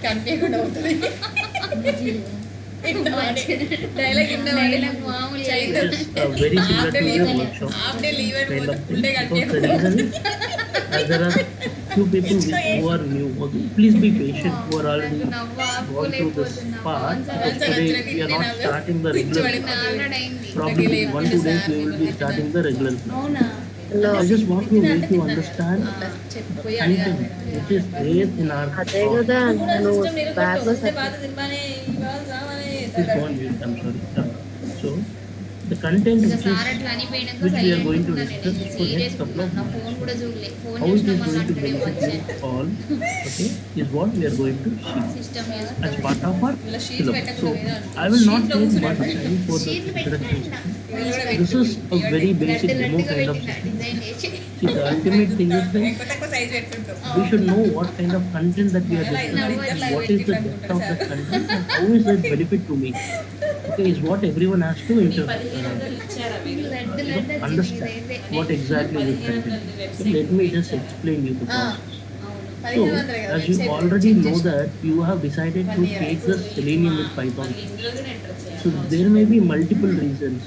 కనిపించకుండా అవుతుంది డైలాగ్ మామూలు very similar to the workshop. Half day leave Kind అయిపోతే of full day thing. Because the కనిపించకుండా reason is, there are few people who are new. Okay, please be patient who are already gone through this part. Because today we are not starting the regular class. Probably 1-2 days we will be starting the regular class. I just want to make you understand చెప్పిపోయి content which is there in our అదే కదా నువ్వు bag లో This one, I'm sorry. So, the content which sir అట్లా అనిపోయినాక we are silent going to ఉన్నా discuss నేను for next serious couple of నా minutes. Phone కూడా చూడలే ఫోన్ How it చూసినా is మళ్ళీ going to అక్కడే benefit వచ్చాను you all, okay, is what we are going to see system as part of our ఇలా షీట్ syllabus. So, పెట్టకుండా I will not take much time for the introduction. This is a very basic demo kind of system. Design చేసి See, the ultimate thing is that ఎక్కువ తక్కువ size పెట్టుకుంటాం we should know what kind of content that we are discussing, what is the depth of the content, and how is that benefit to me. Okay, is what everyone has to understand what exactly is the content. So let me just explain you the process. So, as you already know that you have decided to take the Selenium with Python. So there may be multiple reasons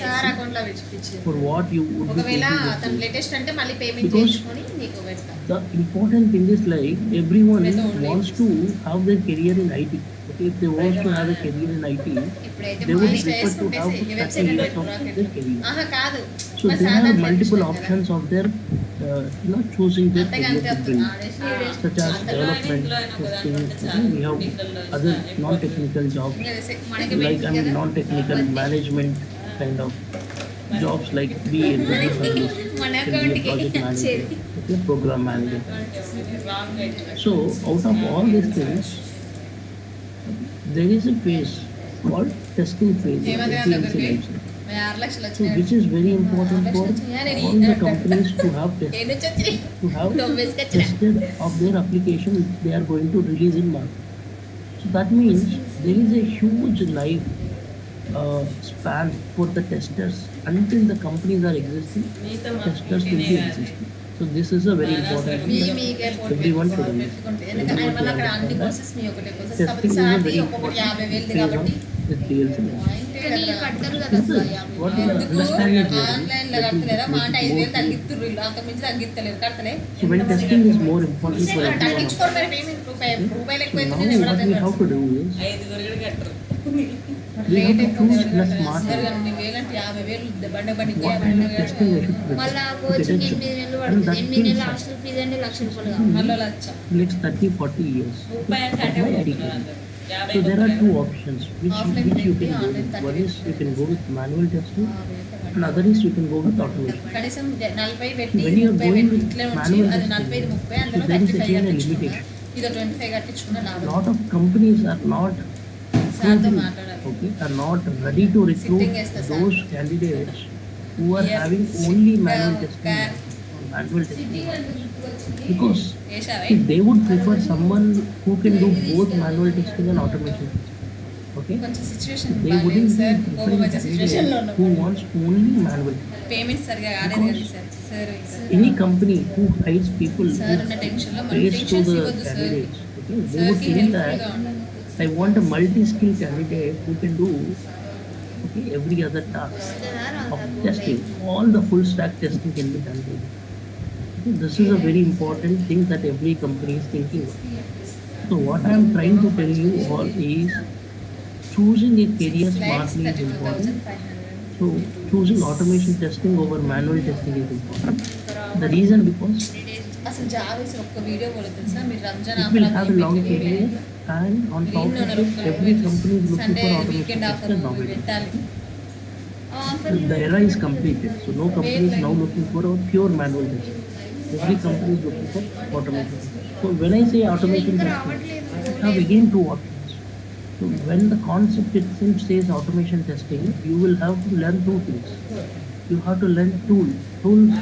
sir account లో పెట్టి for what you would be ఒకవేళ taking this అతను course. Latest అంటే మళ్ళీ payment Because- చేసుకొని నీకు పెడతా The important thing is like everyone wants to have their career in IT. Okay, if they want to have a career in IT, ఇప్పుడైతే they would మళ్ళీ prefer to have ఈ 30 website years of their career. ఆహా కాదు So there are multiple options of their, choosing their career to build, such as development, testing. Okay, we have other non-technical jobs, మనకి like non-technical management kind of jobs like BA, business analyst, మన can be a అకౌంట్కి project manager, okay, program manager. So out of all these things, there is a phase called testing phase, TNC life cycle. 6 లక్షలు So వచ్చినాయి which is very important for all the companies to have ఏడు నుంచి వచ్చినాయి tested of their application which they are going to release in market. So that means there is a huge life span for the testers until the companies are existing. Testers will be existing. So this is a very important thing that everyone should understand. ఎందుకంటే Everyone మళ్ళీ should అక్కడ అన్ని understand that courses మీ ఒకటే courses testing కాబట్టి is a సార్ది very ఒక్కొక్కటి important 50,000 phase కాబట్టి of the TLC life. కానీ కడతారు కదా This is what we are understanding here. Online లో కడతలేదా మా అంటే 5,000 తగ్గిస్తుర్రు ఇలా అంత మించి తగ్గిస్తలేరు కడతలే So when testing is more important for everyone. తగ్గించుకోరు మరి పేమెంట్ రూపాయలు ఎక్కువ So అవుతుంది now what we have to do is we have to choose in a smart way. వేలంటే 50,000 బండ బండి What kind of testing we should prepare. మళ్ళీ Okay, coaching that's 8 నెలలు and పడుతుంది that 8 నెలలు means హాస్టల్ ఫీజు అంటే ₹1,00,000 కావాలి మళ్ళీ లచ్చ next 30-40 years of my education. So there are two options which you can go with. One is you can go with manual testing, and other is you can go with automation. కనీసం 40 పెట్టి When you are 30 going పెట్టి with ఇట్లా ఉంచి manual అది testing, 40 30 అందులో so there is 35 again a కట్టించుకున్నా limitation. ఇదో 25 కట్టించుకున్నా లాభం Lot of companies are not సార్తో proven, మాట్లాడాలి okay, are not ready to recruit Sitting as the sir. those candidates who are Yes. having only manual Ca- testing ca- or manual testing because వేసావే see, they would prefer someone who can do both manual testing and automation testing. Okay, కొంచెం situation they బాగాలేదు wouldn't be sir ఒక preferring మంచి situation లో candidate who wants only manual testing. Payment సరిగా కాలేదు కదా sir Any company who hires people who sir ఉన్న tension లో మనం pays to టెన్షన్స్ the ఇవ్వద్దు sir candidates, okay, they sir would కి think హెల్ప్ఫుల్ గా that ఉండాలి I want a multi-skill candidate who can do, okay, every other task of testing. All the full stack testing can be done by them. Okay, this is a very important thing that every company is thinking of. So what I am trying to tell you all is choosing a career smartly is important. 32,500 So choosing automation testing over manual testing is important. The reason because అసలు జావేసి ఒక్క video కూడా తెలుసా మీరు Ramzan it will have a long career, and on top of it, every company is looking Sunday for automation weekend offer tester nowadays. పెట్టాలి The era is completed, so no company is now looking for a pure manual testing. Every company is looking for automation testing. So when I say automation testing, I have again two options. So when the concept itself says automation testing, you will have to learn two things. You have to learn tools,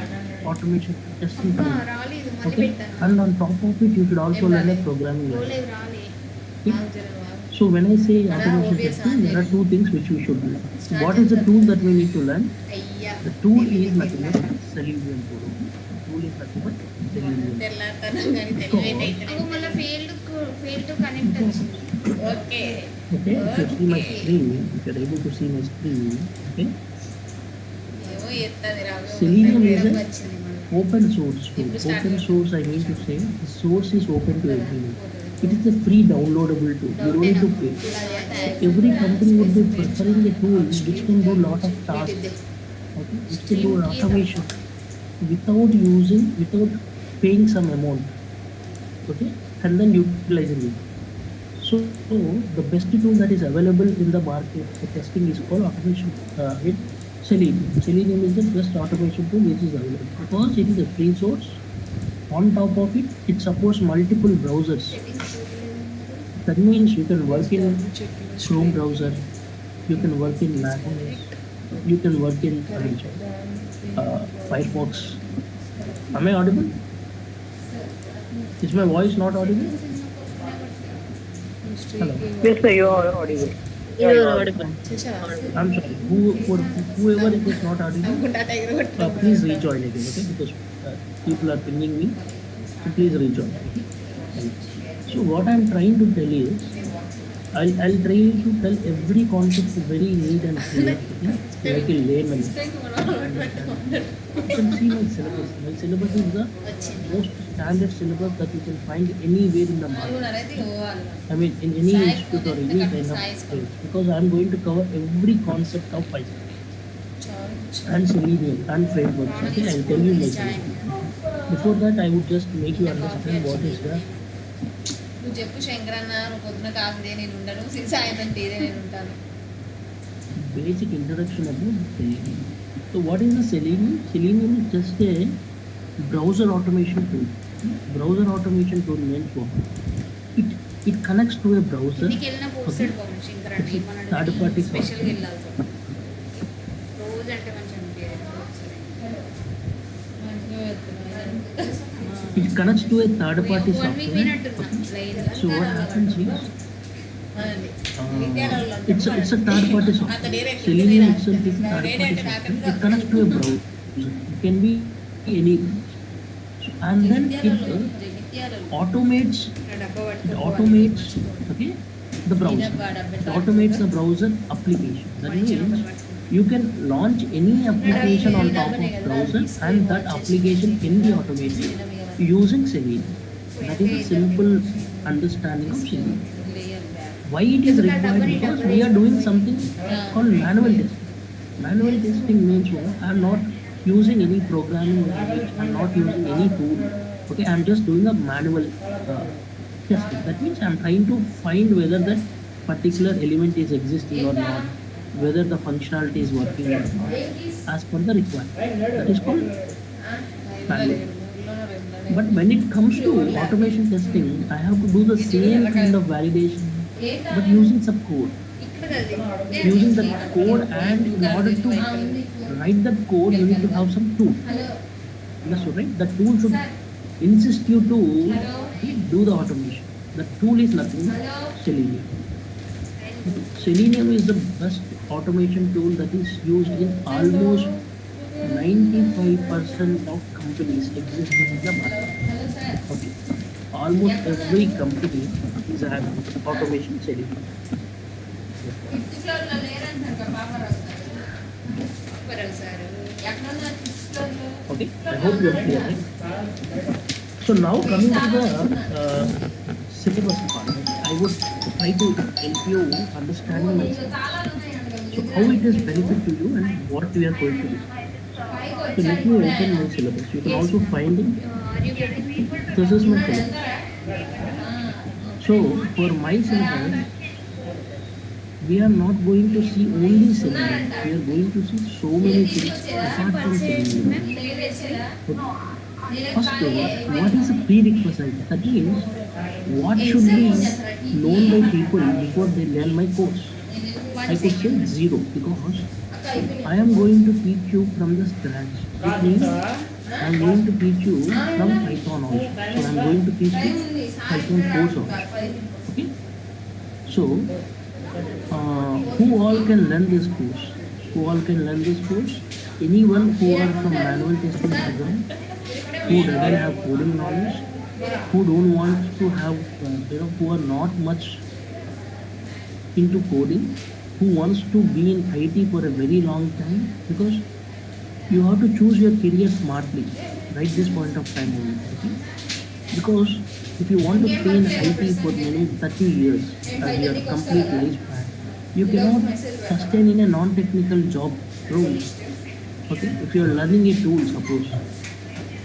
automation testing tools. రాలేదు మళ్ళీ Okay, పెట్టాను and on top of it, you should also learn a programming language. రాలే So when I say automation testing, there are two things which we should learn. So what is the tool that we need to learn? అయ్యా The tool is nothing but Selenium tool. The tool is nothing but Selenium. తెల్లారుతనం కానీ తెలివైతే అగో మళ్ళీ fail to connect వచ్చింది. Okay Okay, if you see my screen, if you're able to see my screen, okay, ఏమో ఎత్తది రావు Selenium is error an వచ్చింది మళ్ళీ. open source tool. Open source, I mean to say, the source is open to everyone. It is a free downloadable tool. You don't need to pay. Every company would be preferring a tool which can do lot of tasks, okay, which can do automation without paying some amount, okay, and then utilizing it. So the best tool that is available in the market for testing is called automation with Selenium. Selenium is the best automation tool which is available because it is a free source. On top of it, it supports multiple browsers. That means you can work in Chrome browser, you can work in Mac, you can work in Firefox. Am I audible? Is my voice not audible? Hello. Yes, sir, you are audible. You are audible. I'm sorry. Whoever it is not audible, అనుకుంటా tiger కొట్టు please rejoin again, okay? Because people are pinging me. So please rejoin. So what I'm trying to tell is, I'll try to tell every concept very neat and clear, okay? Like a layman. You can see my syllabus. My syllabus is the most standard syllabus that you can find anywhere in the market. అయితే పోవాలి I mean, in any institute or any kind of place. Because I'm going to cover every concept of Python and Selenium and frameworks. Okay, I'll tell you my syllabus. Before that, I would just make you understand what is the నువ్వు చెప్పు శంకరన్న నువ్వు పొద్దున coffee నేను ఉండను సాయంత్రం టీదే నేను ఉంటాను basic introduction about Selenium. So what is the Selenium? Selenium is just a browser automation tool. Browser automation tool means what? It connects to a browser. ఇంటికి వెళ్ళిన పోస్టెడ్ బాగుంది శంకర్ అంటే Third party స్పెషల్గా వెళ్ళాలి రోజు అంటే మంచిగా అనిపించేది. మంచిగా చెప్తున్నావు. It connects to a third party 1 week software. వినట్టున్నా line So what happens is అదండి. విద్యాలయంలో it's a third party software. అంత direct Selenium itself is a third party software. It connects to a browser. It can be any, and then it automates okay the browser. It automates the browser application. That means you can launch any application on top of browser and that application can be automated using Selenium. That is a simple understanding of Selenium. Why it is required? Because we are doing something called manual testing. Manual testing means what? I am not using any programming language. I am not using any tool. Okay, I am just doing a manual testing. That means I am trying to find whether that particular element is existing or not, whether the functionality is working or not, as per the requirement. That is called manual. But when it comes to automation testing, I have to do the same kind of validation, but using some code. Using the code, and in order to write that code, you need to have some tool. Understood, right? The tool should insist you to do the automation. The tool is nothing but Selenium. Selenium is the best automation tool that is used in almost 95% of companies existing in the market. Okay. Almost every company is having automation Selenium. Okay, I hope you are clear. Right? So now coming to the syllabus part, I would try to help you understanding myself. So how it is benefit to you and what we are going to do. So let me open my syllabus. You can also find it. This is my syllabus. So for my syllabus, we are not going to see only Selenium. We are going to see so many things apart from Selenium. First, what is a prerequisite? That means, what should be known by people before they learn my course? I could say zero, because I am going to teach you from the scratch. It means I am going to teach you from Python also. So I am going to teach you Python course also. Okay? So, who all can learn this course? Who all can learn this course? Anyone who are from manual testing program, who doesn't have coding knowledge, who don't want to have, who are not much into coding, who wants to be in IT for a very long time, because you have to choose your career smartly right this point of time only. Okay? Because if you want to stay in IT for 30 years as your complete lifespan, you cannot sustain in a non-technical job role. Okay, if you are learning a tool, suppose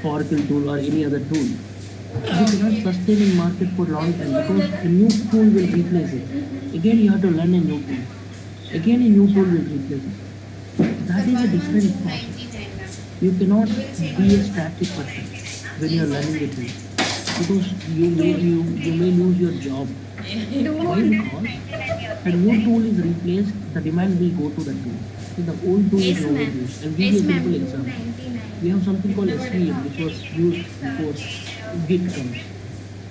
Oracle tool or any other tool, you cannot sustain in market for long time because a new tool will replace it. Again, you have to learn a new tool. Again, a new tool will replace it. That is a different process. You cannot be a static person when you are learning a tool because you may lose your job. Why? Because a new tool is replaced, the demand will go to the tool. So the old tool is overused. I'll give you a simple example. We have something called SVM, which was used before Git comes.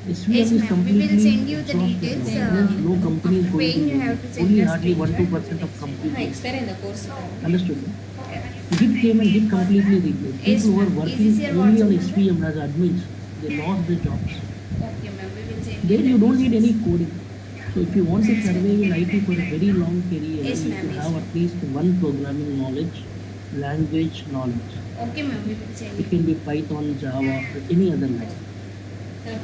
SVM is completely send you the software. details, No company is going paying, to you use have to it. send Only us hardly details. 1-2% of companies. Expire in the course. Understood? Git came and Git completely replaced. People who are ma'am. working Is this your only on WhatsApp SVM as admins, they lost their jobs. Okay, ma'am. We will send There you you the don't need details. any coding. So if you want to survive in IT for a very long career, Yes, you ma'am, should yes, have ma'am. at least one programming knowledge, language knowledge. Okay, ma'am. We will send It you. can be Python, Java, or any other language.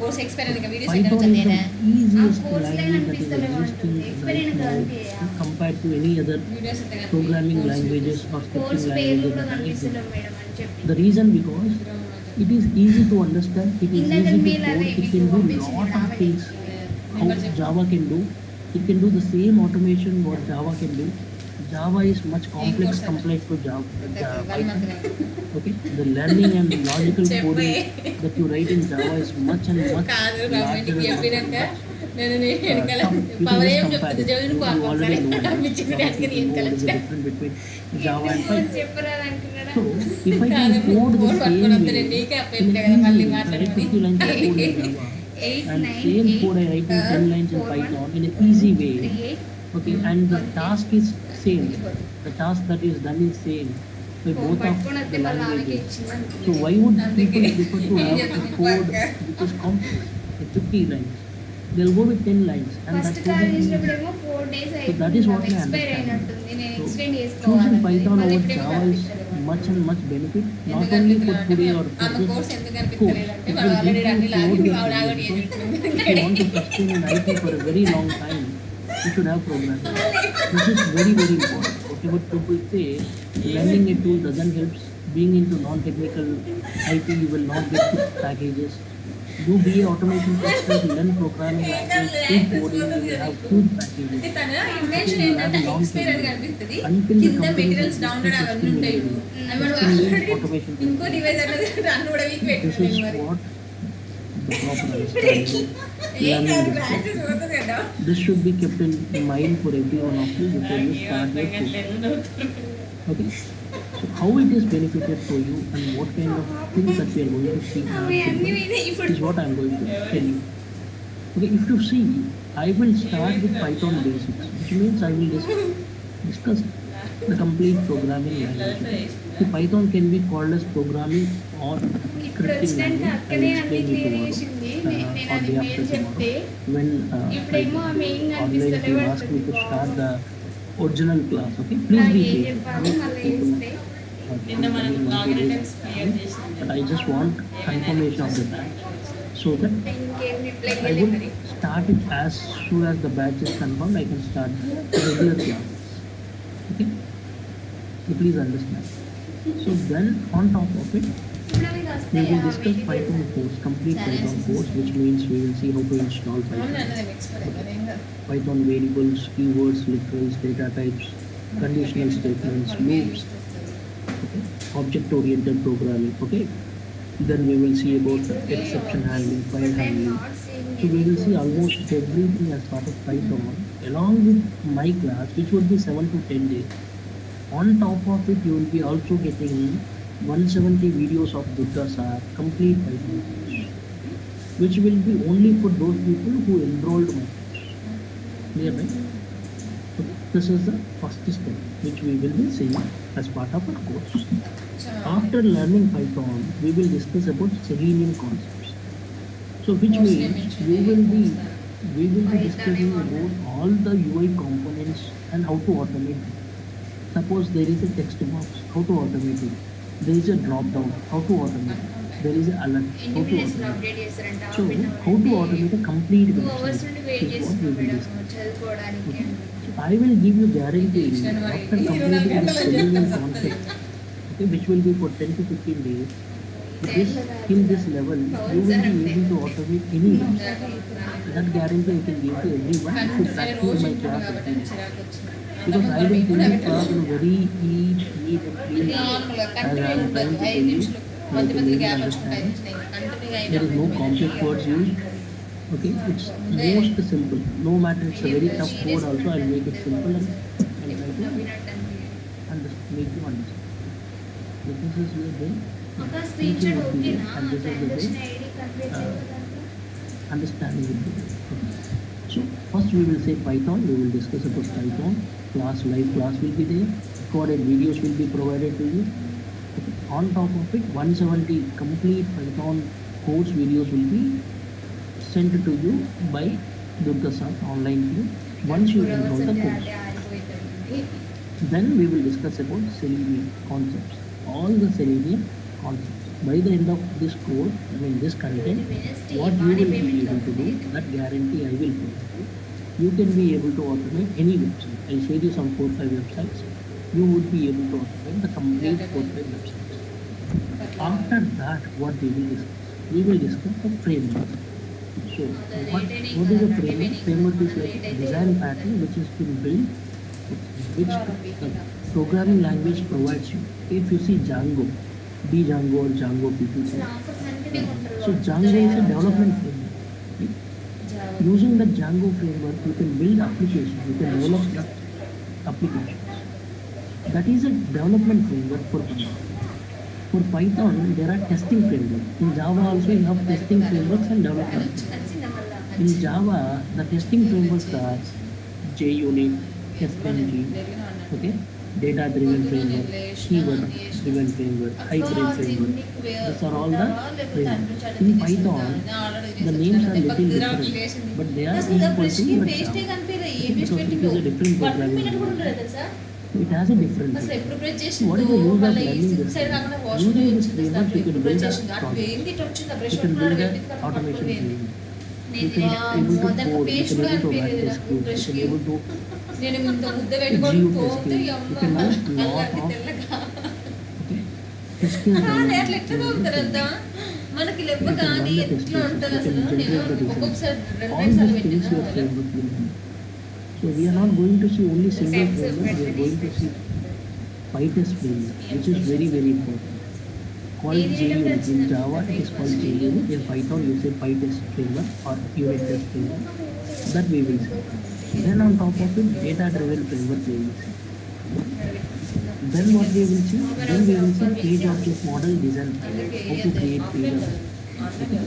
Course expire అయిన videos Python is the easiest course line language that is అనిపిస్తలేవు existing అంటుంది. Explain right now చేయాలి. compared to any other videos programming languages or course scripting పేరు languages కూడా that exist. కనిపిస్తలేవు madam అని చెప్పి. The reason because it is easy to understand, it is ఇందాక easy to మీరు code, అదే it మీకు can do పంపించింది lot of రావాలి. things how Java can do. It can do the same automation what Java can do. Java is much complex compared to Python. Okay, the learning and logical coding that you write in Java is much and much కాదు larger రమణికి చెప్పినాక and నేను వెనకాల some you power can ఏం just చెప్తుంది compare it. చదువును You already know it. పిచ్చి Lot of people know what is the difference between Java and Python. చెప్పరాదు అంటున్నాడా? So if I can code the same way నీకే in అప్పచెప్పినా కదా మళ్ళీ easy, I write మాట్లాడుకొని 50 lines of code in Java 8, and 9, same 8, code I write in 10 lines in Python in an easy way. 3, 8. Okay, and the task is same. The task that is done is same by both of పట్టుకొని వస్తే the మళ్ళీ ఆమెకి languages. ఇచ్చిందని. So why would people prefer to have a code which is complex, like 50 lines? They'll go with 10 lines, and first that's call totally easy. చేసినప్పుడేమో 4 days So that is what I expire understand. అయినట్టుంది. నేను So extend choosing చేసుకోవాలి. Python మళ్ళీ over ఇప్పుడేమో Java is కనిపించలేదు. much and much benefit, not ఎందుకు only for అనిపించలేదు today or అంటే for course this ఎందుకు course. అనిపించలేదు అంటే It వాడు will ఆల్రెడీ give అన్ని you లాగి coding వాడు ఆగడి skills. If you want to sustain in IT for a very long time, you should have programming. This is very, very important. Whatever people say, learning a tool doesn't help. Being into non-technical IT, you will not get good packages. Do be automation tester, learn programming language, do coding, you will have good packages. తన intention ఏంటంటే expire అని కనిపిస్తుంది Until the కింద company materials is download అవన్నీ ఉంటాయి successful, అవి వాడు still in already automation ఇంకో testing. డివైస్ అనేది అన్ని కూడా వీక్ This పెట్టుకున్నాను is మరి what the proper understanding. ఏం కాదు Learning క్లాసెస్ this. పోతుంది కదా This should be kept in mind for every one of you before you start your course. Okay. So how it is benefited for you and what kind of things that we are going to see is what I am going to tell you. Okay, if you see, I will start with Python basics, which means I will discuss the complete programming language. So Python can be called as programming or ఇప్పుడు scripting వచ్చినాక language. I అక్కడే will అన్ని explain clear you చేసింది. tomorrow నేను or అది day mail after చెప్తే tomorrow when ఇప్పుడేమో ఆమె ఏం online కనిపిస్తలేవు you ask me to అంటుంది. start the original class. Okay, please నాకు be ఏం patient. చెప్పాలి మళ్ళీ వేస్తే నిన్న మనం లాగిన్ టైమ్స్ క్లియర్ But చేసినాం I just want confirmation of the batch so that ఇంకేం రిప్లై I చేయలేదు would మరి. start it as soon as the batch is confirmed. I can start the regular classes. Okay, so please understand. So then on top of it, ఇప్పుడు అవి we వస్తాయా? will discuss Python course, complete Python course, which means we will see how to install అవును Python, అన్నది expire అయిపోయింది ఏం కాదు Python variables, keywords, literals, data types, conditional statements, loops, okay, object-oriented programming. Okay, then we will see about exception handling, file But I'm handling. not seeing So we will see any almost everything as part of Python along with my class, which would be 7 to 10 days. On top of it, you will be also getting 170 videos of Durga Sir, complete Python course, which will be only for those people who enrolled my course. Clear, right? Okay. This is the first step which we will be seeing as part of our course. After learning Python, we will discuss about Selenium concepts. So which means we will be discussing about all the UI components and how to automate them. Suppose there is a text box, how to automate it. There is a drop down, how to automate it. There is an alert, how to individuals automate update it. చేస్తారంట So half an how to hour automate a complete 2 hours website నుండి wait is what we చేస్తున్నాం will madam discuss. చదువుకోవడానికి Okay. So I will give you guarantee after completing this Selenium concept, okay, which will be for 10 to 15 days. With this till this level, you will be able to automate any website. That guarantee I can give to everyone who practice my class every day. Because I will tell you class in a very neat and clean way. As I am trying to tell you, like you will understand. There is no complex words used. Okay, it's most simple. No matter it's a very tough code also, I'll make it simple and try to make you understand. So this is your way. ఒక screen shot ఓకేనా And this is the transaction way ID convert చేయడానికి understanding will be there. Okay. So first we will say Python. We will discuss about Python. Live class will be there. Recorded videos will be provided to you. Okay. On top of it, 170 complete Python course videos will be sent to you by Durga Sir online to you. Once you enroll the course, అంటే ఆరిపోతుంది then we will discuss about Selenium concepts. All the Selenium concepts. By the end of this course, I mean this content, what you will be able to do, that guarantee I will provide you. You can be able to automate any website. I'll show you some 4-5 websites. You would be able to automate the complete 4-5 websites. After that, what we will discuss? We will discuss the framework. So, what is a framework? Framework is like a design pattern which has been built, which the programming language provides you. If you see Django, Django or Django people say. Offers అన్నిటికీ ఉంటారు So Django is a development framework. Using the Django framework, you can build applications, you can develop the applications. That is a development framework for Python. For Python, there are testing frameworks. In Java also you have testing frameworks and development frameworks. నచ్చిందా మళ్ళా In Java, the testing frameworks are JUnit, TestNG, okay, data-driven framework, keyword-driven framework, hybrid framework. These are all the frameworks. In Python, the names are little different, but they are equal to your Java. Because it is a different programming language. It has a different అసలు name. ఎప్పుడు break So చేసిందో what is the use of మళ్ళీ ఈ learning six this? Side కాకుండా washroom Using this వచ్చింది framework, you can ఎప్పుడు build break a చేసింది అది project. ఏంది ఇటు వచ్చింది బ్రష్ You can పట్టుకున్నాడు build వెంటిది a automation కనుక్కోలేదు framework. You can able to దాంట్లో code, you పేస్ట్ can కూడా able to write అనిపించలేదు test నాకు code, you బ్రష్ can కి able to నేను ఇంత ముద్ద పెట్టుకొని Geo తోమితే testing. అమ్మ You can do lot అల్లకి of తెల్లగా okay, testing అట్లా ఎట్లా development. తోముతారంతా మనకి లెవ్వ You can run కానీ the test ఎట్లా ఉంటుంది cases, you అసలు can నేను generate the results. ఒక్కొక్కసారి రెండు All రెండు సార్లు these things your పెట్టినా framework will do. So we are not going to see only single framework, we are going to see PyTest framework, which is very, very important. Called JUnit. In Java, it is called JUnit. In Python, you say PyTest framework or unit test framework. That we will see. Then on top of it, data-driven framework we will see. Then what we will see? Then we will see page object model design. How to create page object.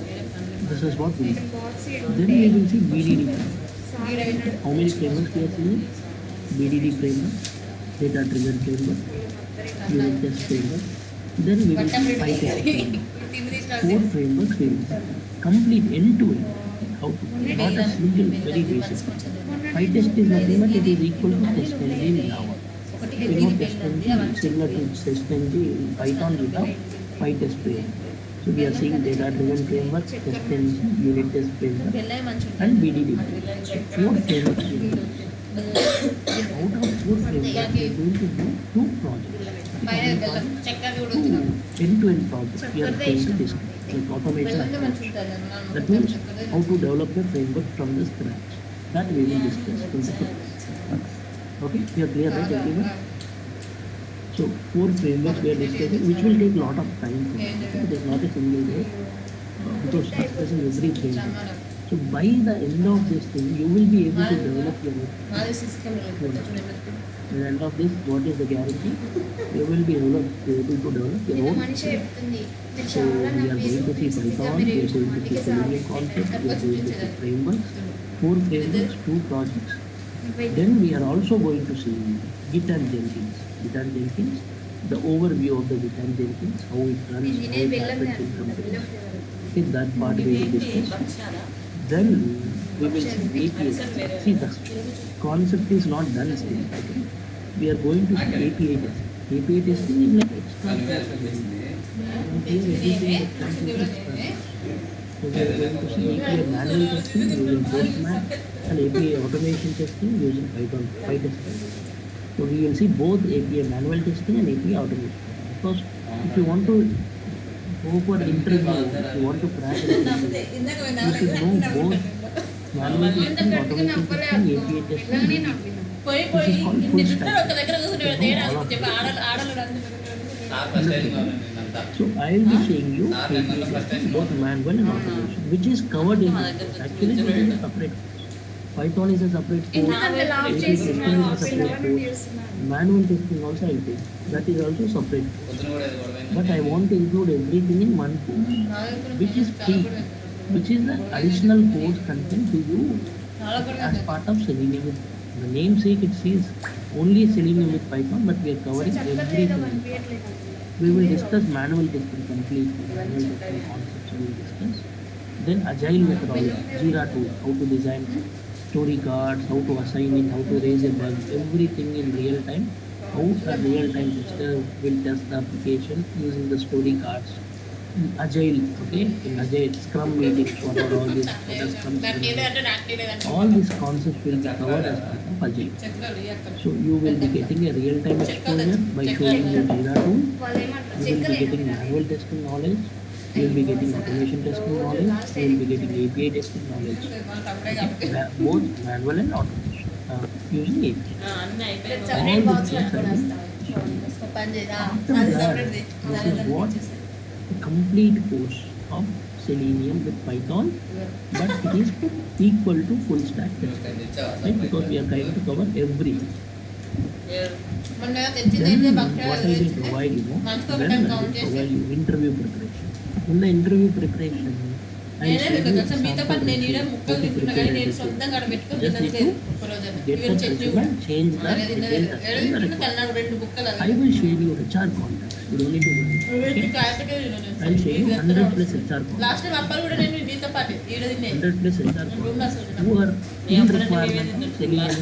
This is what we will see. Then we will see BDD. How many frameworks we are seeing? BDD framework, data-driven framework, unit test framework. Then we will see PyTest framework. 4 frameworks we will see. Complete end-to-end. How to? Not a single very basic. PyTest is nothing but it is equal to TestNG in Java. You know TestNG, similar to TestNG in Python we have PyTest framework. So we are seeing data-driven framework, TestNG, unit test framework, and BDD. So 4 frameworks we will use. Out of 4 frameworks, we are going to do 2 projects. పైన బెల్లం చక్కెర కూడా 2 end-to-end projects we are going to discuss, like automation బెల్లంతో approach. మంచిగా ఉంటుంది That means how to develop a framework from the scratch. That we will discuss in the class. Okay, we are clear, right, everyone? So 4 frameworks we are discussing, which will take lot of time. It is not a single day, because discussing every framework. So by the end of this thing, you will be able to develop your own. మాది system At the end of this, what is the guarantee? You will be able to develop your ఇది own. మనిషి చెప్తుంది మీరు So చాలా we నా are పేరు going to see ఈజీగా Python, మీరు we are going to see అందుకే Selenium concept, we are going to see frameworks, 4 frameworks, 2 projects. Then we are also going to see Git and Jenkins. Git and Jenkins, the overview of the Git and Jenkins, how it runs, how it happens in companies. Okay, that part we will discuss. Then we will see API. See, the concept is not done still. Okay? We are going to see API testing. API testing is like extra. So we are going to see API manual testing using Postman and API automation testing using PyTest. So we will see both API manual testing and API automation. Because if you want to go for interview, if you want to crack an interview, you should know both manual testing, automation testing, API testing. పోయి This is called full ఇన్ని stack. చుట్టాలు ఒక దగ్గర కూర్చుంటే తేడా All of చెప్పి it. ఆడలు So I will be showing you API testing, both manual and automation, which is covered in this course. Actually, this is a separate course. Python is a separate course. ఎందుకంటే lock API చేస్తున్నాను testing is a separate course. Manual testing also I take. That is also separate course. But I want to include everything in one course, which is free, which is the additional course content to you as part of Selenium. The namesake it says only Selenium with Python, but we are covering everything. We will discuss manual testing completely. Manual testing concepts we will discuss. Then agile methodology, Jira tool, how to design story cards, how to assign it, how to raise a bug, everything in real time. How a real time tester will test the application using the story cards. In agile, okay? In agile, Scrum meetings, what are all these? What are Scrum ceremonies? All these concepts will be covered as part of agile. So you will be getting a real time exposure by showing the Jira tool. You will be getting manual testing knowledge. You will be getting automation testing knowledge. You will be getting API testing knowledge. Both manual and automation using API. All these things are being shown. After that, this is what a complete course of Selenium with Python, but it is equal to full stack testing, right? Because we are trying to cover everything. Then what I will provide you, then I will provide you interview preparation. In the interview preparation, I will show you మీతో పాటు నేను ఈడ ముక్కలు తింటున్నా కానీ నేను సొంతంగా ఆడ పెట్టుకొని తినలేదు ఒక రోజు get the resume, change the detail text in the record. కన్నాడు రెండు బుక్కలు I will share you HR contacts. You don't need to worry. Okay? I will share you 100 plus HR contacts. Last time అప్పలు కూడా నేను నీతో పాటు ఈడ తిన్నే 100 plus HR contacts who are in requirement of Selenium.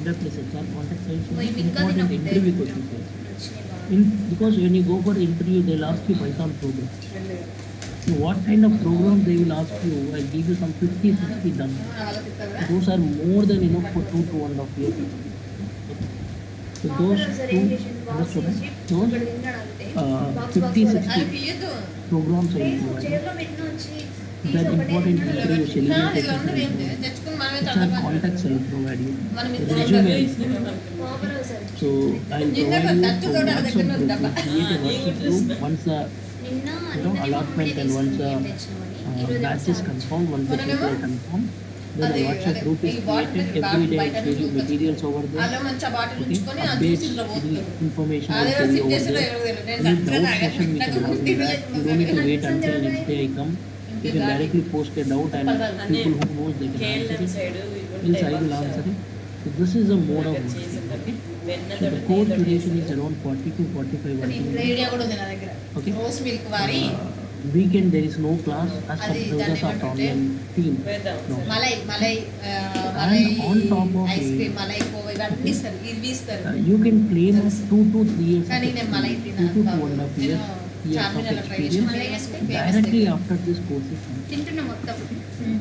100 plus HR contacts. I will show you important interview questions. Because when you go for the interview, they'll ask you Python program. So what kind of program they will ask you? I'll give you some 50, 60 done. Those are more than enough for 2.5 years. So those two, those 50, 60 programs I will provide. That important interview Selenium testing HR contacts I will provide you. Resume I will provide. So I will provide you to WhatsApp group. We'll create a WhatsApp group once the allotment and once the batch is confirmed, once the people are confirmed. Then a WhatsApp group is created. Every day I share you materials over there. Okay, updates, information I share you over there. Any doubt session we can have in that. You don't need to wait until next day I come. You can directly post a doubt and people who knows they can answer it. Else I will answer it. So this is a mode of working. Okay. So the code duration is around 40 to 45 working days. Radio కూడా ఉంది నా దగ్గర Okay. Rose milk వారి Weekend there is no class as per Microsoft online team. No. Malai on top of ice it, cream malai khoa ఇవన్నీ ఇస్తారు ఇవి ఇస్తారు you can claim 2 to 3 years. కానీ నేను malai 2 to 2.5 years of experience directly after this course is complete. తింటున్నా మొత్తం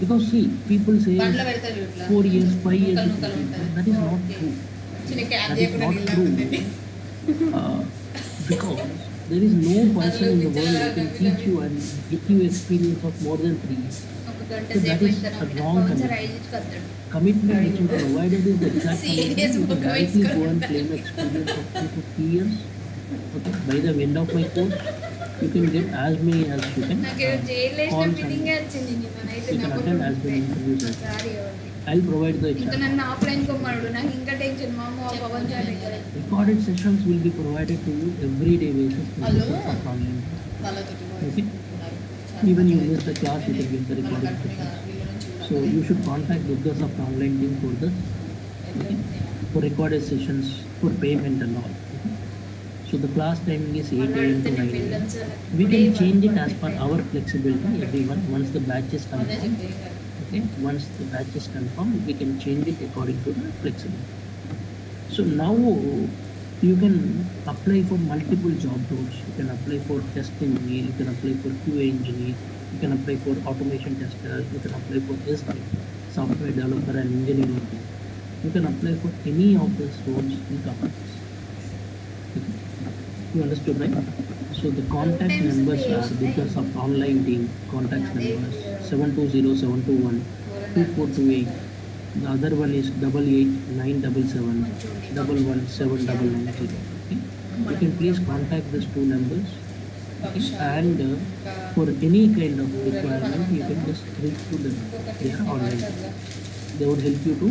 Because see, people say బండ్లో పెడతారు ఇట్లా 4 years, 5 years. నూకలు ఉంటుంది. That is not true. చిన్న క్యాప్ That is చేయకుండా not నీళ్ళు true. ఉంటుంది Because there is no person in the world who can teach you and get you experience of more than 3 years. ఒక గంట So that సేపు is a wrong commitment. Commitment which you provided is the exact commitment. Serious You can book directly wise go and claim experience of 2 to 3 years. Okay. By the end of my course, you can get as many as you can. నాకు jail వేసిన calls feeling and వచ్చింది మనైతే you can attend as many interviews as you sorry can. I'll provide the ఇంకా HR. నన్ను offline కొమ్మడు నాకు ఇంకా tension మా అమ్మ Pawan sir దగ్గర Recorded sessions will be provided to you every day basis. Hello. Online. వాళ్ళతోటి Okay. Even you miss the class, you can get the recorded sessions. So So you should contact Durga Sir online team for this, okay? For recorded sessions, for payment and all. Okay? So the class timing is 8 a.m. to 9 a.m. We can change it as per our flexibility, everyone, once the batch is confirmed. Okay, once the batch is confirmed, we can change it according to the flexibility. So now you can apply for multiple job roles. You can apply for test engineer, you can apply for QA engineer, you can apply for automation tester, you can apply for SDE, software developer and engineering. You can apply for any of these roles in companies. Okay. You understood, right? So the contact numbers are because of online team contact numbers 720-721-2428. The other one is 88-977-117-990. Okay? You can please contact these two numbers. Okay? And for any kind of requirement, you can just reach to them. They are online. They would help you to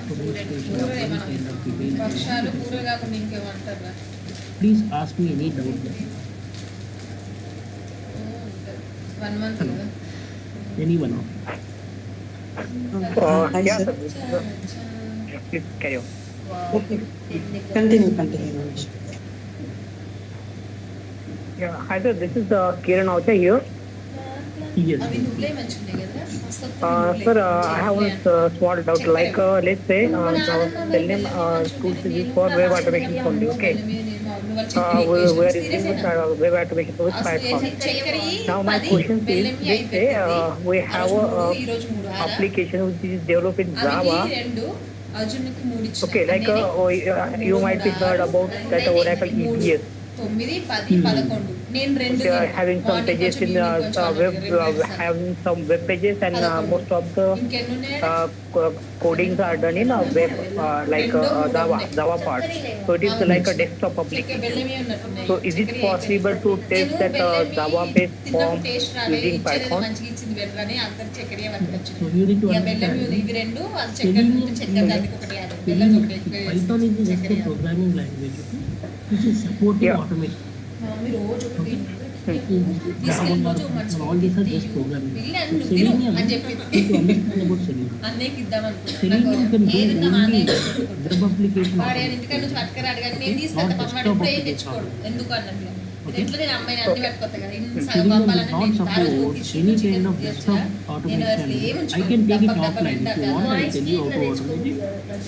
registration of any kind of పక్షాలు details. కూర కాకుండా ఇంకేమంటారా? Please ask me any doubt there. 1 month కదా. Any one of you. Hi, Yeah, sir. sir. Please carry on. Okay. Continue. Yeah, hi sir. This is Kiran Aucha here. Yes. అవి నువ్వులే మంచిగున్నాయి కదా. Sir, I have a small doubt. Like, let's say, Selenium tools is used for web automation only. Okay. We are using this web automation tools platform. Now my question is, let's say we have a application which is developed in Java. Okay, like you might be heard about that Oracle EBS. 9, 10, 11 నేను రెండు They are having some pages in web, having some web pages, and most of the codings are done in a web, like Java part. So it is like a desktop application. So is it possible to test that Java-based form using Python? So you need to understand Python is just a programming language, okay, which is supporting Yeah. automation. Mummy రోజు ఒకటి Java and all these are just programming. So Selenium, అని చెప్పింది. you need to understand about Selenium. అన్నయ్యకి ఇద్దాం అనుకున్నాను. Selenium can do ఏదన్నా మా only అన్నయ్య web application. వాడు ఇంటికాడ నుంచి పట్టుకురాడు కానీ నేను తీసుకెళ్తా పమ్మడు ఎప్పుడు ఏం తెచ్చుకోడు ఎందుకు అన్నట్లు ఎట్లా నేను అమ్మాయిని అన్ని పెట్టుకోతా కదా ఇన్ని సగం Selenium పంపాలని does not support any kind of desktop నేను అసలు ఏం automation. I can take it offline if you want. I'll tell you how to automate it.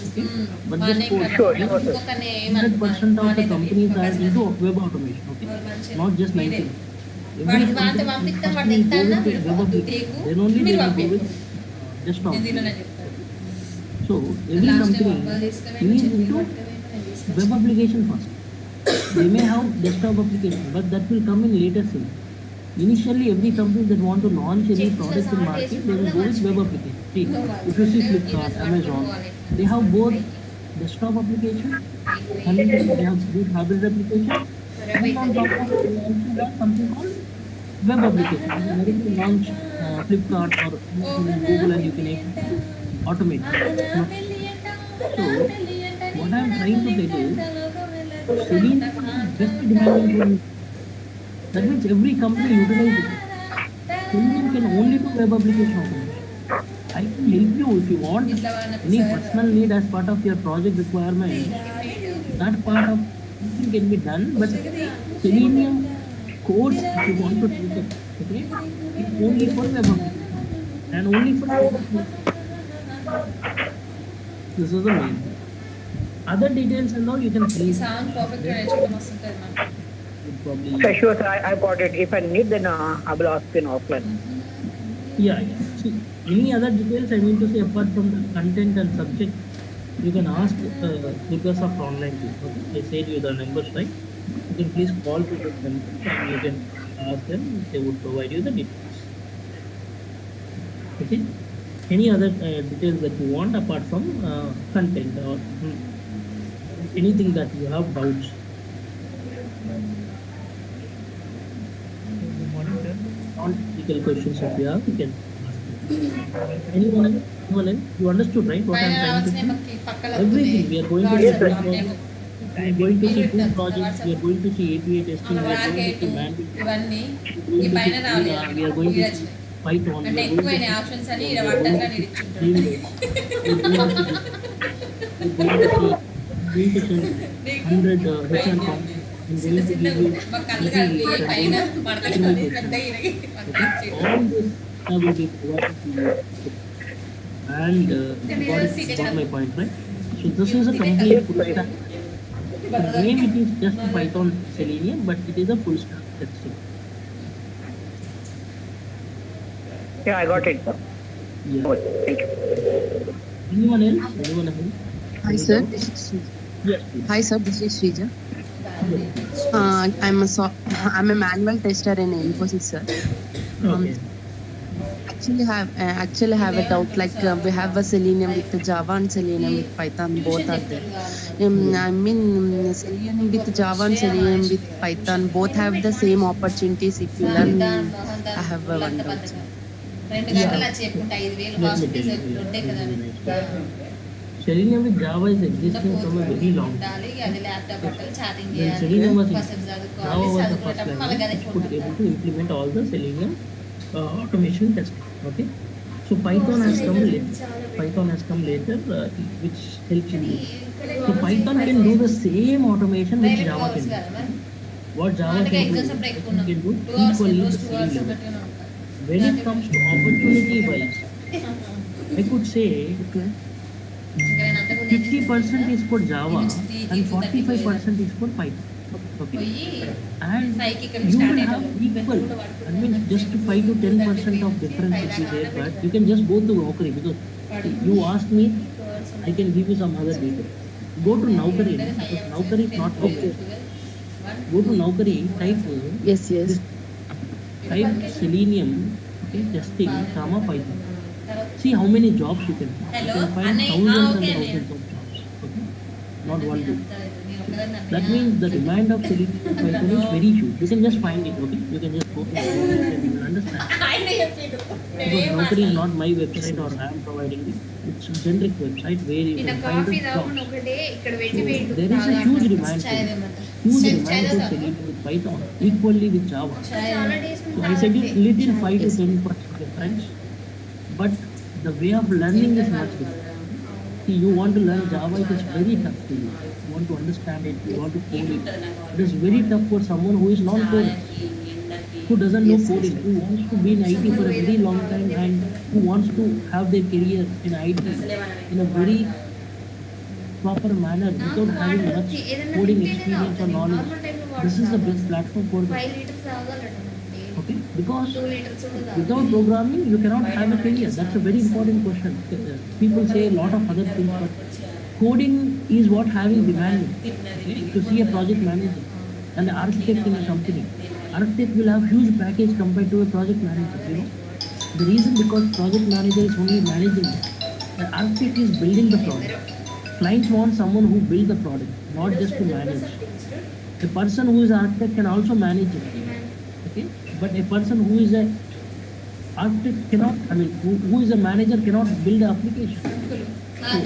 Okay? But just for Sure. 100% of the companies are into web automation. Okay? Not just 90. Every వాడికి వాంత company పంపిస్తాం వాడు will ఎంత go అన్నా with వీడు web పొద్దు application. Teak Then only they మీరు will go పంపించండి with desktop. నేను దీనిలోనే చెప్తాను So every last time company అబ్బాయిలు తీసుకుపోయి is చెప్పి into పట్టుకుపోయి web application first. They may have desktop application, but that will come in later stage. Initially, every company that want to launch any product in market, they will go with web application. See, if you see Flipkart, Amazon, they have both desktop application and they have good hybrid application. And on top of it, they also have something called web application. When you launch Flipkart or Google, and you can automate. So, what I am trying to tell you, Selenium is best demanding tool. That means every company utilizes it. Selenium can only do web application automation. I can help you if you want any personal need as part of your project requirement. That part of something can be done, but Selenium codes if you want to take it, okay, it's only for web application and only for web application. This is the main thing. Other details and all you can ఈ please song perfect గా నేర్చుకుంటే మస్తు ఉంటుంది మనకి probably. Sure, sir. I got it. If I need, then I will ask in offline. Yeah. See, any other details I mean to say apart from the content and subject, you can ask Durga Sir online too. Okay? I said you the numbers, right? You can please call to the number and you can ask them. They would provide you the details. Okay. Any other details that you want apart from content or anything that you have doubts? Non-technical questions if you have, you can ask. Anyone else? Anyone else? You understood, right? What పైన I'm trying to రావాల్సిన say? మనకి పక్కల Everything. We are going to Yes, sir. we are going to see two projects. We are going to see API testing. We are going to see manual. ఇవన్నీ We ఈ are పైన going to రావాలి see, we are going to see Python. అంటే you're going ఎక్కువైన to options అని ఈడ పడ్డాక నేను ఇచ్చింటాను. you're going to you're going to send 100 HR forms and చిన్న going to చిన్న give you మా కళ్ళు కనిపించే పైన పడతలేదు పెద్ద all this will be provided to you. And got my point, right? So this is a complete full stack. The name it is just Python Selenium, but it is a full stack testing. Yeah, I got it. Yeah. Oh, thank you. Anyone else? Anyone else? Hi sir, this is Shrija. Yes, please. Hi sir, this is Shrija. I'm a manual tester in Infosys sir. Okay. Actually have a doubt like we have a Selenium with Java and Selenium with Python, both are there. I mean Selenium with Java and Selenium with Python both have the same opportunities if you learn. I have one doubt. Sir. 2 గంటలు వచ్చి చెప్పుకుంటే 5,000 Let cost me tell fees you. ఉండే కదా అని. Selenium with Java is existing from a very long time. ఉండాలి అది laptop పట్టాలి chatting When చేయాలి Selenium was కాసేపు Java చదువుకోవాలి was the first చదువుకునేటప్పుడు మళ్ళీ అదే language which phone could able to implement all the Selenium automation testing. Okay. So Python has come later. Python has come later, which helps in this. So Python can do the same automation which Java can do. What Java అంటే can exams అప్పుడు do, ఎక్కువ Python can do 2 hours equally రోజు the 2 hours same level. బట్టినే ఉంటాయి. When it comes to opportunity wise, I could say Okay. ఇంకా నేను అంతకు 50% is for Java and 45% is for Python. Okay. పోయి And 5కి ఇక్కడ you start will have equal, I mean just 5 to 10% of difference will be there, but you can just go to Naukri because you asked me, I can give you some other details. Go to Naukri, because Naukri is not okay. Go to Naukri, type Yes, yes. Selenium, okay, testing, comma Python. See how many jobs you can find. You Hello, can find Anay, thousands okay, and Anay. thousands of jobs. Okay? Not one day. నేను That means the demand of Selenium and Python is very huge. You can just find it, okay? You can just go to the website and you will understand. ఆయన చెప్పిండు Because Naukri is not my website or I am providing it. It's a generic website where you ఇట్లా can find coffee the తాగకుండా jobs. ఒకటే ఇక్కడ So పెట్టి వేయండి. there is a huge demand for chai it. తెమ్మంట. Huge chai demand for తాగుతావా? Selenium with Python equally with Java. చాయ్ చాలా తెమ్మంట. Days So I said it little 5 to 10% difference, but the way of learning is much different. See, you want to learn Java, it is very tough to you. You want to understand it, you want to code it. It is very tough for someone who is not coding, who doesn't know coding, who wants to be in IT for a very long time and who wants to have their career in IT in a very proper manner without having much coding experience or knowledge. This is the best platform for them. 5 litres తాగాలట Okay? Because 2 litres కూడా తాగాలి. without programming, you cannot have a career. That's a very important question. People say a lot of other things, but coding is what having demand. Okay? To see a project manager and the architect in a company, architect will have huge package compared to a project manager. You know, the reason because project manager is only managing. The architect is building the product. Clients want someone who build the product, not just to manage. A person who is architect can also manage it. Okay? But a person who is a architect cannot, I mean, who is a manager cannot build an application.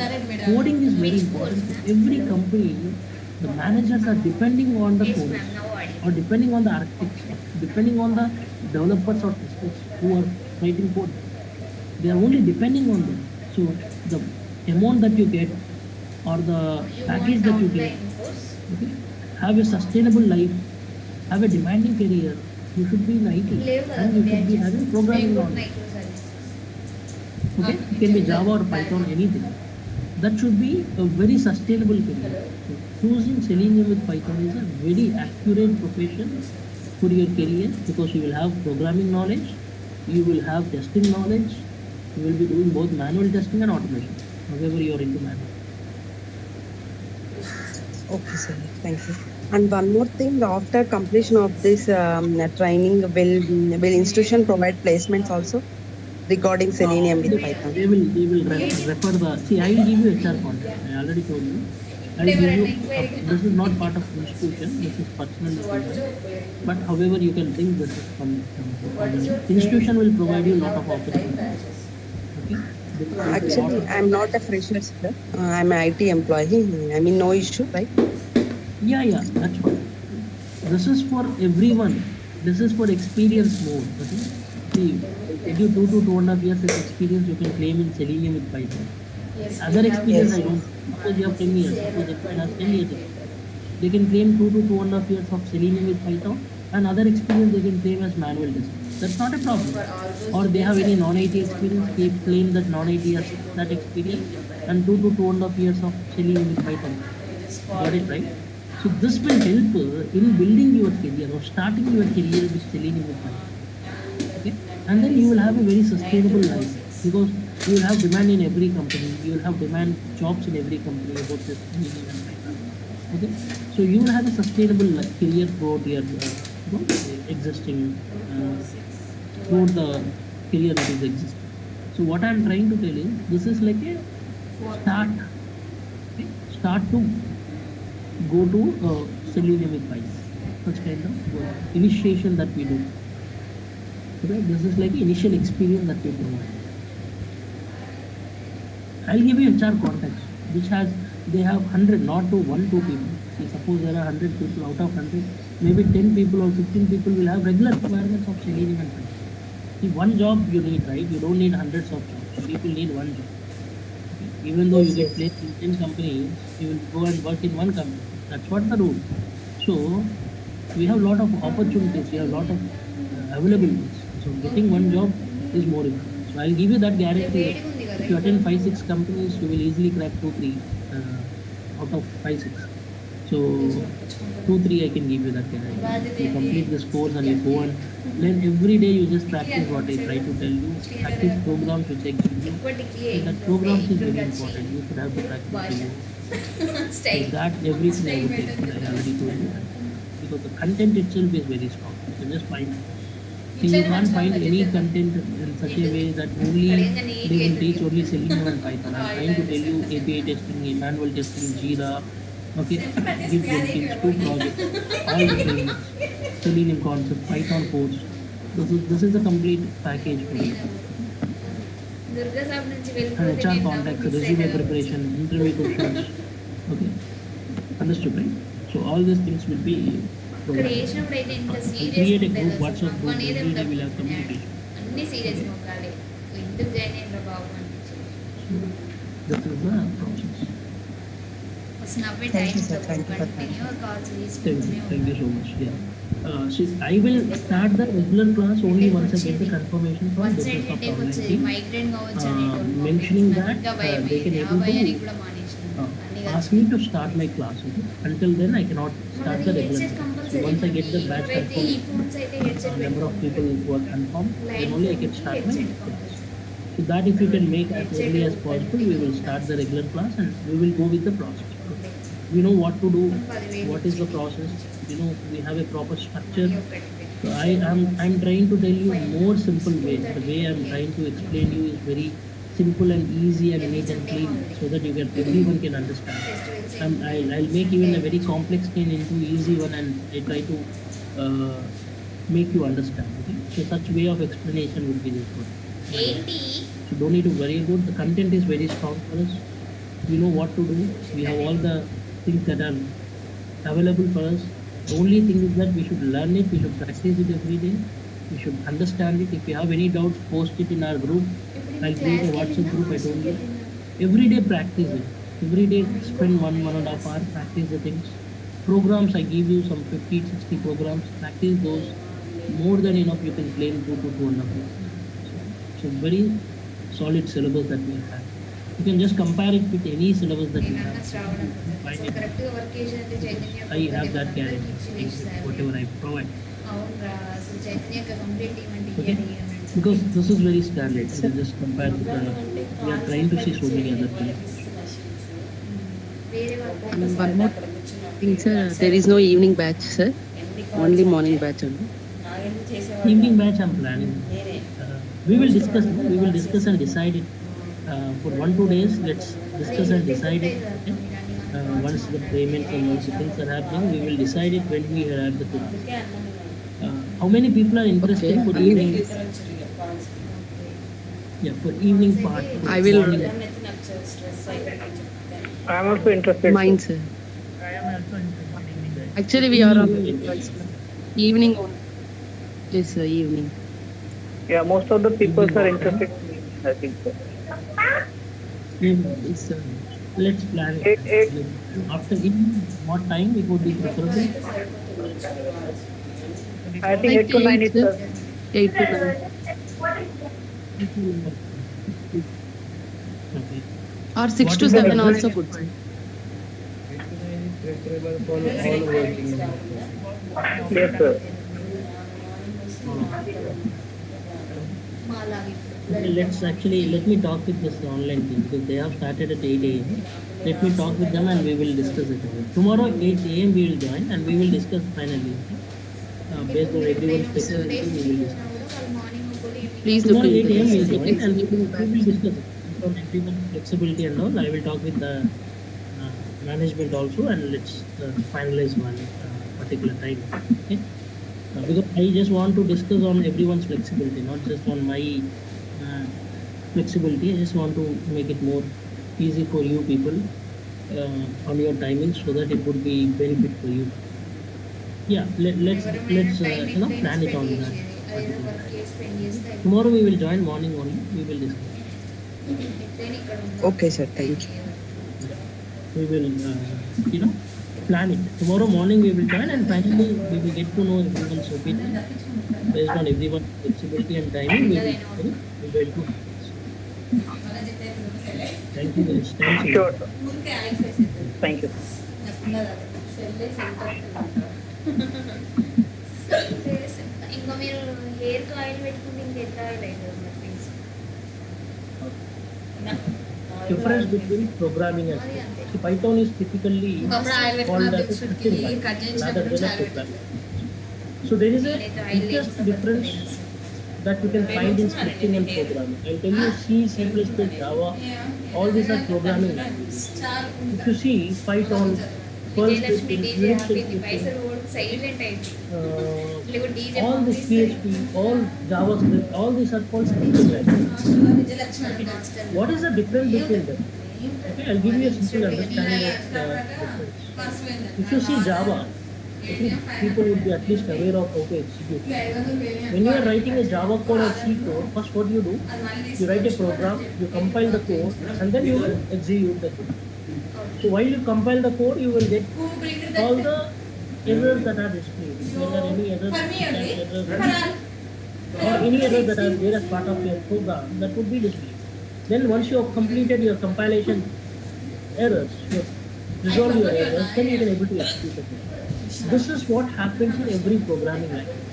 సరే madam. Coding is very important. Every company, the managers are depending on the coders, or depending on the architects, depending on the developers or testers who are writing code. They are only depending on them. So the amount that you get or the package that you get, okay, have a sustainable life, have a demanding career. You should be in IT and you should be having programming knowledge. Okay, it can be Java or Python, anything. That should be a very sustainable career. So choosing Selenium with Python is a very accurate profession for your career because you will have programming knowledge, you will have testing knowledge, you will be doing both manual testing and automation, however you are into manual. Okay, sir. Thank you. And one more thing, after completion of this training, will institution provide placements also regarding Selenium with Python? They will refer the, see, I will give you HR contact. I already told you. I will give you, this is not part of institution, this is personal information. But however you can think this is from institution will provide you lot of opportunities. Okay? Actually, I'm not a fresher, sir. I'm an IT employee. I mean, no issue, right? Yeah, that's what. This is for everyone. This is for experienced mode. Okay? See, get you 2 to 2.5 years of experience you can claim in Selenium with Python. Other experience I don't. Suppose you have 10 years. Suppose everyone has 10 years experience. They can claim 2 to 2.5 years of Selenium with Python, and other experience they can claim as manual testing. That's not a problem. Or they have any non-IT experience, they claim that non-IT has that experience, and 2 to 2.5 years of Selenium with Python. Got it right? So this will help in building your career or starting your career with Selenium with Python. Okay? And then you will have a very sustainable life, because you will have demand in every company. You will have demand jobs in every company about this Selenium and Python. Okay? So you will have a sustainable career throughout your existing throughout the career that is existing. So what I am trying to tell is, this is like a start. Okay? Start to go to Selenium with Python. Such kind of initiation that we do. Okay? This is like initial experience that we provide. I'll give you HR context, which has, they have 100, not to 1-2 people. See, suppose there are 100 people, out of 100, maybe 10 people or 15 people will have regular requirements of Selenium and Python. See, one job you need, right? You don't need hundreds of jobs. People need one job. Okay? Even though you get placed in 10 companies, you will go and work in one company. That's what the rule. So we have a lot of opportunities, we have a lot of availabilities. So getting one job is more important. So I'll give you that guarantee. If you attend 5-6 companies, you will easily crack 2-3 out of 5-6. So 2-3 I can give you that guarantee. You complete this course and you go and learn every day. You just practice what I try to tell you. Practice programs which I give you. So that programs is very important. You should have to practice. So that everything I would take. I already told you that. Because the content itself is very strong. You can just find it. See, you can't find any content in such a way that only they will teach only Selenium and Python. I'm trying to tell you API testing, manual testing, Jira, okay, give Jenkins, 2 projects, all the trainings, Selenium concept, Python course. This is a complete package for you. And HR contacts, resume preparation, interview questions. Okay, understood, right? So all these things will be Create a group, WhatsApp group, every day we'll have communication. అన్ని serious మొక్కాలి ఎందుకు join అయిన బాబు This is the process. First నవ్వే time continue calls Thank you so much. Yeah. So I will start the regular class only once I get the confirmation from one the side of headache వచ్చేది online team. Migraine కావచ్చు Mentioning that they can able భయానికి to కూడా మానేసిన ask me to start my class. Okay? Until then, I cannot start the regular class. So once I get the batch అయితే ఈ confirmed, phones అయితే headset number of people who are confirmed, then only I can start my class. So that if you can make as early as possible, we will start the regular class and we will go with the process. We know what to do, what is the process. You know, we have a proper structure. So I'm trying to tell you more simple way. The way I'm trying to explain you is very simple and easy and neat and clean, so that everyone can understand. I'll make even a very complex thing into easy one, and I try to make you understand. Okay? So such way of explanation will be this one. ఏంటి So don't need to worry about the content is very strong for us. We know what to do. We have all the things that are available for us. The only thing is that we should learn it. We should practice it every day. We should understand it. If you have any doubts, post it in our group. I'll create a WhatsApp group. I told you. Every day practice it. Every day spend 1.5 hours, practice the things. Programs, I give you some 50-60 programs. Practice those. More than enough, you can claim 2 to 2.5 years. So very solid syllabus that we have. You can just compare it with any syllabus that you have. Find it. కరెక్ట్గా work చేసినట్టు Chaitanya I have that guarantee. Whatever I provide. అవునరా అసలు Chaitanya complete ఇవ్వండి Okay? Because this is very standard. You can just compare with we are trying to see so many other things. వేరే వాళ్ళు One more thing, sir. There is no evening batch, sir. Only morning batch only. Evening batch I'm planning. We will discuss and decide it. For 1-2 days, let's discuss and decide it. Okay? Once the payments and once the things are happening, we will decide it when we have the class. How many people are interested Okay. for evening? Yeah, for evening part. I will- morning. I am also interested. Mine, sir. I am also interested in evening batch. Actually, we are on evening only. Yes, sir, evening. Yeah, most of the people are interested in, I think so. It's, let's plan it. Eight, eight, After evening, what time it would be preferable? I think Like 8 to 9 8, is sir. 8 to 9. Okay. Or 6 What to is the 7 difference? also good, sir. Preferable for all working. yes, sir. Okay, let me talk with this online team because they have started at 8 a.m. Let me talk with them and we will discuss it again. Tomorrow 8 a.m. we will join and we will discuss finally. Okay? Based on everyone's flexibility, we will discuss. Please look Tomorrow 8 into a.m. we this. will join and we will discuss it. Based on everyone's flexibility and all, I will talk with the management also and let's finalize one particular time. Okay? Because I just want to discuss on everyone's flexibility, not just on my flexibility. I just want to make it more easy for you people on your timings so that it would be benefit for you. Yeah, let's plan it on that. Tomorrow we will join morning only. We will discuss. Okay, sir. Thank you. We will plan it. Tomorrow morning we will join and finally we will get to know everyone's opinion. Based on everyone's flexibility and timing, we will do. Thank you guys. Thank you. Sure, sir. Thank you. ఇంకా మీరు hair oil పెట్టుకుంటే ఇంకా ఎంత oil అవుతుంది మరి face? Difference between programming and so Python is typically called as a scripting language rather than a programming. So there is a biggest difference that you can find in scripting and programming. I'll tell you C, C++, Java, all these are programming languages. If you see Python, Perl Vijayalakshmi scripting, DJ Unix ఆపింది scripting, పైసలు silent అయింది లేకపోతే DJ all this PHP, all JavaScript, all these are called scripting languages. What is the difference between them? Okay, I'll give you a simple understanding of the difference. If you see Java, I think people would be at least aware of how to execute. When you are writing a Java code or C code, first what you do, you write a program, you compile the code, and then you will execute the code. So while you compile the code, you will get all the errors that are displayed. If there are any errors, or any errors that are there as part of your program, that would be displayed. Then once you have completed your compilation errors, you have resolved your errors, then you can able to execute the code. This is what happens in every programming language.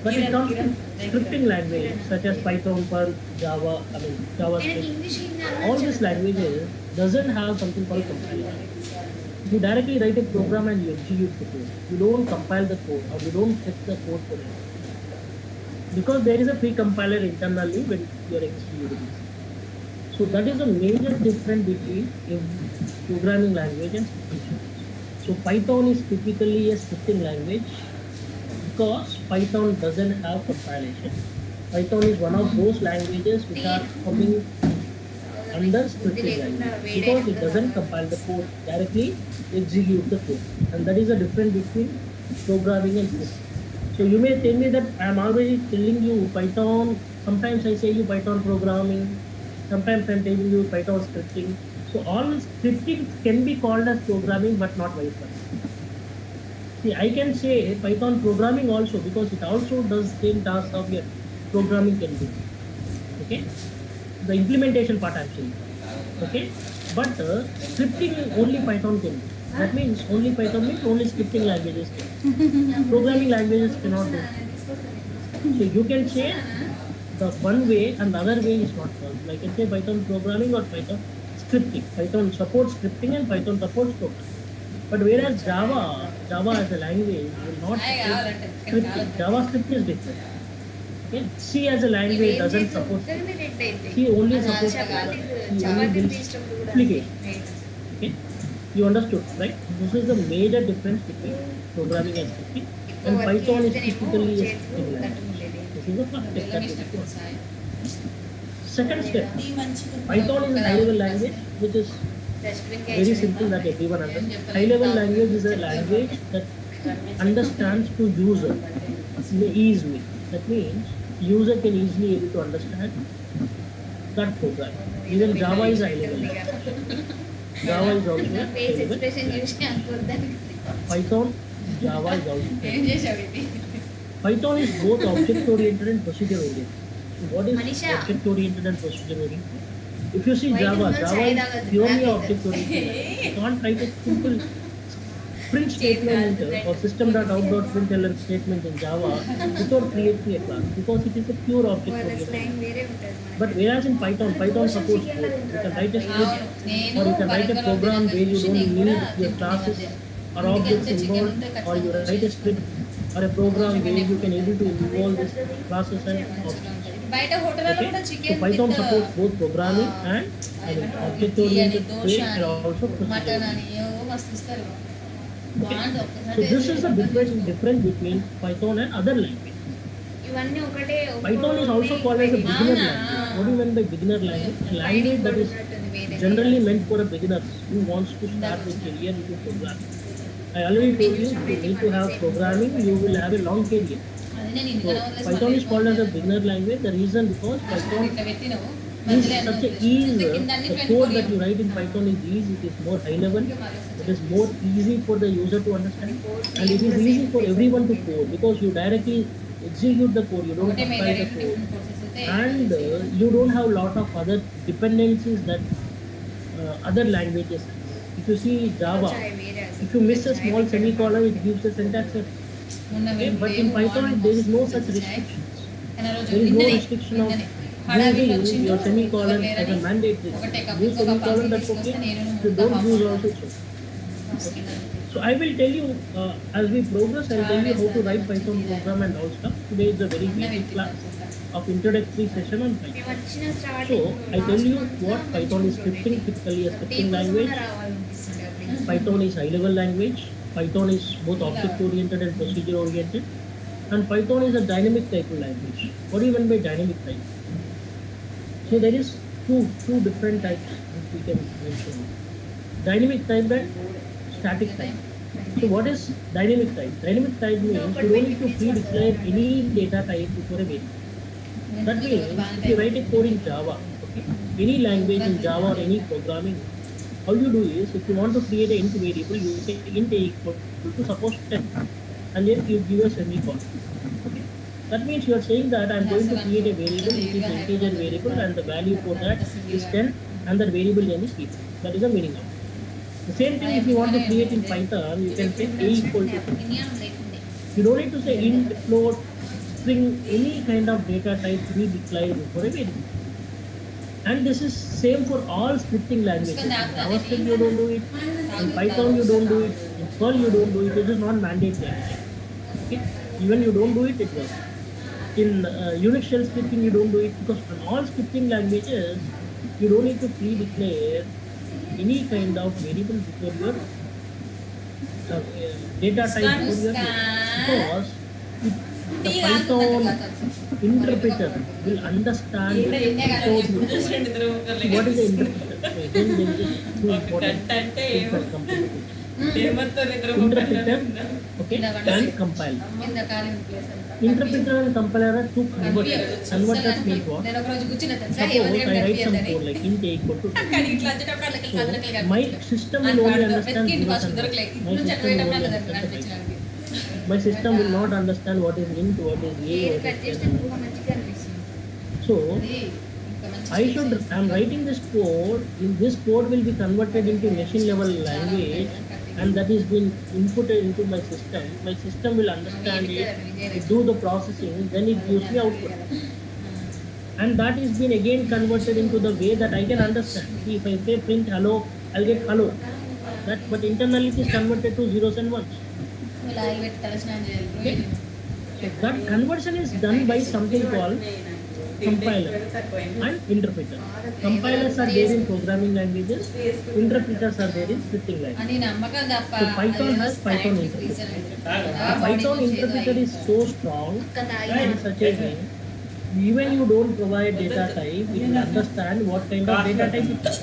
But it comes to scripting languages such as Python, Perl, Java, JavaScript. English All these languages doesn't have something called compilation. You directly write a program and you execute the code. You don't compile the code or you don't check the code for it. Because there is a pre-compiler internally when you are executing it. So that is a major difference between a programming language and scripting. So Python is typically a scripting language because Python doesn't have compilation. Python is one of those languages which are coming under scripting language because it doesn't compile the code directly, execute the code, and that is the difference between programming and scripting. So you may tell me that I am already telling you Python. Sometimes I say you Python programming. Sometimes I am telling you Python scripting. So all scripting can be called as programming, but not vice versa. See, I can say Python programming also because it also does same task of your programming can do. Okay, the implementation part I am saying. Okay, but scripting only Python can do. That means only Python means only scripting languages can. Programming languages cannot do. So you can say the one way and the other way is not possible. Like I say Python programming or Python scripting. Python supports scripting and Python supports programming. But whereas Java as a language will not support scripting. JavaScript is different. Okay? C as a language doesn't support scripting. C only supports C only builds application. Okay? You understood, right? This is the major difference between programming and scripting. And Python is typically a scripting language. This is the first step that we require. Second step, Python is a high-level language which is very simple that everyone understands. High-level language is a language that understands to user in an easy way. That means user can easily able to understand that program. Even Java is high level. Java is also నా high face level. Expression చూసి అనుకోద్దానికి Python, Java is also high ఏం level. చేసావు ఇది? Python is both object oriented and procedure oriented. So what is Manisha. object oriented and procedure oriented? If you see Why Java, don't you Java say is that was purely black object either? oriented. You can't write a simple print statement or system.out.println statement in Java without creating a class because it is a pure object వాళ్ళ oriented. Slang వేరే ఉంటుంది మనకి. But whereas in Python supports both. You can write a script నేను or you can write a burger program వండిన where you చూసి don't నేను need కూడా your తింటున్నా classes మధ్య. or ఇంటికి objects వెళ్తే చికెన్ involved, ఉంటే or you ఖచ్చితంగా write a script or a program where you can able to involve this classes and objects. బయట హోటల్లో Okay? కూడా So chicken Python supports both programming and object oriented dosa way and also అని mutton procedure. అని ఏవో మస్తు ఇస్తారు. Okay. బాగుంటుంది So ఒక్కసారి this is the difference between Python and other languages. ఇవన్నీ ఒకటే Python is also called as a beginner language. What do you mean by beginner language? A language that is generally meant for a beginner who wants to start his career into programming. I already told you, you need to have programming, you will have a long career. అది నేను So ఇందులో వదిలేసి Python is called as a beginner language. The reason because Python ఇట్లా పెట్టినావు is మధ్యలో such a ఎందుకు ease. వదిలేసి కింద అన్ని The 24 code that you write in Python is easy. It is more high level. It is more easy for the user to understand, and it is easy for everyone to code because you directly execute the code. You don't ఒకటే compile the method code. Process అయితే And you don't have lot of other dependencies that other languages have. If you see Java, if you miss a small semicolon, it gives a syntax error. మొన్న Okay? But in Python, there is no such restrictions. There is no restriction of using your semicolon as a mandatory. Use semicolon, that's okay. If you don't use also, it's okay. So I will tell you, as we progress, I will tell you how to write Python program and all stuff. Today is a very basic class of introductory session on Python. మేము వచ్చిన start So I tell you what Python is scripting, typically a scripting language. Python is high level language. Python is both object oriented and procedure oriented. And Python is a dynamic type of language. What do you mean by dynamic type? So there is two different types that we can mention. Dynamic type and static type. So what is dynamic type? Dynamic type means you don't need to pre-declare any data type before a variable. That means if you write a code in Java, okay, any language in Java or any programming, how you do is if you want to create an int variable, you say int a equal to suppose 10, and then you give a semicolon. Okay. That means you are saying that I am going to create a variable which is an integer variable and the value for that is 10 and that variable name is equal. That is the meaning of it. The same thing if you want to create in Python, you can say a equal to 10. You don't need to say int, float, string, any kind of data type to be declared before a variable. And this is same for all scripting languages. In JavaScript you don't do it, in Python you don't do it, in Perl you don't do it. It is not mandatory. Okay? Even you don't do it, it works. In Unix shell scripting you don't do it because in all scripting languages you don't need to pre-declare any kind of variable before your data type for your because the Python interpreter will understand without you. See, what is the interpreter? So again, there is two important things that come to it. Interpreter, okay, and compiler. కింద ఖాళీ place అంతా. Interpreter and compiler are two converters. Converters means what? నేను ఒక రోజు కూర్చున్న తెలుసా Suppose ఎవరు I write some కనిపించదని code like int a equal to 10. కానీ ఇట్లా వచ్చేటప్పుడు అట్లా So my system will only understand వెతికిండి 0 first and 1. దొరకలేదు My ఇట్లా system will చదివేటప్పుడు only అట్లా understand the కనిపించడానికి byte. My system will not understand what is int, what is a, hair what cut is చేస్తే 10. ఇంకా మంచిగా అనిపిస్తుంది. So అది ఇంకా మంచి I should, I am writing this code, in this code will be converted into machine level language and that is being inputted into my system. My system will understand it, it do the processing, then it gives me output. And that is being again converted into the way that I can understand. See, if I say print hello, I'll get hello. That, but internally it is converted to zeros and ones. ఇలా oil పెట్టి తలస్నానం చేయాలి Okay. So that conversion is done by something called compiler and interpreter. Compilers are there in programming languages, interpreters are there in scripting languages. అని నమ్మకం తప్ప So Python has Python interpreter. The Python interpreter is so strong and such a way, even you don't provide data type, it will understand what kind of data type it is.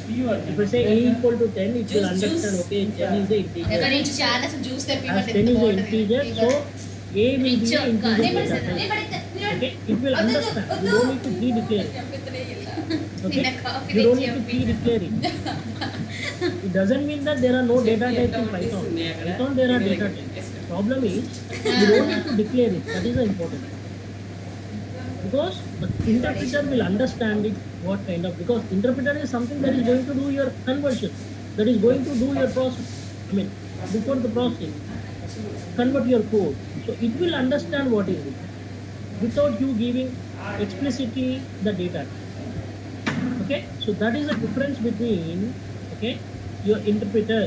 If I say a equal to 10, it will understand, okay, 10 is the ఎక్కడ integer. నుంచి చాలా juice As 10 is the integer, so a will be the integer data type. Okay, it will understand. You don't need to pre-declare it. Okay, నిన్న coffee you don't తెచ్చి need to పంపిండు. pre-declare it. It doesn't mean that there are no data types in Python. Python there are data types. Problem is you don't need to declare it. That is the important thing. Because the interpreter will understand it what kind of, because interpreter is something that is going to do your conversion, that is going to do your process. I mean, before the process, convert your code. So it will understand what is it without you giving explicitly the data. Okay, so that is the difference between, okay, your interpreter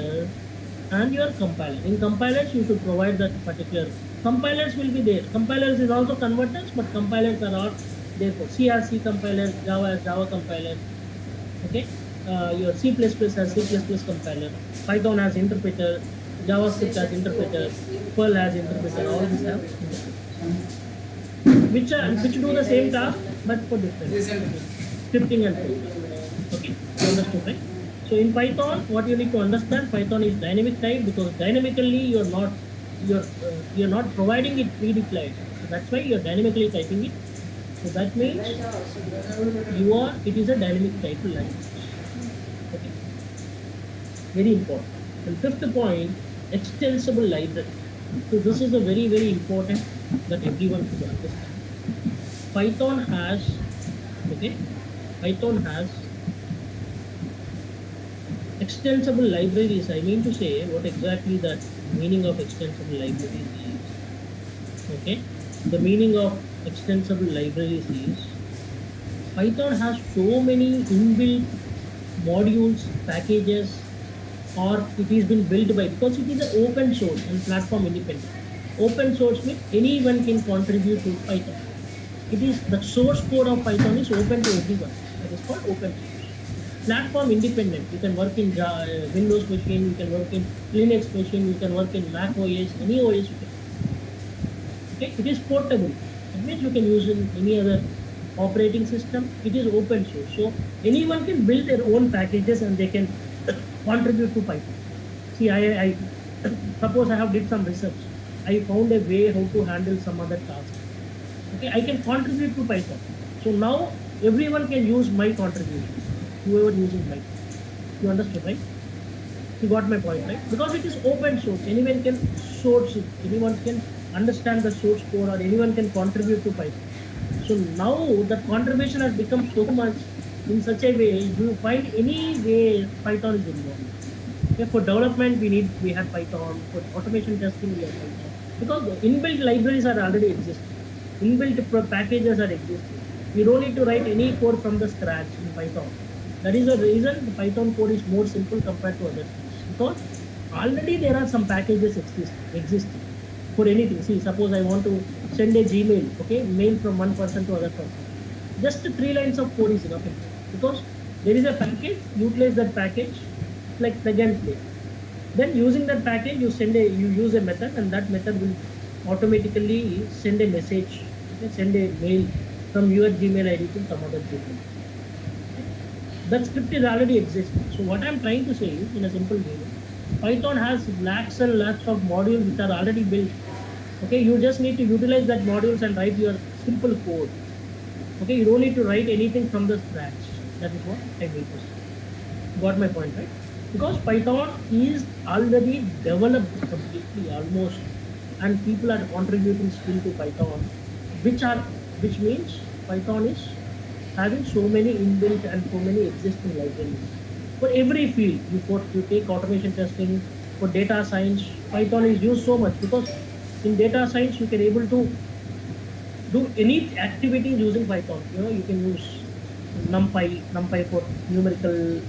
and your compiler. In compilers you should provide that particular, compilers will be there. Compilers is also converters, but compilers are all there for C as C compiler, Java as Java compiler. Okay, your C++ has C++ compiler, Python has interpreter, JavaScript has interpreter, Perl has interpreter. All these have interpreters, which do the same task but for different scripting and filtering. Okay, you understood, right? So in Python, what you need to understand, Python is dynamic type, because dynamically you're not providing it pre-declared. So that's why you're dynamically typing it. So that means it is a dynamic type language. Okay, very important. And fifth point, extensible library. So this is a very, very important that everyone should understand. Python has extensible libraries. I mean to say, what exactly that meaning of extensible libraries is. Okay, the meaning of extensible libraries is Python has so many inbuilt modules, packages, or it is been built by, because it is an open source and platform independent. Open source means anyone can contribute to Python. It is the source code of Python is open to everyone. That is called open source. Platform independent. You can work in Windows machine, you can work in Linux machine, you can work in Mac OS, any OS you can. Okay, it is portable. It means you can use in any other operating system. It is open source, so anyone can build their own packages and they can contribute to Python. See, I suppose I have did some research. I found a way how to handle some other task. Okay, I can contribute to Python. So now everyone can use my contribution. Whoever uses my, you understood, right? You got my point, right? Because it is open source, anyone can source it, anyone can understand the source code, or anyone can contribute to Python. So now the contribution has become so much in such a way, you find any way Python is involved. Okay, for development we had Python, for automation testing we have Python, because the inbuilt libraries are already existing, inbuilt packages are existing. You don't need to write any code from the scratch in Python. That is the reason the Python code is more simple compared to other things, because already there are some packages existing for anything. See, suppose I want to send a Gmail, okay, mail from one person to other person. Just 3 lines of code is enough, because there is a package, utilize that package, like plug and play. Then using that package, you use a method, and that method will automatically send a message, okay, send a mail from your Gmail ID to some other Gmail. That script is already existing. So what I'm trying to say is, in a simple way, Python has lakhs and lakhs of modules which are already built. Okay, you just need to utilize that modules and write your simple code. Okay, you don't need to write anything from the scratch. That is what I mean to say. Got my point, right? Because Python is already developed completely almost, and people are contributing still to Python, which means Python is having so many inbuilt and so many existing libraries for every field. You take automation testing, for data science, Python is used so much, because in data science you can able to do any activity using Python. You can use NumPy for numerical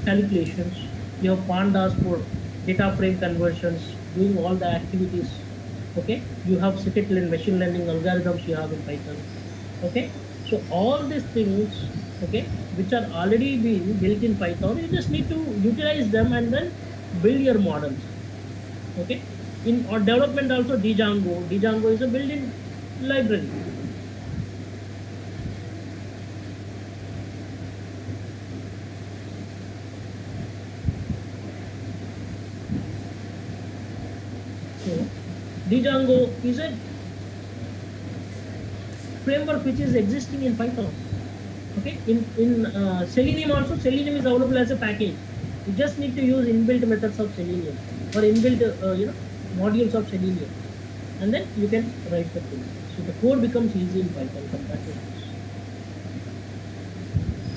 calculations. You have pandas for data frame conversions, doing all the activities. Okay, you have scikit-learn machine learning algorithms you have in Python. Okay, so all these things, okay, which are already being built in Python, you just need to utilize them and then build your models. Okay, in our development also, Django is a built-in library. So Django is a framework which is existing in Python. Okay, in Selenium also, Selenium is available as a package. You just need to use inbuilt methods of Selenium or inbuilt modules of Selenium, and then you can write the code. So the code becomes easy in Python compared to this.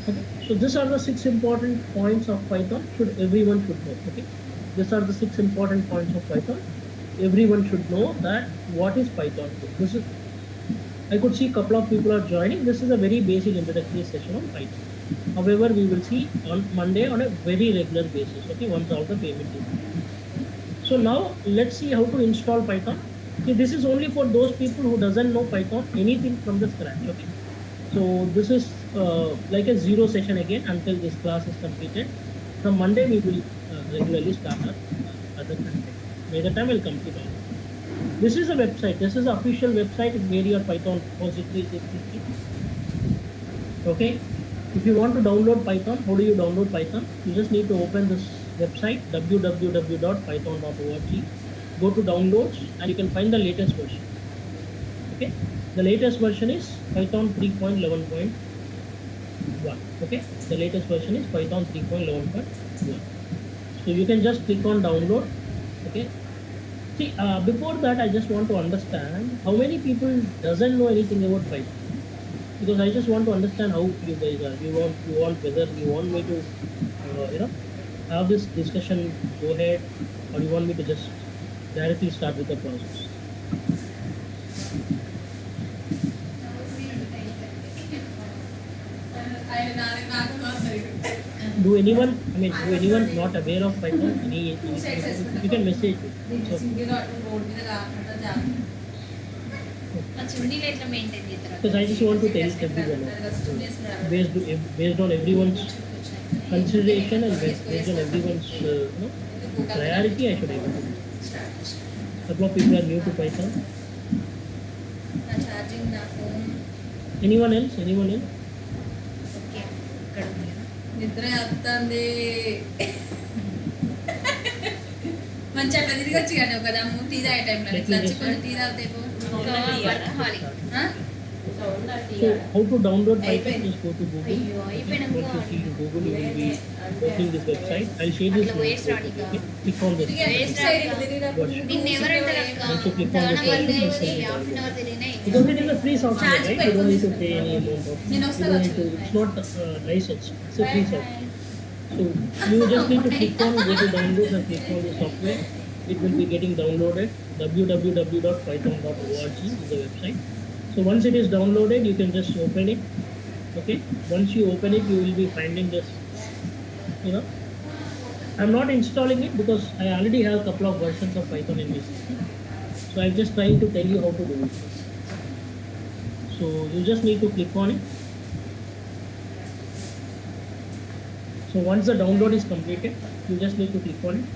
Okay, so these are the 6 important points of Python. Everyone should know. Okay, these are the 6 important points of Python. Everyone should know that what is Python. This is, I could see a couple of people are joining. This is a very basic introductory session on Python. However, we will see on Monday on a very regular basis. Okay, once all the payment is done. So now let's see how to install Python. See, this is only for those people who doesn't know Python anything from the scratch. Okay, so this is like a zero session again until this class is completed. From Monday we will regularly start our other content. By the time we'll complete all. This is a website. This is the official website where your Python repository is existing. Okay. If you want to download Python, how do you download Python? You just need to open this website www.python.org. Go to downloads and you can find the latest version. Okay. The latest version is Python 3.11.1. Okay. The latest version is Python 3.11.1. So you can just click on download. Okay. See, before that, I just want to understand how many people doesn't know anything about Python. Because I just want to understand how you guys are. You want whether you want me to, have this discussion go ahead, or you want me to just directly start with the process. Do anyone not aware of Python? You can message me. Because I just want to tell everyone, based on everyone's consideration and based on everyone's priority, I should able to do. Couple of people are new to Python. Anyone else? నిద్ర వస్తుంది మంచి అట్లా తిరిగి వచ్చి కానీ ఒక దమ్ము tea తాగే టైంలో ఇట్లా వచ్చి కొంచెం టీ తాగితే So how to download Python? Just go to Google. Once you see Google, you will be opening this website. I'll share this link. Okay? Click on this. Once you click on this because it is a free software, right? You don't need to pay any amount of. It's not licensed. It's a free software. So you just need to click on go to download and click on the software. It will be getting downloaded. www.python.org is the website. So once it is downloaded, you can just open it. Okay. Once you open it, you will be finding this. I'm not installing it because I already have a couple of versions of Python in my system. So I'm just trying to tell you how to do it. So you just need to click on it. So once the download is completed, you just need to click on it.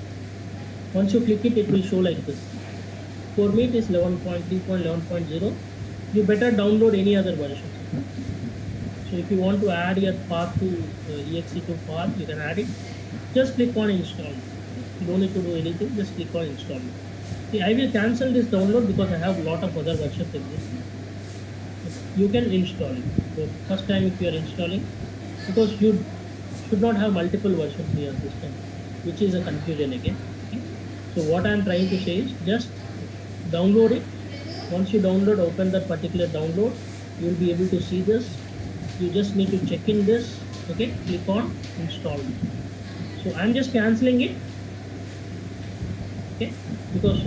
Once you click it, it will show like this. For me, it is 11.3.11.0. You better download any other version. So if you want to add your path to exe2 path, you can add it. Just click on install. You don't need to do anything, just click on install. See, I will cancel this download because I have a lot of other versions existing. You can install it. So first time if you are installing, because you should not have multiple versions in your system, which is a confusion again. Okay? So what I am trying to say is just download it. Once you download, open that particular download, you will be able to see this. You just need to check in this. Okay, click on install. So I'm just canceling it. Okay, because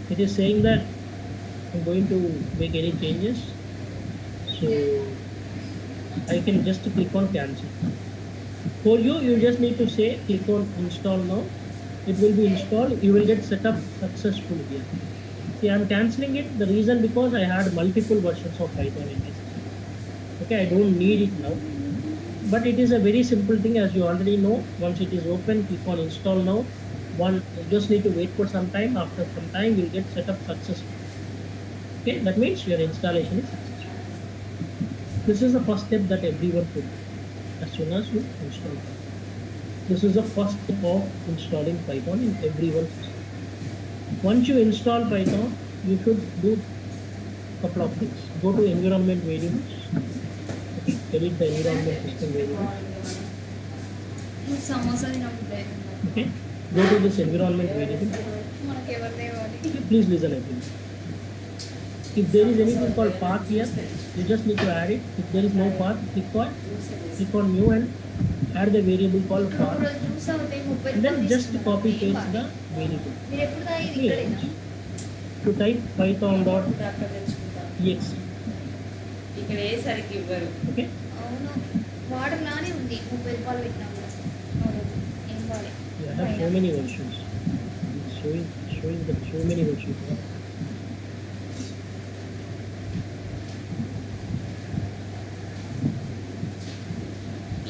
it is saying that I'm going to make any changes. So I can just click on cancel. For you, you just need to say click on install now. It will be installed. You will get set up successfully here. See, I'm cancelling it. The reason because I had multiple versions of Python in this. Okay, I don't need it now. But it is a very simple thing, as you already know. Once it is open, click on install now. You just need to wait for some time. After some time, you'll get set up successfully. Okay, that means your installation is successful. This is the first step that everyone should do as soon as you install Python. This is the first step of installing Python in everyone's system. Once you install Python, you should do couple of things. Go to environment variables. Okay, edit the environment system variables. Samosa తినబుద్ధి అవుతుంది. Okay, go to this environment variable. మనకి ఎవరు తేవాలి? Okay, please listen everyone. If there is anything called path here, you just need to add it. If there is no path, click on new and add the variable called path. Juice అవుతాయి 30 And then just copy paste the variable. మీరు ఎప్పుడు తాగేది Here, ఇక్కడేనా? to type python.exe. ఇక్కడ ఏ సరికి ఇవ్వరు. Okay, అవును water లానే ఉంది 30 రూపాయలు పెట్టినా కూడా ఏం బాలే yeah, I have so many versions. It's showing that so many versions.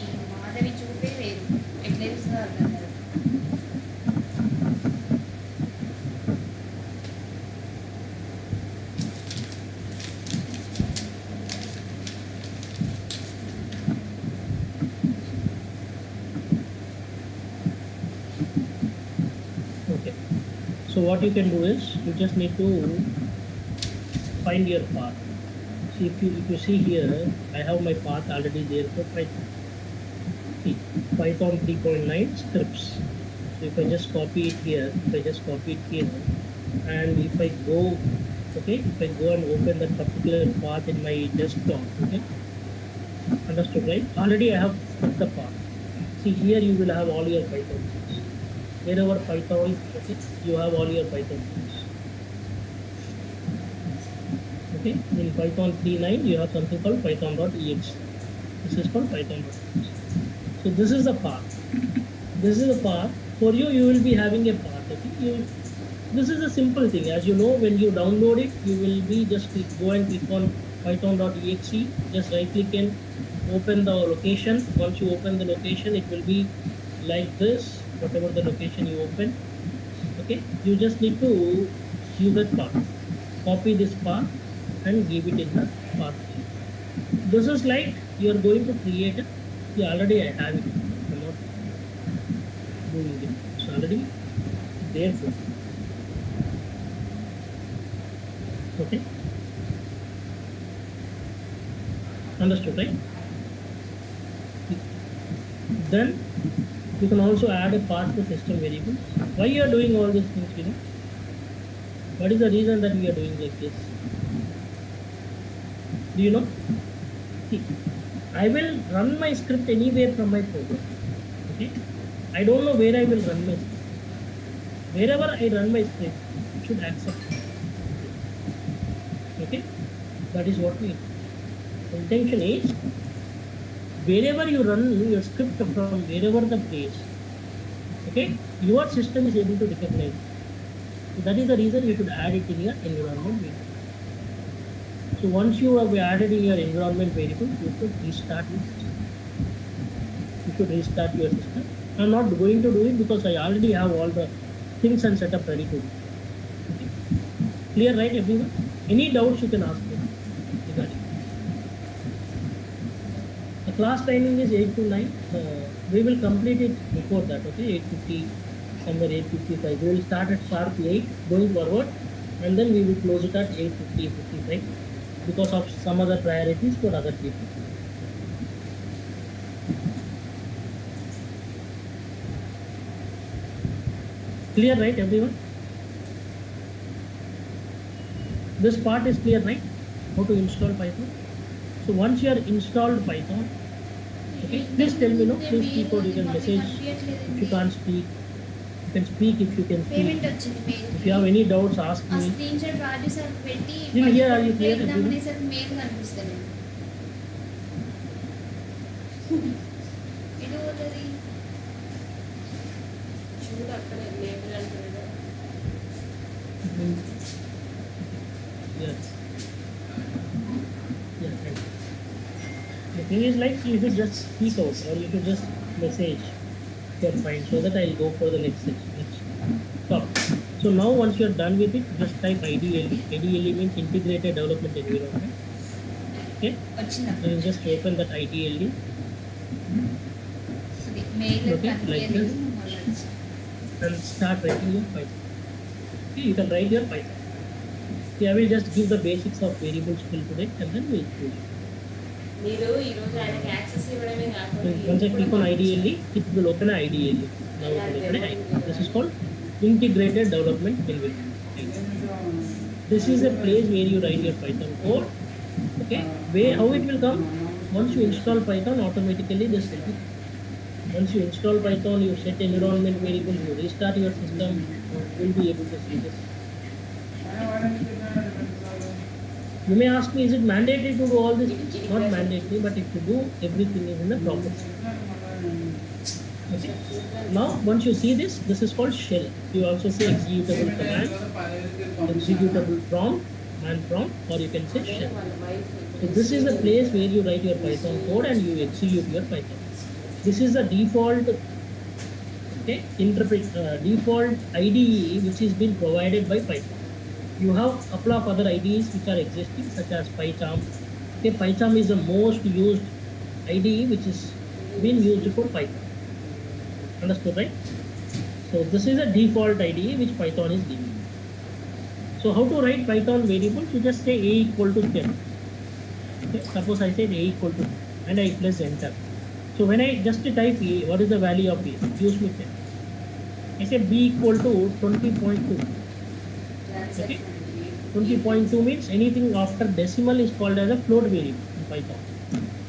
ఈ మాధవి చూపే వేరు ఎట్లా ఇస్తుందో అర్థం కాదు. Okay, so what you can do is you just need to find your path. See, if you see here, I have my path already there for Python. See, Python 3.9 scripts. So if I just copy it here, and if I go, okay, if I go and open that particular path in my desktop, okay, understood, right? Already I have put the path. See, here you will have all your Python things. Wherever Python, okay, you have all your Python things. Okay, in Python 3.9 you have something called python.exe. This is called python.exe. So this is the path. This is the path. For you, you will be having a path. Okay, this is a simple thing. As you know, when you download it, you will be just go and click on python.exe. Just right click and open the location. Once you open the location, it will be like this. Whatever the location you open, okay, you just need to use that path. Copy this path and give it in the path. This is like you are going to create it. See, already I have it. I'm not doing it. It's already there for you. Okay. Understood, right? Then you can also add a path to system variables. Why you are doing all these things, you know? What is the reason that we are doing like this? Do you know? See, I will run my script anywhere from my program. Okay? I don't know where I will run my script. Wherever I run my script, it should accept. Okay? That is what we. The intention is wherever you run your script from wherever the place, okay, your system is able to recognize it. So that is the reason you should add it in your environment variable. So once you have added in your environment variable, you should restart your system. You should restart your system. I am not going to do it because I already have all the things and setup ready to do. Okay. Clear, right, everyone? Any doubts you can ask me regarding. The class timing is 8 to 9. We will complete it before that, okay? 8:50, somewhere 8:55. We will start at sharp 8 going forward, and then we will close it at 8:50, 55 because of some other priorities for other people. Clear, right, everyone? This part is clear, right? How to install Python. So once you are installed Python, okay, please tell me, no, please speak out, you can message if you can't speak. You can speak if you can payment speak. వచ్చింది mail If you have any doubts, ask ఆ me. Screen shot రాజు sir పెట్టి Still here, are you clear? అనేసరికి mail కనిపిస్తుంది ఇది పోతుంది చూడు అక్కడ label అంటున్నాడు. Yes. Yeah, right. The thing is like you should just speak out or you should just message your fine so that I'll go for the next section. Next stop. So now once you're done with it, just type IDLE. IDLE means integrated development environment. Okay? వచ్చిందా? So you just open that IDLE. అది mail Okay, like కనిపించలేదు this. మళ్ళీ వచ్చింది. And start writing your Python. Okay, you can write your Python. See, I will just give the basics of variables till today and then we'll choose. మీరు ఈ రోజు ఆయనకి access ఇవ్వడమే కాకుండా Once I click on IDLE, it will open IDLE. Now it will open IDLE. This is called integrated development environment. This is a place where you write your Python code. Okay, where how it will come? Once you install Python, automatically this will be. Once you install Python, you set environment variable, you restart your system, you will be able to see this. You may ask me, is it mandatory to do all this? Not mandatory, but if you do, everything is in the proper. Okay. Now, once you see this, this is called shell. You also say executable command, executable prompt, man prompt, or you can say shell. So this is the place where you write your Python code and you execute your Python. This is the default, okay, default IDE which is been provided by Python. You have a couple of other IDEs which are existing, such as PyCharm. Okay, PyCharm is the most used IDE which is been used for Python. Understood, right? So this is a default IDE which Python is giving. So how to write Python variables? You just say a equal to 10. Okay, suppose I said a equal to 10 and I press enter. So when I just type a, what is the value of a? It gives me 10. I say b equal to 20.2. Okay, 20.2 means anything after decimal is called as a float variable in Python.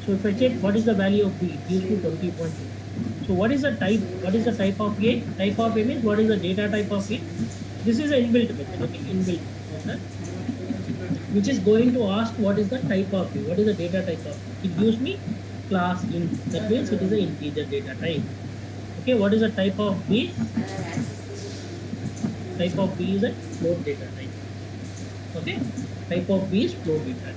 So if I check what is the value of b, it gives me 20.2. So what is the type? What is the type of a? Type of a means what is the data type of a? This is an inbuilt method. Okay, inbuilt method, which is going to ask what is the type of a? What is the data type of a? It gives me class int. That means it is an integer data type. Okay, what is the type of b? Type of b is a float data type. Okay, type of b is float data type.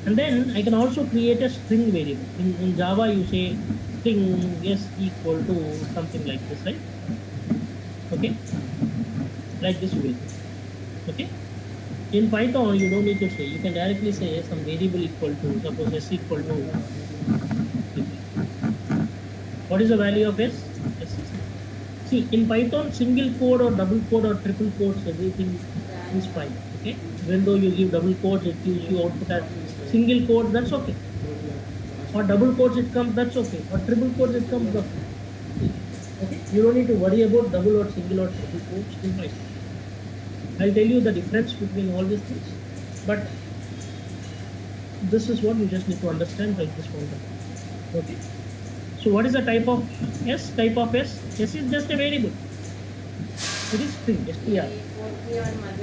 And then I can also create a string variable. In Java, you say string s equal to something like this, right? Okay, like this will. Okay. In Python, you don't need to say. You can directly say some variable equal to, suppose s equal to. What is the value of s? S. See, in Python, single quote or double quote or triple quotes, everything is fine. Okay. Even though you give double quotes, it gives you output as single quote. That's okay. Or double quotes, it comes. That's okay. Or triple quotes, it comes. Okay. You don't need to worry about double or single or triple quotes in Python. I'll tell you the difference between all these things, but this is what you just need to understand by this one. Okay. So what is the type of S? Type of S? S is just a variable. It is string, str.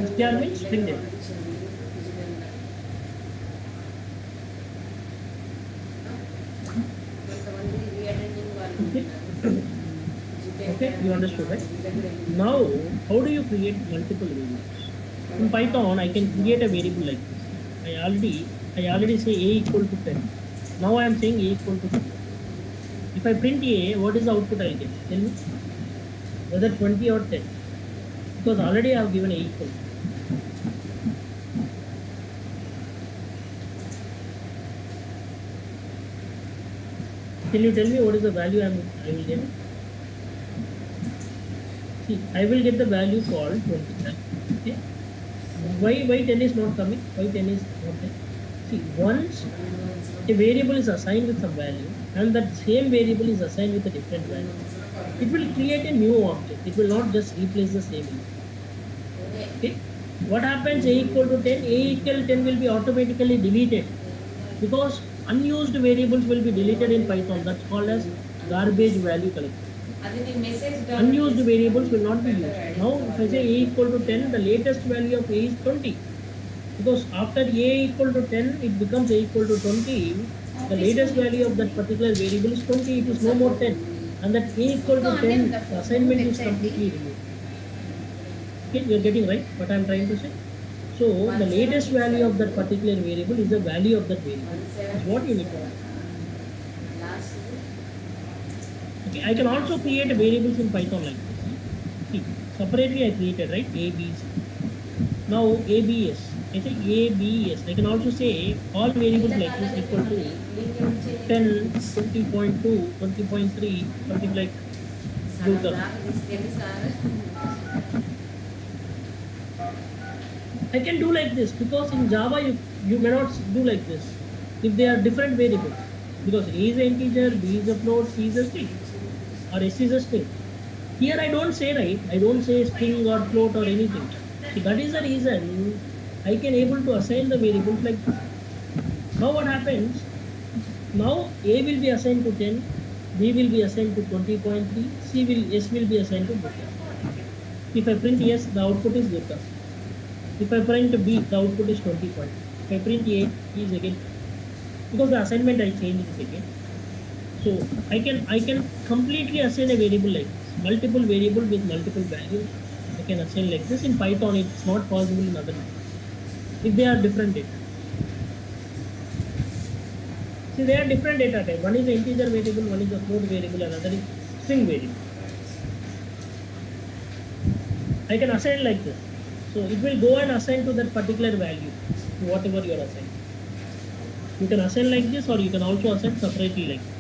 Str means string data. Okay. Okay, you understood, right? Now, how do you create multiple variables? In Python, I can create a variable like this. I already say a equal to 10. Now I am saying a equal to 10. If I print a, what is the output I get? Tell me. Whether 20 or 10. Because already I have given a equal. Can you tell me what is the value I will get? See, I will get the value called 20. Okay. Why 10 is not coming? Why 10 is not there? See, once a variable is assigned with some value and that same variable is assigned with a different value, it will create a new object. It will not just replace the same value. Okay. What happens? A equal to 10, a equal to 10 will be automatically deleted because unused variables will be deleted in Python. That's called as garbage value collection. Unused variables will not be used. Now, if I say a equal to 10, the latest value of a is 20. Because after a equal to 10, it becomes a equal to 20. The latest value of that particular variable is 20. It is no more 10. And that a equal to 10, the assignment is completely removed. Okay, you are getting right what I am trying to say? So, the latest value of that particular variable is the value of that variable. That's what you need to know. Okay, I can also create variables in Python like this. See, separately I created, right? A, B, C. Now ABS. I say ABS. I can also say all variables like this equal to 10, 20.2, 20.3, something like Durga. I can do like this because in Java you may not do like this if they are different variables. Because A is an integer, B is a float, C is a string, or S is a string. Here I don't say, right? I don't say string or float or anything. So that is the reason I can able to assign the variables like this. Now what happens? Now A will be assigned to 10, B will be assigned to 20.3, S will be assigned to Durga. If I print yes, the output is Durga. If I print B, the output is 20 point. If I print A, is again, because the assignment I changed it again. So I can completely assign a variable like this, multiple variable with multiple values. I can assign like this. In Python, it's not possible in other languages if they are different data. See, they are different data type. One is integer variable, one is a float variable, another is string variable. I can assign like this. So it will go and assign to that particular value, to whatever you are assigning. You can assign like this, or you can also assign separately like this.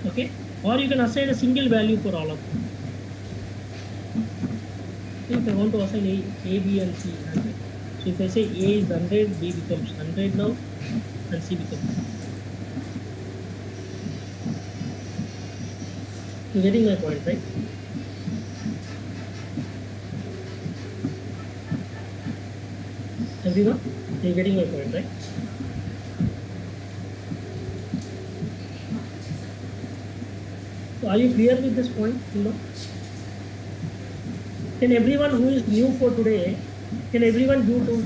Okay? Or you can assign a single value for all of them. So if I want to assign A, B and C 100. So if I say A is 100, B becomes 100 now, and C becomes 100. You're getting my point, right? Everyone, you're getting my point, right? So are you clear with this point? Can everyone who is new for today, can everyone do to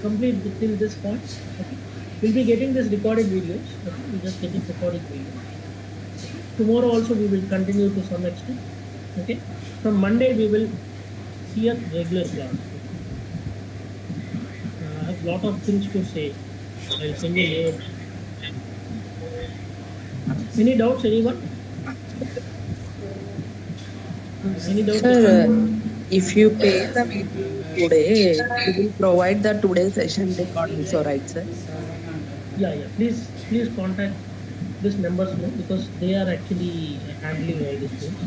complete till this point? Okay. We'll be getting this recorded videos. Okay. We just get it recorded videos. Tomorrow also we will continue to some extent. Okay. From Monday we will see a regular class. I have a lot of things to say. I'll send you mail. Any doubts, anyone? Any doubts? Sir, if you pay the video today, you will provide the today's session recording, so right, sir? Yeah. Please contact this numbers now because they are actually handling all these things.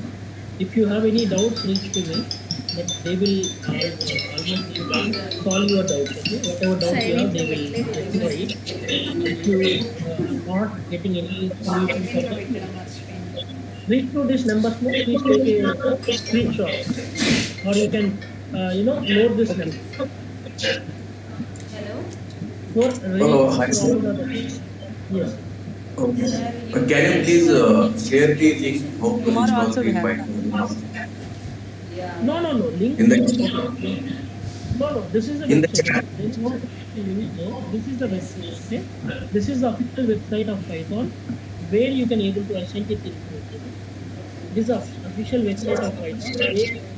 If you have any doubts, reach to me. But they will almost solve your doubts. Okay? Whatever doubts you have, they will rectify it. If you are not getting any solution for that, reach to this numbers now. Please take a screenshot, or you can note this number. Hello? For Oh, hi, to sir. all the yes. Okay. Can you please share the link how to Tomorrow install also we the have. Python No. Link. in the Okay. No. This is the in the website. chat? There is no link there. This is the website. Okay. This is the official website of Python, where you can able to authenticate information. This is the official website of Python, where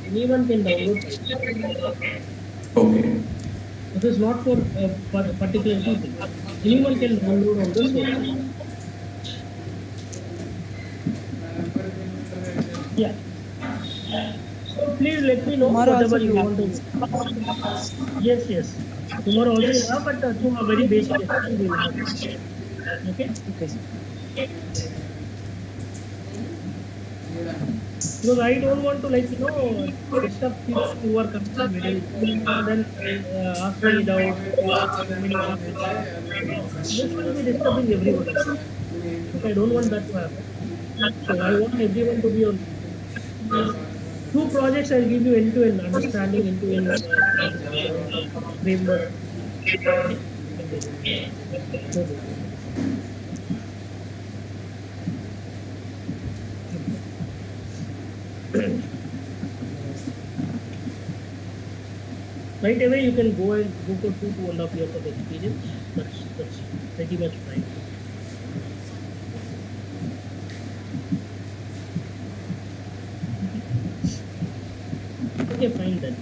anyone can download Python. Okay. This is not for particular people. Anyone can download on this website. Yeah. So please let me know Tomorrow whatever also you we want have. to. Yes. Tomorrow also we have, but to a very basic extent we will have. Okay. Okay. Because I don't want to disturb people who are coming in middle and then ask me doubts. How many marks you got? This will be disturbing everyone. Okay, I don't want that to happen. So I want everyone to be on. Two projects I'll give you end-to-end understanding, end-to-end framework. Okay. Right away you can go for 2.5 years of experience. That's pretty much fine. Okay, fine then.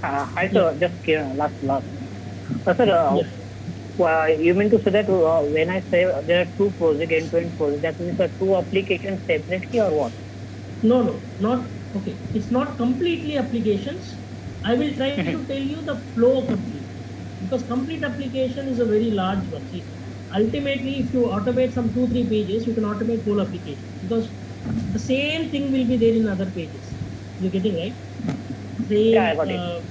Hi, sir. Just last. Sir, you mean to say that when I say there are two projects, end-to-end projects, that means two applications separately or what? No, not okay. It's not completely applications. I will try to tell you the flow complete, because complete application is a very large one. See, ultimately, if you automate some 2-3 pages, you can automate whole application, because the same thing will be there in other pages. You're getting right? Same. Yeah, I got it.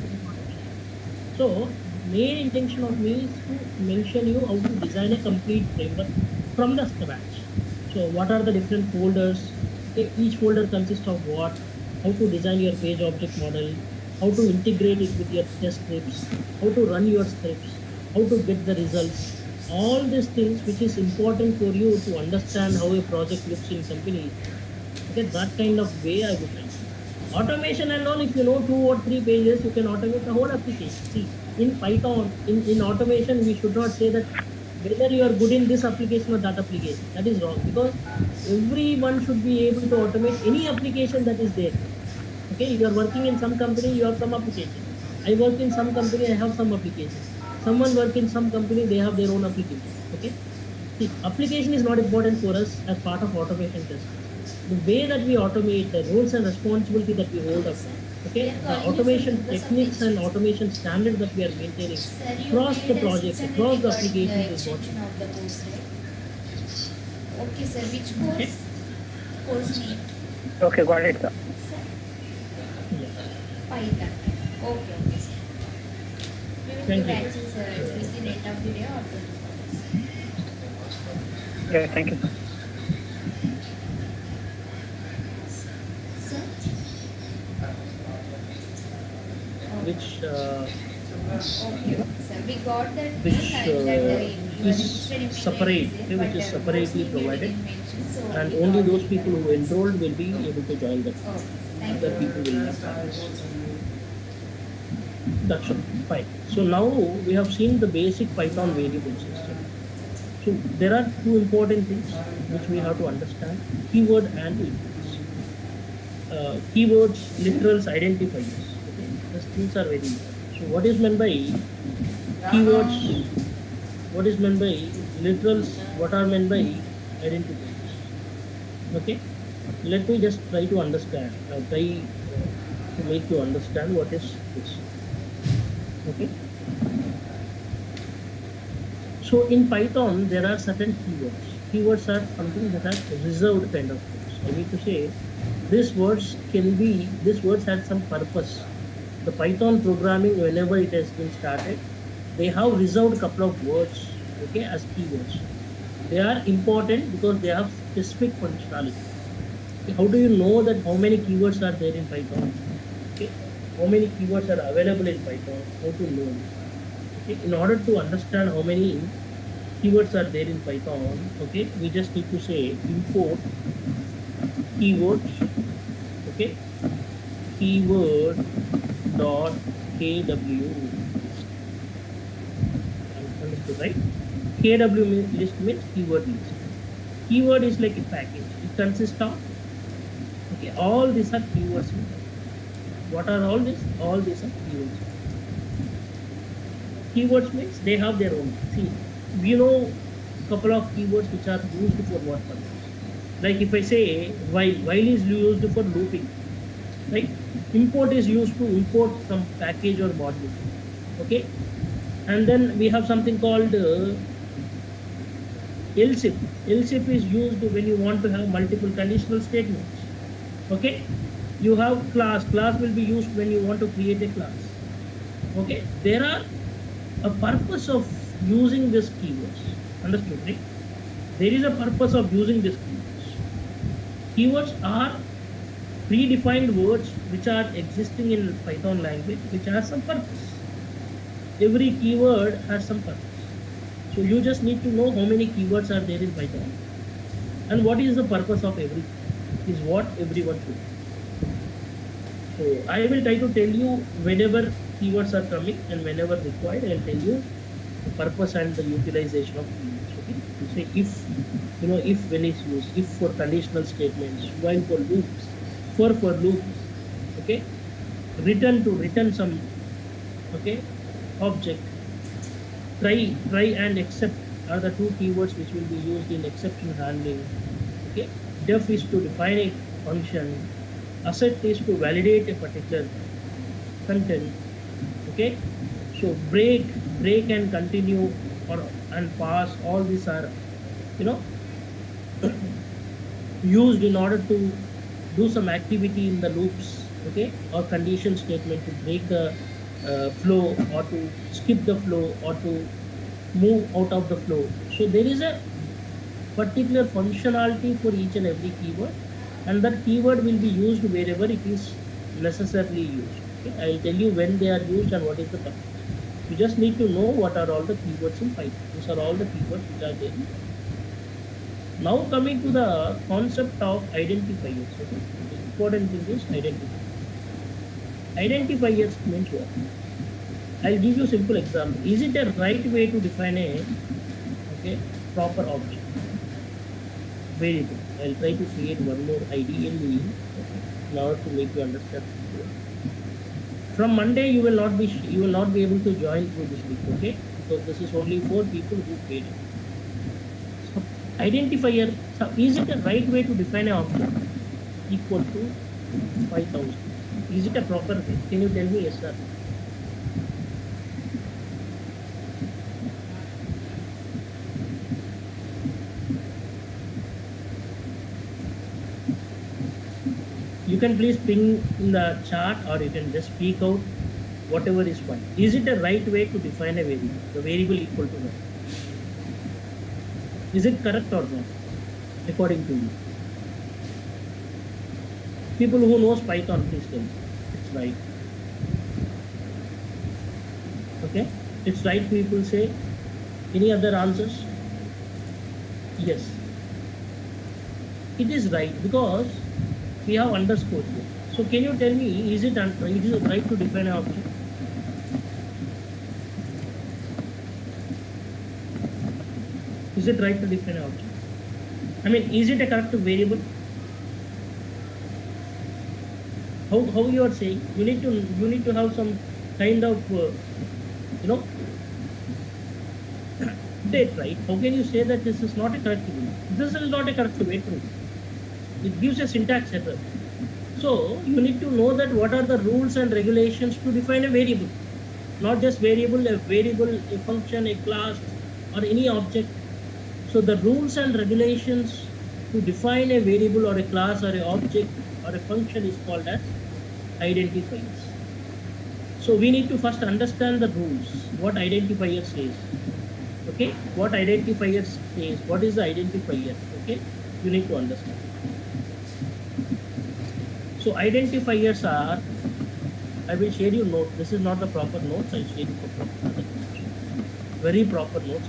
So main intention of me is to mention you how to design a complete framework from the scratch. So what are the different folders? Okay, each folder consists of what? How to design your page object model, how to integrate it with your test scripts, how to run your scripts, how to get the results. All these things which is important for you to understand how a project looks in companies. Okay, that kind of way I would like. Automation and all, if you know 2 or 3 pages, you can automate the whole application. See, in Python, in automation, we should not say that whether you are good in this application or that application. That is wrong, because everyone should be able to automate any application that is there. Okay, you are working in some company, you have some application. I work in some company, I have some application. Someone work in some company, they have their own application. Okay, see, application is not important for us as part of automation testing. The way that we automate, the roles and responsibility that we hold up, okay, the automation techniques and automation standards that we are maintaining Sir, you across the made a projects, system across the regarding the applications is what. extension of the course, right? Okay, sir. Which Okay. course name? Okay, got it, sir. Sir, Yeah. Python. Okay, sir. We will Thank give you. access within 8 of the day or 24 hours. Yeah, thank you, sir. Sir? Which Okay, sir. We got that which mail and that you are is interested in separate, there, okay, which but is course separately name you provided, didn't mention, so and we only got those it. people who enrolled will be able to join that. Okay, thank Other you. people will not. That's all. Fine. So now we have seen the basic Python variable system. So there are two important things which we have to understand: keyword and literals. Keywords, literals, identifiers. Okay, these things are very important. So what is meant by keywords? What is meant by literals? What are meant by identifiers? Okay, let me just try to understand. To make you understand what is this. Okay. So in Python, there are certain keywords. Keywords are something that are reserved kind of things. I need to say, these words have some purpose. The Python programming, whenever it has been started, they have reserved couple of words, okay, as keywords. They are important because they have specific functionality. How do you know that how many keywords are there in Python? Okay, how many keywords are available in Python? How to know? Okay, in order to understand how many keywords are there in Python, okay, we just need to say import keywords, okay, keyword dot kw. Understood, right? KW list means keyword list. Keyword is like a package. It consists of, okay, all these are keywords. What are all these? All these are keywords. Keywords means they have their own. See, we know couple of keywords which are used for what purpose. Like if I say while is used for looping, right? Import is used to import some package or module. Okay, and then we have something called else if. Else if is used when you want to have multiple conditional statements. Okay, you have class. Class will be used when you want to create a class. Okay, there are a purpose of using these keywords. Understood, right? There is a purpose of using these keywords. Keywords are predefined words which are existing in Python language, which has some purpose. Every keyword has some purpose. So you just need to know how many keywords are there in Python and what is the purpose of every is what everyone should know. So I will try to tell you whenever keywords are coming and whenever required, I will tell you the purpose and the utilization of keywords. Okay, you say if, you know, if when is used, if for conditional statements, while for loops, for loops, okay, return some, okay, object. Try and except are the two keywords which will be used in exception handling. Okay, def is to define a function, asset is to validate a particular content. Okay, so break and continue or and pass, all these are, you know, used in order to do some activity in the loops okay, or condition statement to break the flow, or to skip the flow, or to move out of the flow. So there is a particular functionality for each and every keyword, and that keyword will be used wherever it is necessarily used. Okay? I will tell you when they are used and what is the purpose. You just need to know what are all the keywords in Python. These are all the keywords which are there in Python. Now coming to the concept of identifiers. Okay? The important thing is identifiers. Identifiers means what? I'll give you a simple example. Is it a right way to define a proper object? Very good. I'll try to create one more ideally in order to make you understand. From Monday, you will not be able to join through this week, okay? So this is only 4 people who paid it. So identifier. So is it a right way to define an object equal to 5,000? Is it a proper way? Can you tell me yes or no? You can please ping in the chat, or you can just speak out, whatever is fine. Is it a right way to define a variable? The variable equal to 1. Is it correct or not, according to you? People who knows Python, please tell me. It's right. Okay? It's right, people say. Any other answers? Yes. It is right because we have underscore here. So can you tell me, is it right to define an object? Is it right to define an object? I mean, is it a correct variable? How you are saying? You need to have some kind of date, right? How can you say that this is not a correct variable? This is not a correct variable. It gives a syntax error. So you need to know that what are the rules and regulations to define a variable. Not just variable, a function, a class, or any object. So the rules and regulations to define a variable or a class or an object or a function is called as identifiers. So we need to first understand the rules, what identifier says. Okay, what identifier says, what is the identifier? Okay, you need to understand. So identifiers are, I will share you note. This is not the proper notes. I'll share you the proper notes. Very proper notes.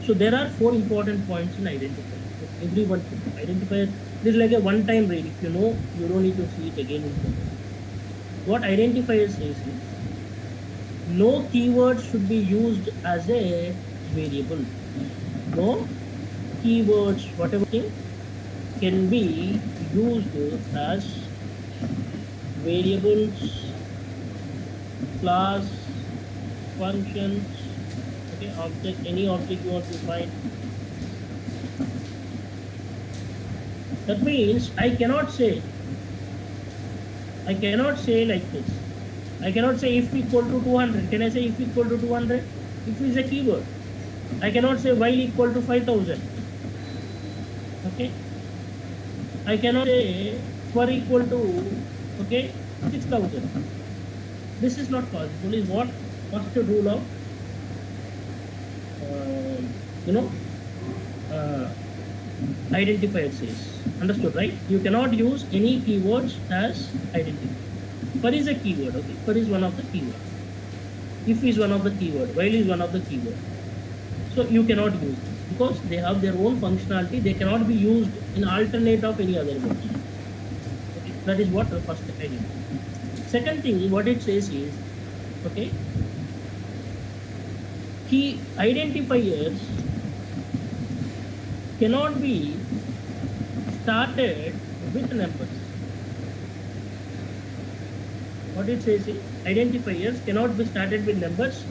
So there are 4 important points in identifier. Everyone should identifier. This is like a one-time read. If you know, you don't need to see it again. What identifier says is, no keyword should be used as a variable. No keywords, whatever thing, can be used as variables, class, functions, okay, object, any object you want to find. That means I cannot say like this. I cannot say if equal to 200. Can I say if equal to 200? If is a keyword. I cannot say while equal to 5,000. Okay. I cannot say for equal to 6,000. This is not possible. Is what first rule of identifier says. Understood, right? You cannot use any keywords as identifier. For is a keyword. Okay. For is one of the keyword. If is one of the keyword. While is one of the keyword. So you cannot use this because they have their own functionality. They cannot be used in alternate of any other words. Okay. That is what the first idea. Second thing, what it says is, okay, key identifiers cannot be started with numbers. What it says is, identifiers cannot be started with numbers.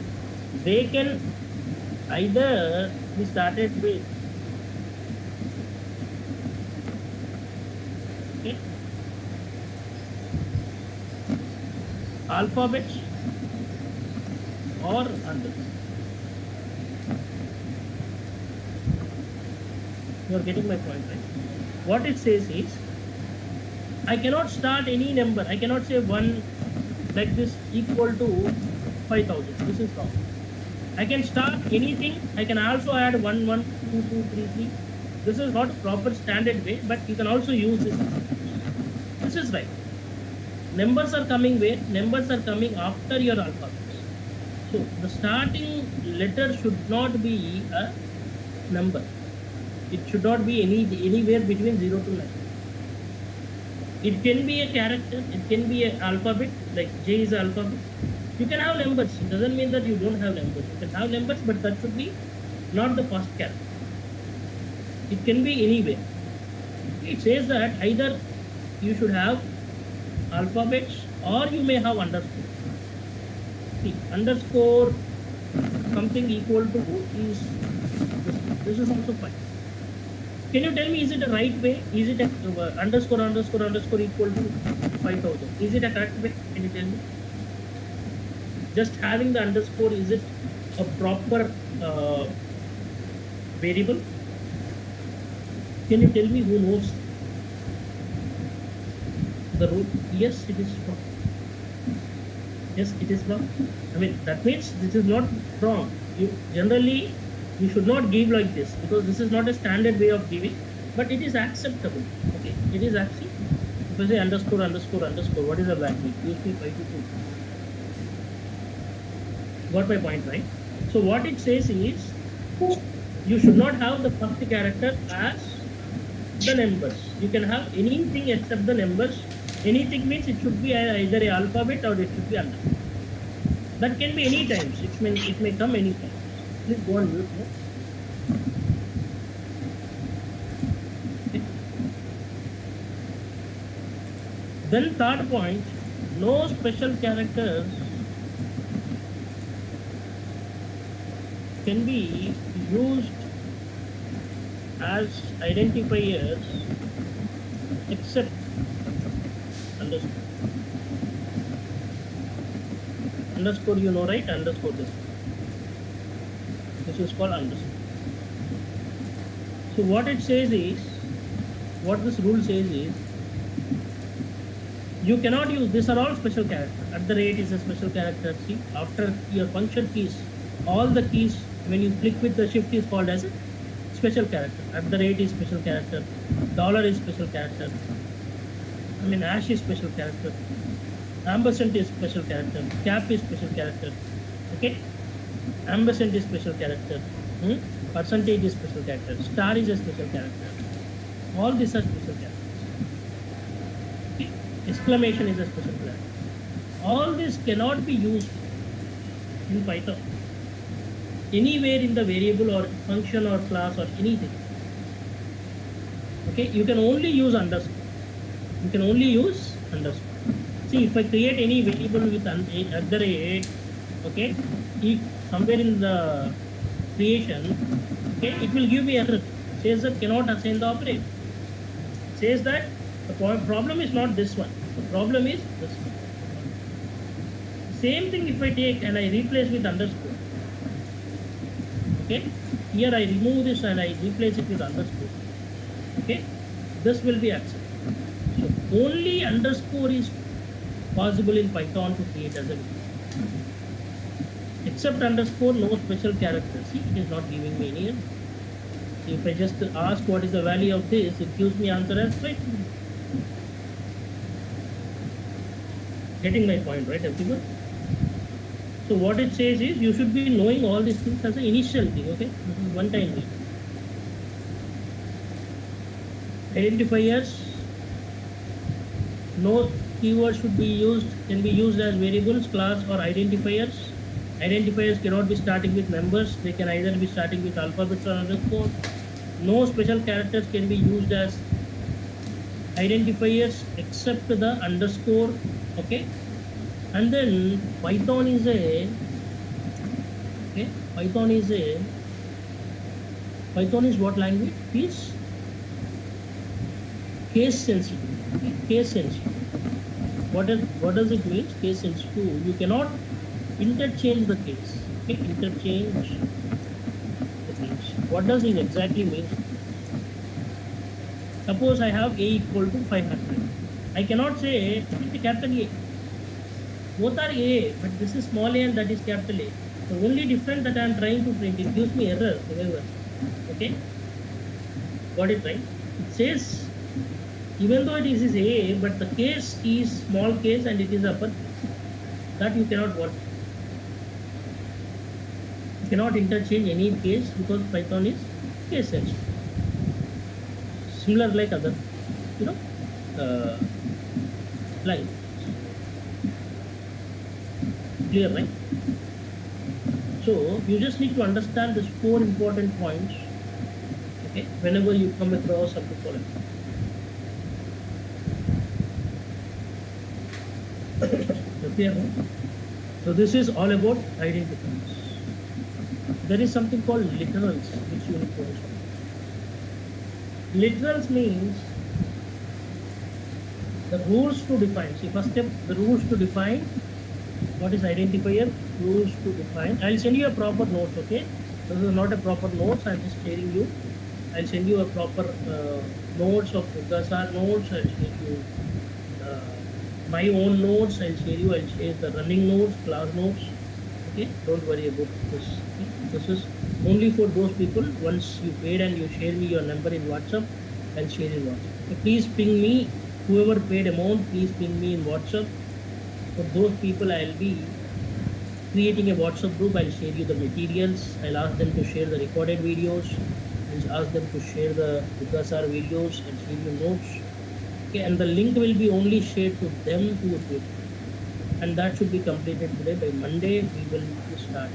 They can either be started with alphabets or numbers. You are getting my point, right? What it says is, I cannot start any number. I cannot say 1 like this equal to 5,000. This is wrong. I can start anything. I can also add 1, 1, 2, 2, 3, 3. This is not proper standard way, but you can also use this. This is right. Numbers are coming where? Numbers are coming after your alphabet. So the starting letter should not be a number. It should not be anywhere between 0 to 9. It can be a character, it can be an alphabet, like J is alphabet. You can have numbers. It doesn't mean that you don't have numbers. You can have numbers, but that should be not the first character. It can be anywhere. It says that either you should have alphabets or you may have underscore. See, underscore something equal to is this is also fine. Can you tell me, is it a right way? Is it a underscore underscore underscore equal to 5,000? Is it a correct way? Can you tell me? Just having the underscore, is it a proper variable? Can you tell me who knows the rule? Yes, it is wrong. Yes, it is wrong. I mean, that means this is not wrong. Generally, you should not give like this because this is not a standard way of giving, but it is acceptable. Okay, it is actually, if I say underscore underscore underscore, what is the value? USP 522. Got my point, right? So what it says is, you should not have the first character as the numbers. You can have anything except the numbers. Anything means it should be either a alphabet or it should be underscore. That can be any times. It may come any time. Please go on mute. Okay. Then third point, no special characters can be used as identifiers except underscore. Underscore, you know, right? Underscore this. This is called underscore. So what it says is, what this rule says is, you cannot use, these are all special characters. At the rate is a special character. See, after your function keys, all the keys, when you click with the shift is called as a special character. At the rate is special character. Dollar is special character. I mean, hash is special character. Ampersand is special character. Cap is special character. Okay? Ampersand is special character. Percentage is special character. Star is a special character. All these are special characters. Okay? Exclamation is a special character. All this cannot be used in Python anywhere in the variable or function or class or anything. Okay? You can only use underscore. You can only use underscore. See, if I create any variable with at the rate, okay, somewhere in the creation, okay, it will give me error. Says that cannot assign the operator. Says that the problem is not this one. The problem is this one. Same thing if I take and I replace with underscore. Okay, here I remove this and I replace it with underscore. Okay, this will be accepted. So only underscore is possible in Python to create as a variable. Except underscore, no special character. See, it is not giving me any error. If I just ask what is the value of this, it gives me answer as right. Getting my point, right, everyone? So what it says is, you should be knowing all these things as an initial thing, okay? This is one time thing. Identifiers, no keyword should be used, can be used as variables, class or identifiers. Identifiers cannot be starting with numbers. They can either be starting with alphabets or underscore. No special characters can be used as identifiers except the underscore. Okay. And then Python is what language? Is case sensitive. Okay. Case sensitive. What does it mean? Case sensitive. You cannot interchange the case. Okay, interchange the case. What does it exactly mean? Suppose I have a equal to 500. I cannot say with the capital A. Both are A, but this is small a and that is capital A. The only difference that I am trying to print, it gives me error, however. Okay? Got it right? It says, even though it is A, but the case is small case and it is upper. That you cannot what? You cannot interchange any case because Python is case sensitive. Similar like other, you know, like. Clear, right? So you just need to understand these 4 important points, okay, whenever you come across something following. Clear, right? So this is all about identifiers. There is something called literals which you need to understand. Literals means the rules to define. See, first step, the rules to define. What is identifier? Rules to define. I'll send you a proper notes, okay? This is not a proper notes, I'm just sharing you. I'll send you a proper notes of Durga Sir notes, I'll share you my own notes, I'll share the running notes, class notes, okay? Don't worry about this. Okay? This is only for those people. Once you paid and you share me your number in WhatsApp, I'll share in WhatsApp. So please ping me, whoever paid amount, please ping me in WhatsApp. For those people, I'll be creating a WhatsApp group. I'll share you the materials. I'll ask them to share the recorded videos. I'll ask them to share the Durga Sir videos and share you notes. Okay, and the link will be only shared to them who will do. And that should be completed today. By Monday, we will start.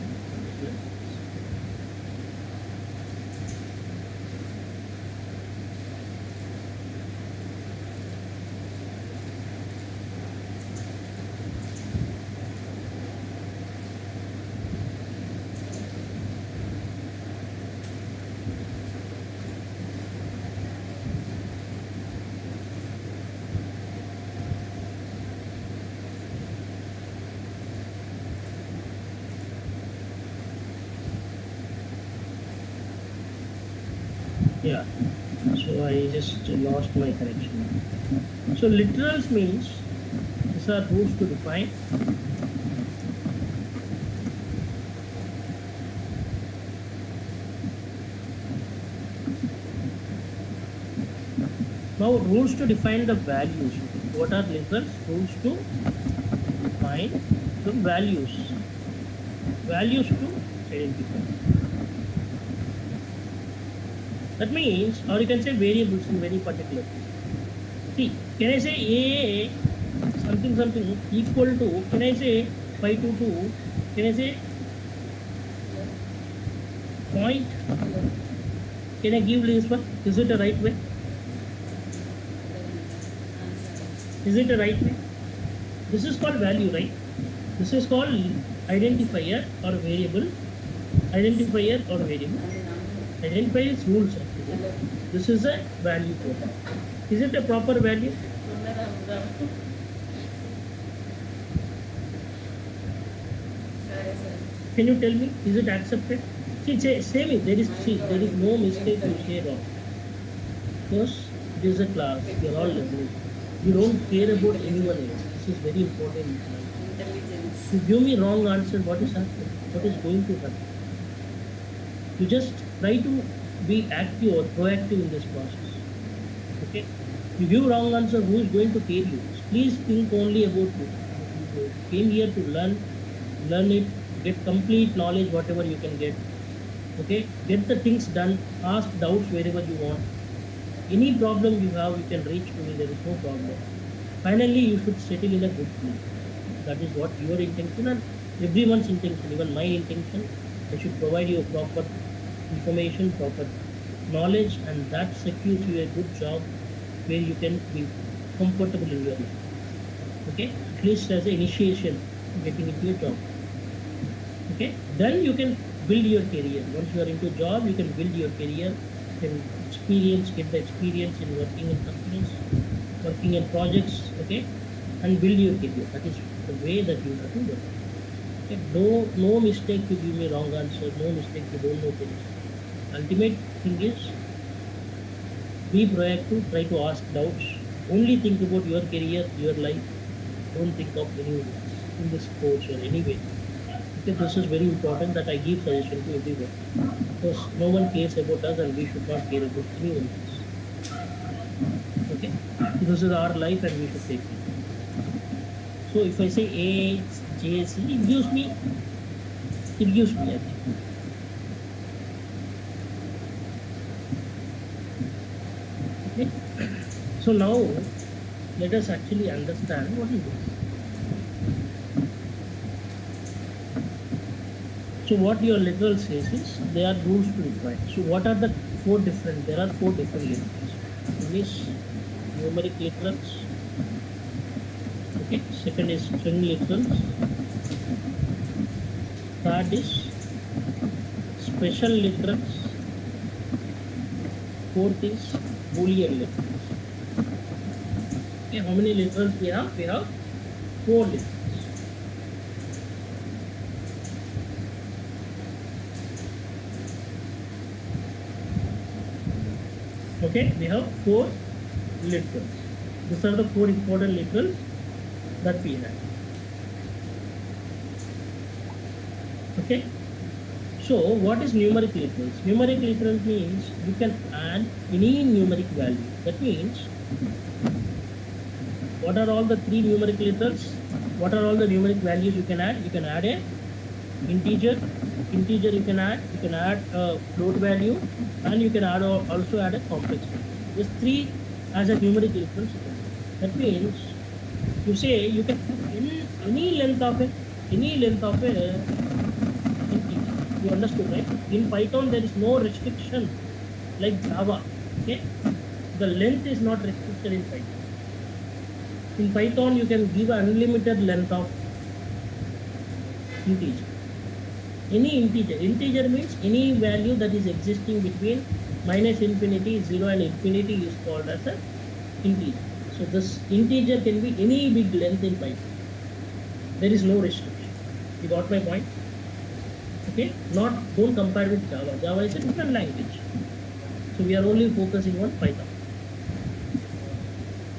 Yeah, so I just lost my connection. So literals means these are rules to define. Now rules to define the values. What are literals? Rules to define the values. Values to identify. That means, or you can say variables in very particular. See, can I say A something equal to, can I say 522, can I say point, can I give this one? Is it a right way? Is it a right way? This is called value, right? This is called identifier or variable. Identifier or variable. Identifier is rules actually. This is a value code. Is it a proper value? Can you tell me? Is it accepted? See, same is there is no mistake to share of. Because it is a class. You are all learning. You don't care about anyone else. This is very important. Intelligence. You give me wrong answer. What is happening? What is going to happen? You just try to be active or proactive in this process. Okay? You give wrong answer, who is going to care you? Please think only about you. You came here to learn it, get complete knowledge, whatever you can get. Okay? Get the things done, ask doubts wherever you want. Any problem you have, you can reach to me, there is no problem. Finally, you should settle in a good place. That is what your intention and everyone's intention, even my intention. I should provide you a proper information, proper knowledge, and that secures you a good job where you can be comfortable in your life. Okay? At least as an initiation getting into a job. Okay? Then you can build your career. Once you are into a job, you can build your career, you can get the experience in working in companies, working in projects, okay? And build your career. That is the way that you have to work. Okay? No mistake to give me wrong answer, no mistake to don't know things. Ultimate thing is be proactive, try to ask doubts, Only think about your career, your life. Don't think of anyone else in this course or anyway. Okay, this is very important that I give suggestion to everyone because no one cares about us and we should not care about anyone else. Okay, this is our life and we should take it. So if I say A, J, C, it gives me I think. Okay. So now let us actually understand what is this. So what your literal says is there are rules to it, right? So what are the four different? There are four different literals. One is numeric literals. Okay. Second is string literals. Third is special literals. Fourth is Boolean literals. Okay, how many literals we have? We have four literals. Okay, we have four literals. These are the four important literals that we have. Okay. So what is numeric literals? Numeric literal means you can add any numeric value. That means what are all the three numeric literals? What are all the numeric values you can add? You can add a integer. Integer you can add a float value, and you can also add a complex value. These three as a numeric literals. That means you say you can put any length of a integer. You understood, right? In Python there is no restriction like Java. Okay, the length is not restricted in Python. In Python you can give unlimited length of integer. Any integer. Integer means any value that is existing between minus infinity, 0 and infinity is called as an integer. So this integer can be any big length in Python. There is no restriction. You got my point? Okay, don't compare with Java. Java is a different language. So we are only focusing on Python.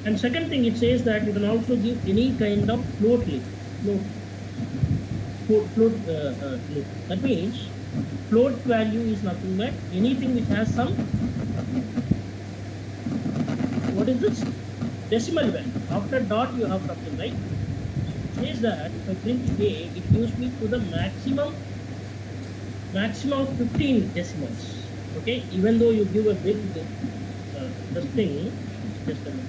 And second thing, it says that you can also give any kind of float length. That means float value is nothing but anything which has some, what is this? Decimal value. After dot you have something, right? It says that if I print A, it gives me to the maximum of 15 decimals. Okay, even though you give a big this thing, just a minute.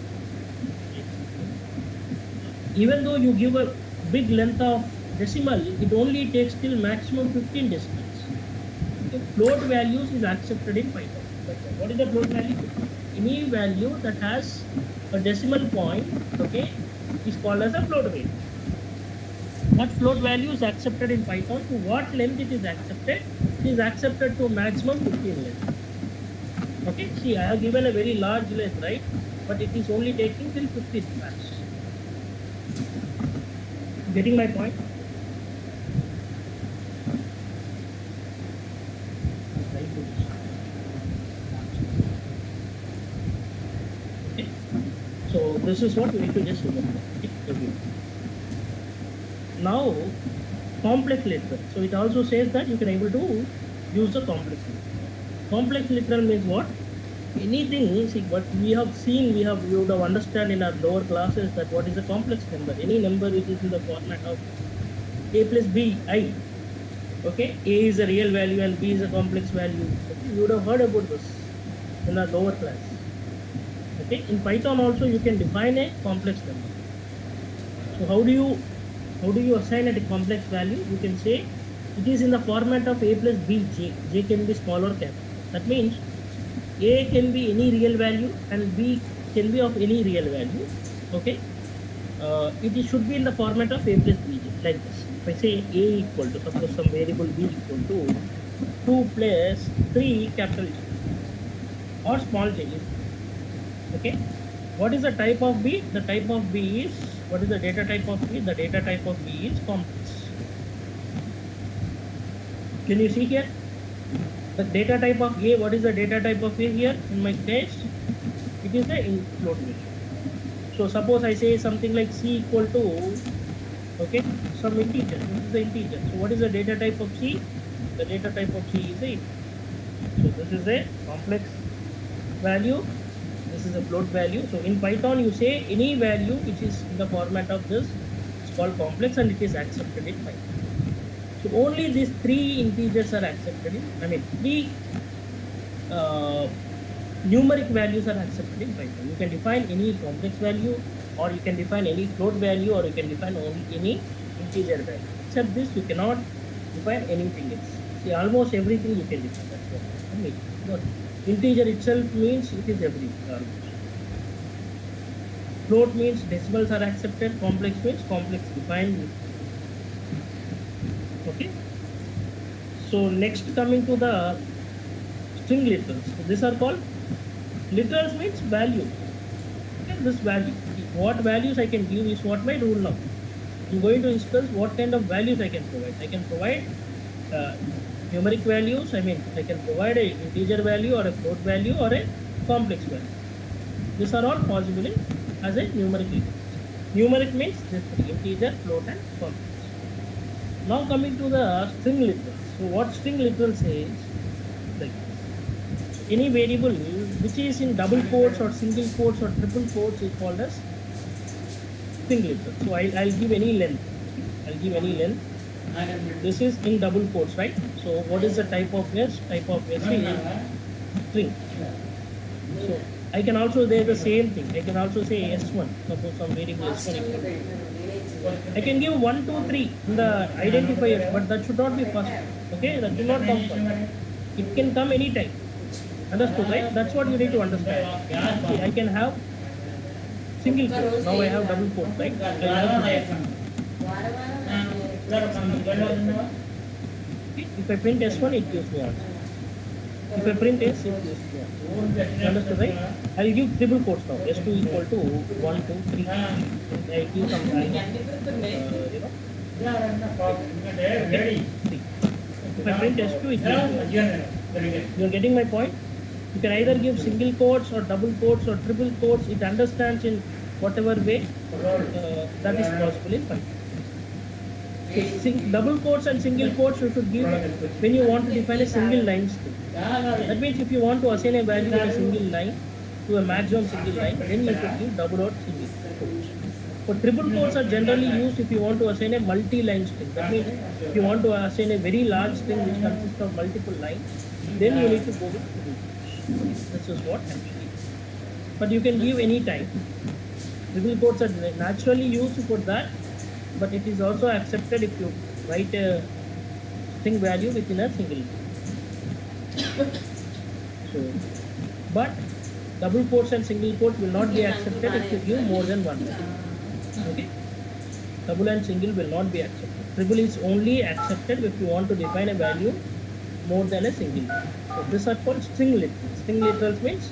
Even though you give a big length of decimal, it only takes till maximum 15 decimals. Okay, float values is accepted in Python. What is the float value? Any value that has a decimal point, okay, is called as a float value. What float value is accepted in Python? To what length it is accepted? It is accepted to maximum 15 length. Okay, see, I have given a very large length, right? But it is only taking till 15 max. Getting my point? Okay. So this is what we need to just remember. Okay. Now, complex literal. So it also says that you can able to use the complex literal. Complex literal means what? Anything, see what we have seen, you would have understand in our lower classes that what is a complex number. Any number which is in the format of a plus b, I. Okay, a is a real value and b is a complex value. Okay? You would have heard about this in our lower class. Okay, in Python also you can define a complex number. So how do you assign it a complex value? You can say it is in the format of a plus b, j. J can be small or capital. That means a can be any real value and b can be of any real value. Okay, it should be in the format of a plus b, like this. If I say a equal to, suppose some variable b equal to 2 plus 3 capital J or small j. Okay, what is the type of b? The type of b is, what is the data type of b? The data type of b is complex. Can you see here? The data type of A, what is the data type of A here? In my case, it is the float value. So suppose I say something like C equal to, okay, some integer. This is the integer. So what is the data type of C? The data type of C is a integer. So this is a complex value. This is a float value. So in Python, you say any value which is in the format of this, it's called complex and it is accepted in Python. So only these three integers are accepted in, three numeric values are accepted in Python. You can define any complex value, or you can define any float value, or you can define only any integer value. Except this, you cannot define anything else. See, almost everything you can define. That's what I mean. But integer itself means it is everything. Almost. Float means decimals are accepted. Complex means complex defined. Okay. So next, coming to the string literals. So these are called literals means value. Okay, this value. What values I can give is what my rule now. I'm going to discuss what kind of values I can provide. I can provide numeric values. I can provide a integer value or a float value or a complex value. These are all possible as a numeric literal. Numeric means this three: integer, float, and complex. Now coming to the string literals. So what string literal says, like any variable which is in double quotes or single quotes or triple quotes is called as string literal. So I'll give any length. I'll give any length. This is in double quotes, right? So what is the type of s? Type of s is string. So I can also say the same thing. I can also say s1. Suppose some variable s1. I can give 1, 2, 3 in the identifiers, but that should not be first. Okay, that should not come first. It can come anytime. Understood, right? That's what you need to understand. See, I can have single quotes. Now I have double quotes, right? If I print S1, it gives me answer. If I print S, it gives me answer. Understood, right? I'll give triple quotes now. S2 equal to 1, 2, 3. I give something, If I print S2, it gives me answer. You are getting my point? You can either give single quotes or double quotes or triple quotes. It understands in whatever way that is possible in Python. So double quotes and single quotes you should give when you want to define a single line string. That means if you want to assign a value in a single line to a maximum single line, then you should give double or single quotes. For triple quotes are generally used if you want to assign a multi-line string. That means if you want to assign a very large string which consists of multiple lines, then you need to go with triple quotes. This is what happens. But you can give any time. Triple quotes are naturally used for that, but it is also accepted if you write a string value within a single line. So, but double quotes and single quotes will not be accepted if you give more than one value. Okay? Double and single will not be accepted. Triple is only accepted if you want to define a value more than a single line. So these are called string literals. String literals means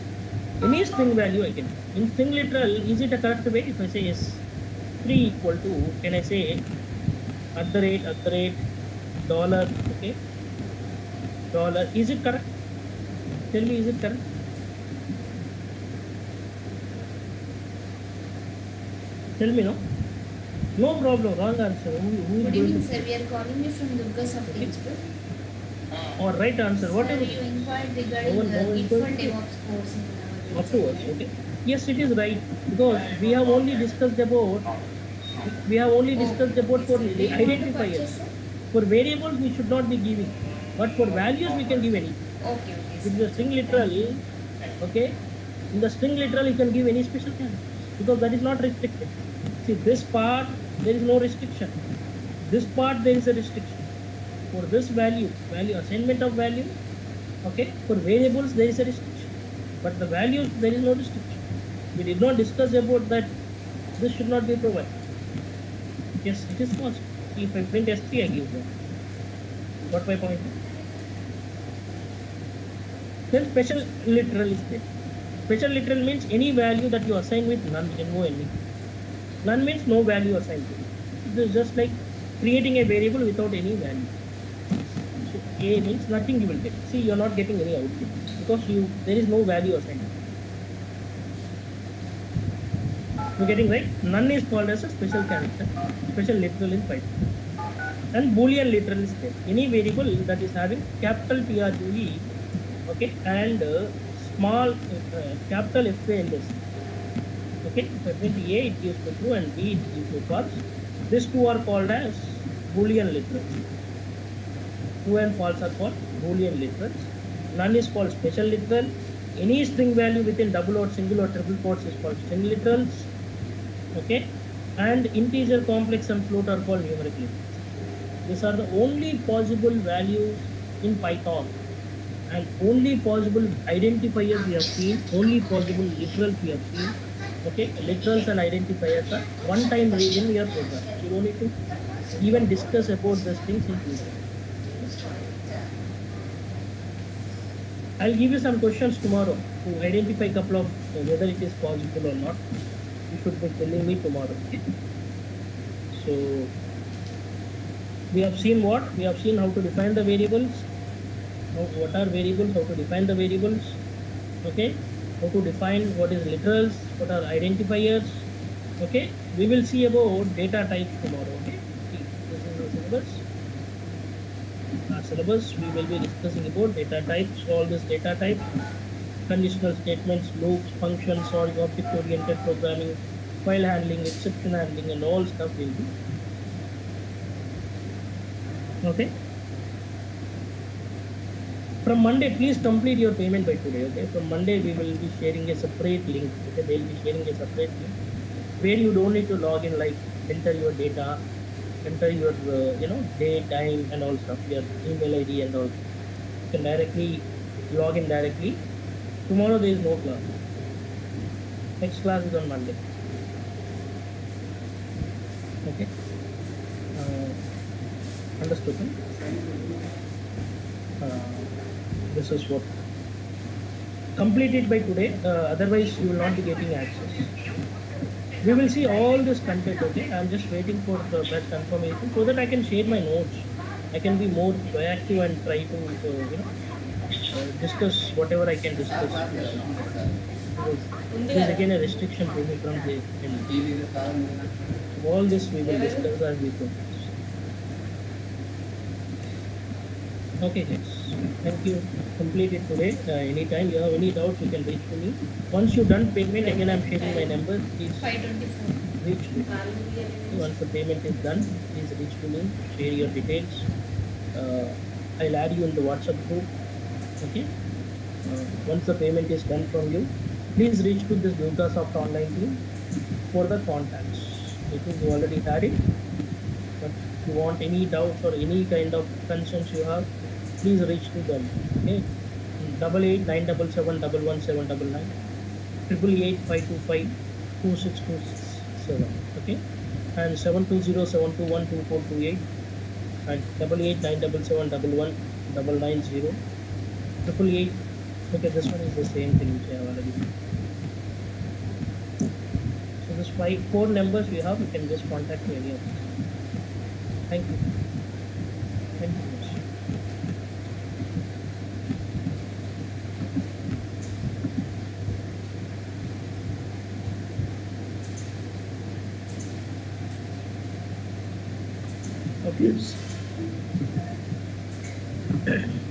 any string value I can. In string literal, is it a correct way? If I say S3 equal to, can I say @ dollar, okay, dollar, is it correct? Tell me, is it correct? Tell me, no? No problem, wrong answer. Who is Good going evening, to? sir. We are calling you from Durga Okay. Software. Or right answer, Sir, whatever. you inquired regarding No one Git is for going to- DevOps course in our Afterwards, okay. Yes, it is right, because we have only discussed about for the identifiers. For variables we should not be giving, but for values we can give any. Okay. In the string literal, okay, in the string literal you can give any special value because that is not restricted. See, this part there is no restriction. This part there is a restriction. For this value assignment of value, okay, for variables there is a restriction, but the values there is no restriction. We did not discuss about that. This should not be provided. Yes, it is possible. See, if I print S3, I give that. Got my point? Then special literal is there. Special literal means any value that you assign with none, N-O-N-E. None means no value assigned to it. This is just like creating a variable without any value. So A means nothing you will get. See, you are not getting any output because there is no value assigned. You're getting right? None is called as a special character, special literal in Python. And Boolean literal is there. Any variable that is having capital TRUE, okay, and small capital FA in this. Okay, if I print A, it gives me true, and B, it gives me false. These two are called as Boolean literals. True and false are called Boolean literals. None is called special literal. Any string value within double or single or triple quotes is called string literals. Okay, and integer, complex, and float are called numeric literals. These are the only possible values in Python, and only possible identifiers we have seen, only possible literals we have seen. Okay, literals and identifiers are one-time read in your program. You don't need to even discuss about these things in future. I'll give you some questions tomorrow to identify a couple of whether it is possible or not. You should be telling me tomorrow. Okay? So we have seen what? We have seen how to define the variables. What are variables? How to define the variables? Okay? How to define what is literals? What are identifiers? Okay? We will see about data types tomorrow. Okay? This is the syllabus. Our syllabus, we will be discussing about data types, all this data type, conditional statements, loops, functions, or object-oriented programming, file handling, exception handling, and all stuff will be. Okay. From Monday, please complete your payment by today. Okay. From Monday, we will be sharing a separate link. Okay. They will be sharing a separate link where you don't need to log in, like enter your data, enter your day, time, and all stuff, your email ID and all. You can directly log in directly. Tomorrow there is no class. Next class is on Monday. Okay. Understood? This is what. Complete it by today. Otherwise, you will not be getting access. We will see all this content. Okay. I'm just waiting for that confirmation so that I can share my notes. I can be more proactive and try to discuss whatever I can discuss. There is again a restriction to me from the all this we will discuss as we progress. Okay, guys. Thank you. Complete it today. Anytime you have any doubts, you can reach to me. Once you've done payment, again I'm sharing my number. Please 524. reach to me. Once the payment is done, please reach to me. Share your details. I'll add you in the WhatsApp group. Okay. Once the payment is done from you, please reach to this Durga Soft online team for the contacts. I think you already had it. But if you want any doubts or any kind of concerns you have, please reach to them. Okay. 8897711799 888-525-26267. Okay. And 720-721-2428 and 88-977-11990 888. Okay, this one is the same thing which I have already. So this 4 numbers we have, you can just contact me any of them. Thank you. Thank you. Okay.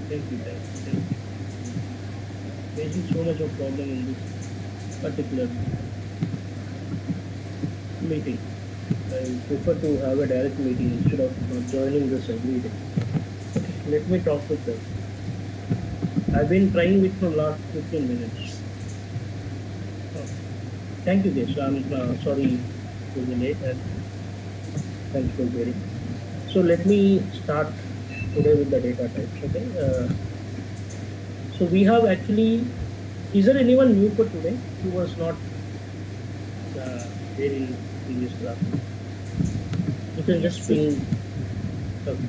Thank you, guys. Thank you. Facing so much of problem in this particular meeting. I prefer to have a direct meeting instead of joining this every day. Okay, let me talk with them. I've been trying it for last 15 minutes. Thank you, guys. I'm sorry to be late and thanks for hearing. So let me start today with the data types. Okay. So we have actually. Is there anyone new for today who was not there in previous class? You can just ping.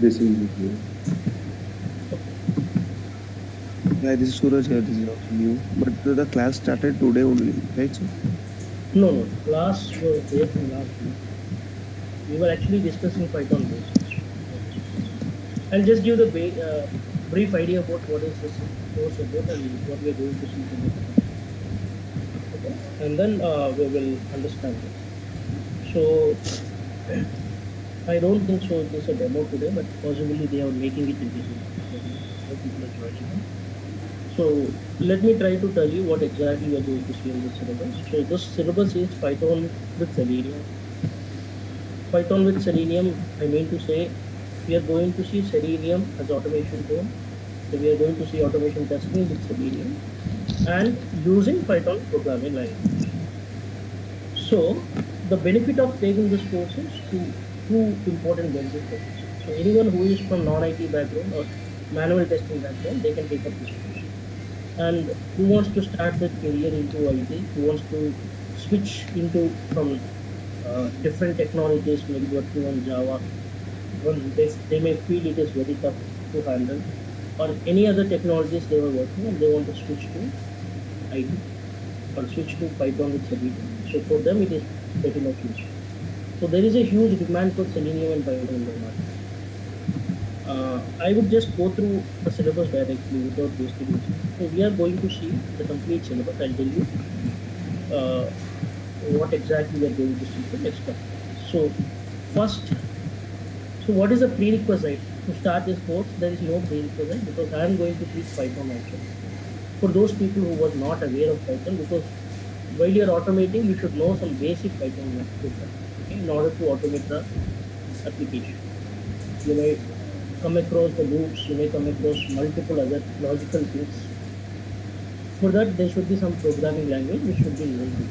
This is you. Yeah, this is Suraj here. This is also new. But the class started today only, right, sir? No. Class was there from last week. We were actually discussing Python basics. I'll just give the brief idea about what is this course about and what we are going to see today. Okay. And then we will understand this. So I don't think so. It is a demo today, but possibly they are making it in this. How people are joining in. So let me try to tell you what exactly we are going to see in this syllabus. So this syllabus is Python with Selenium. Python with Selenium, I mean to say, we are going to see Selenium as automation tool. So we are going to see automation testing with Selenium and using Python programming language. So the benefit of taking this course is two important benefits of this. So anyone who is from non-IT background or manual testing background, they can take up this course. And who wants to start their career into IT, who wants to switch into from different technologies, maybe working on Java, when they may feel it is very tough to handle, or any other technologies they were working and they want to switch to IT or switch to Python with Selenium. So for them it is pretty much useful. So there is a huge demand for Selenium and Python in the market. I would just go through the syllabus directly without wasting it. So we are going to see the complete syllabus. I'll tell you what exactly we are going to see for next class. So first, so what is the prerequisite to start this course? There is no prerequisite because I am going to teach Python also. For those people who were not aware of Python, because while you are automating, you should know some basic Python in order to automate the application. You may come across the loops, you may come across multiple other logical things. For that, there should be some programming language which should be known.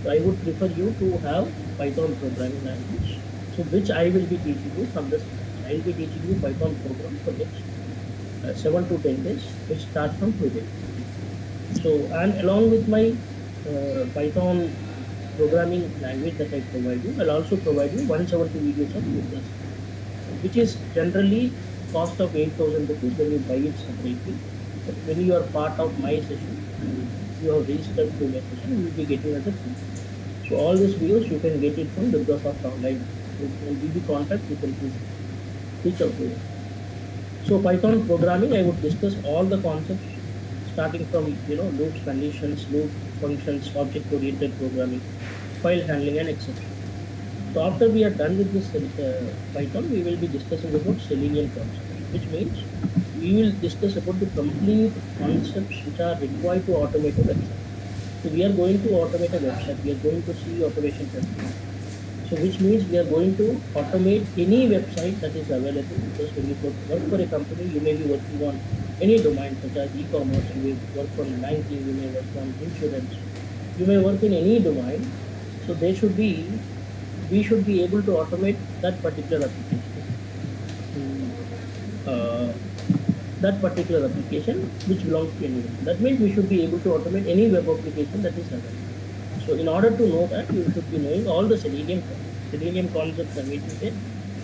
So I would prefer you to have Python programming language, so which I will be teaching you from this. I will be teaching you Python program for next 7 to 10 days, which starts from today. So, and along with my Python programming language that I provide you, I'll also provide you 170 videos of videos, which is generally cost of 8,000 rupees when you buy it separately. But when you are part of my session, you have registered to my session, you will be getting as a free. So all these videos you can get it from Durga online. When we contact, you can reach out to it. So Python programming, I would discuss all the concepts starting from loops, conditions, loop functions, object-oriented programming, file handling, and etc. So after we are done with this Python, we will be discussing about Selenium concepts, which means we will discuss about the complete concepts which are required to automate a website. So we are going to automate a website. We are going to see automation testing. So which means we are going to automate any website that is available, because when you work for a company, you may be working on any domain such as e-commerce, you may work on banking, you may work on insurance, you may work in any domain. So we should be able to automate that particular application. Which belongs to anyone. That means we should be able to automate any web application that is available. So in order to know that, you should be knowing all the Selenium concepts. I mean to say,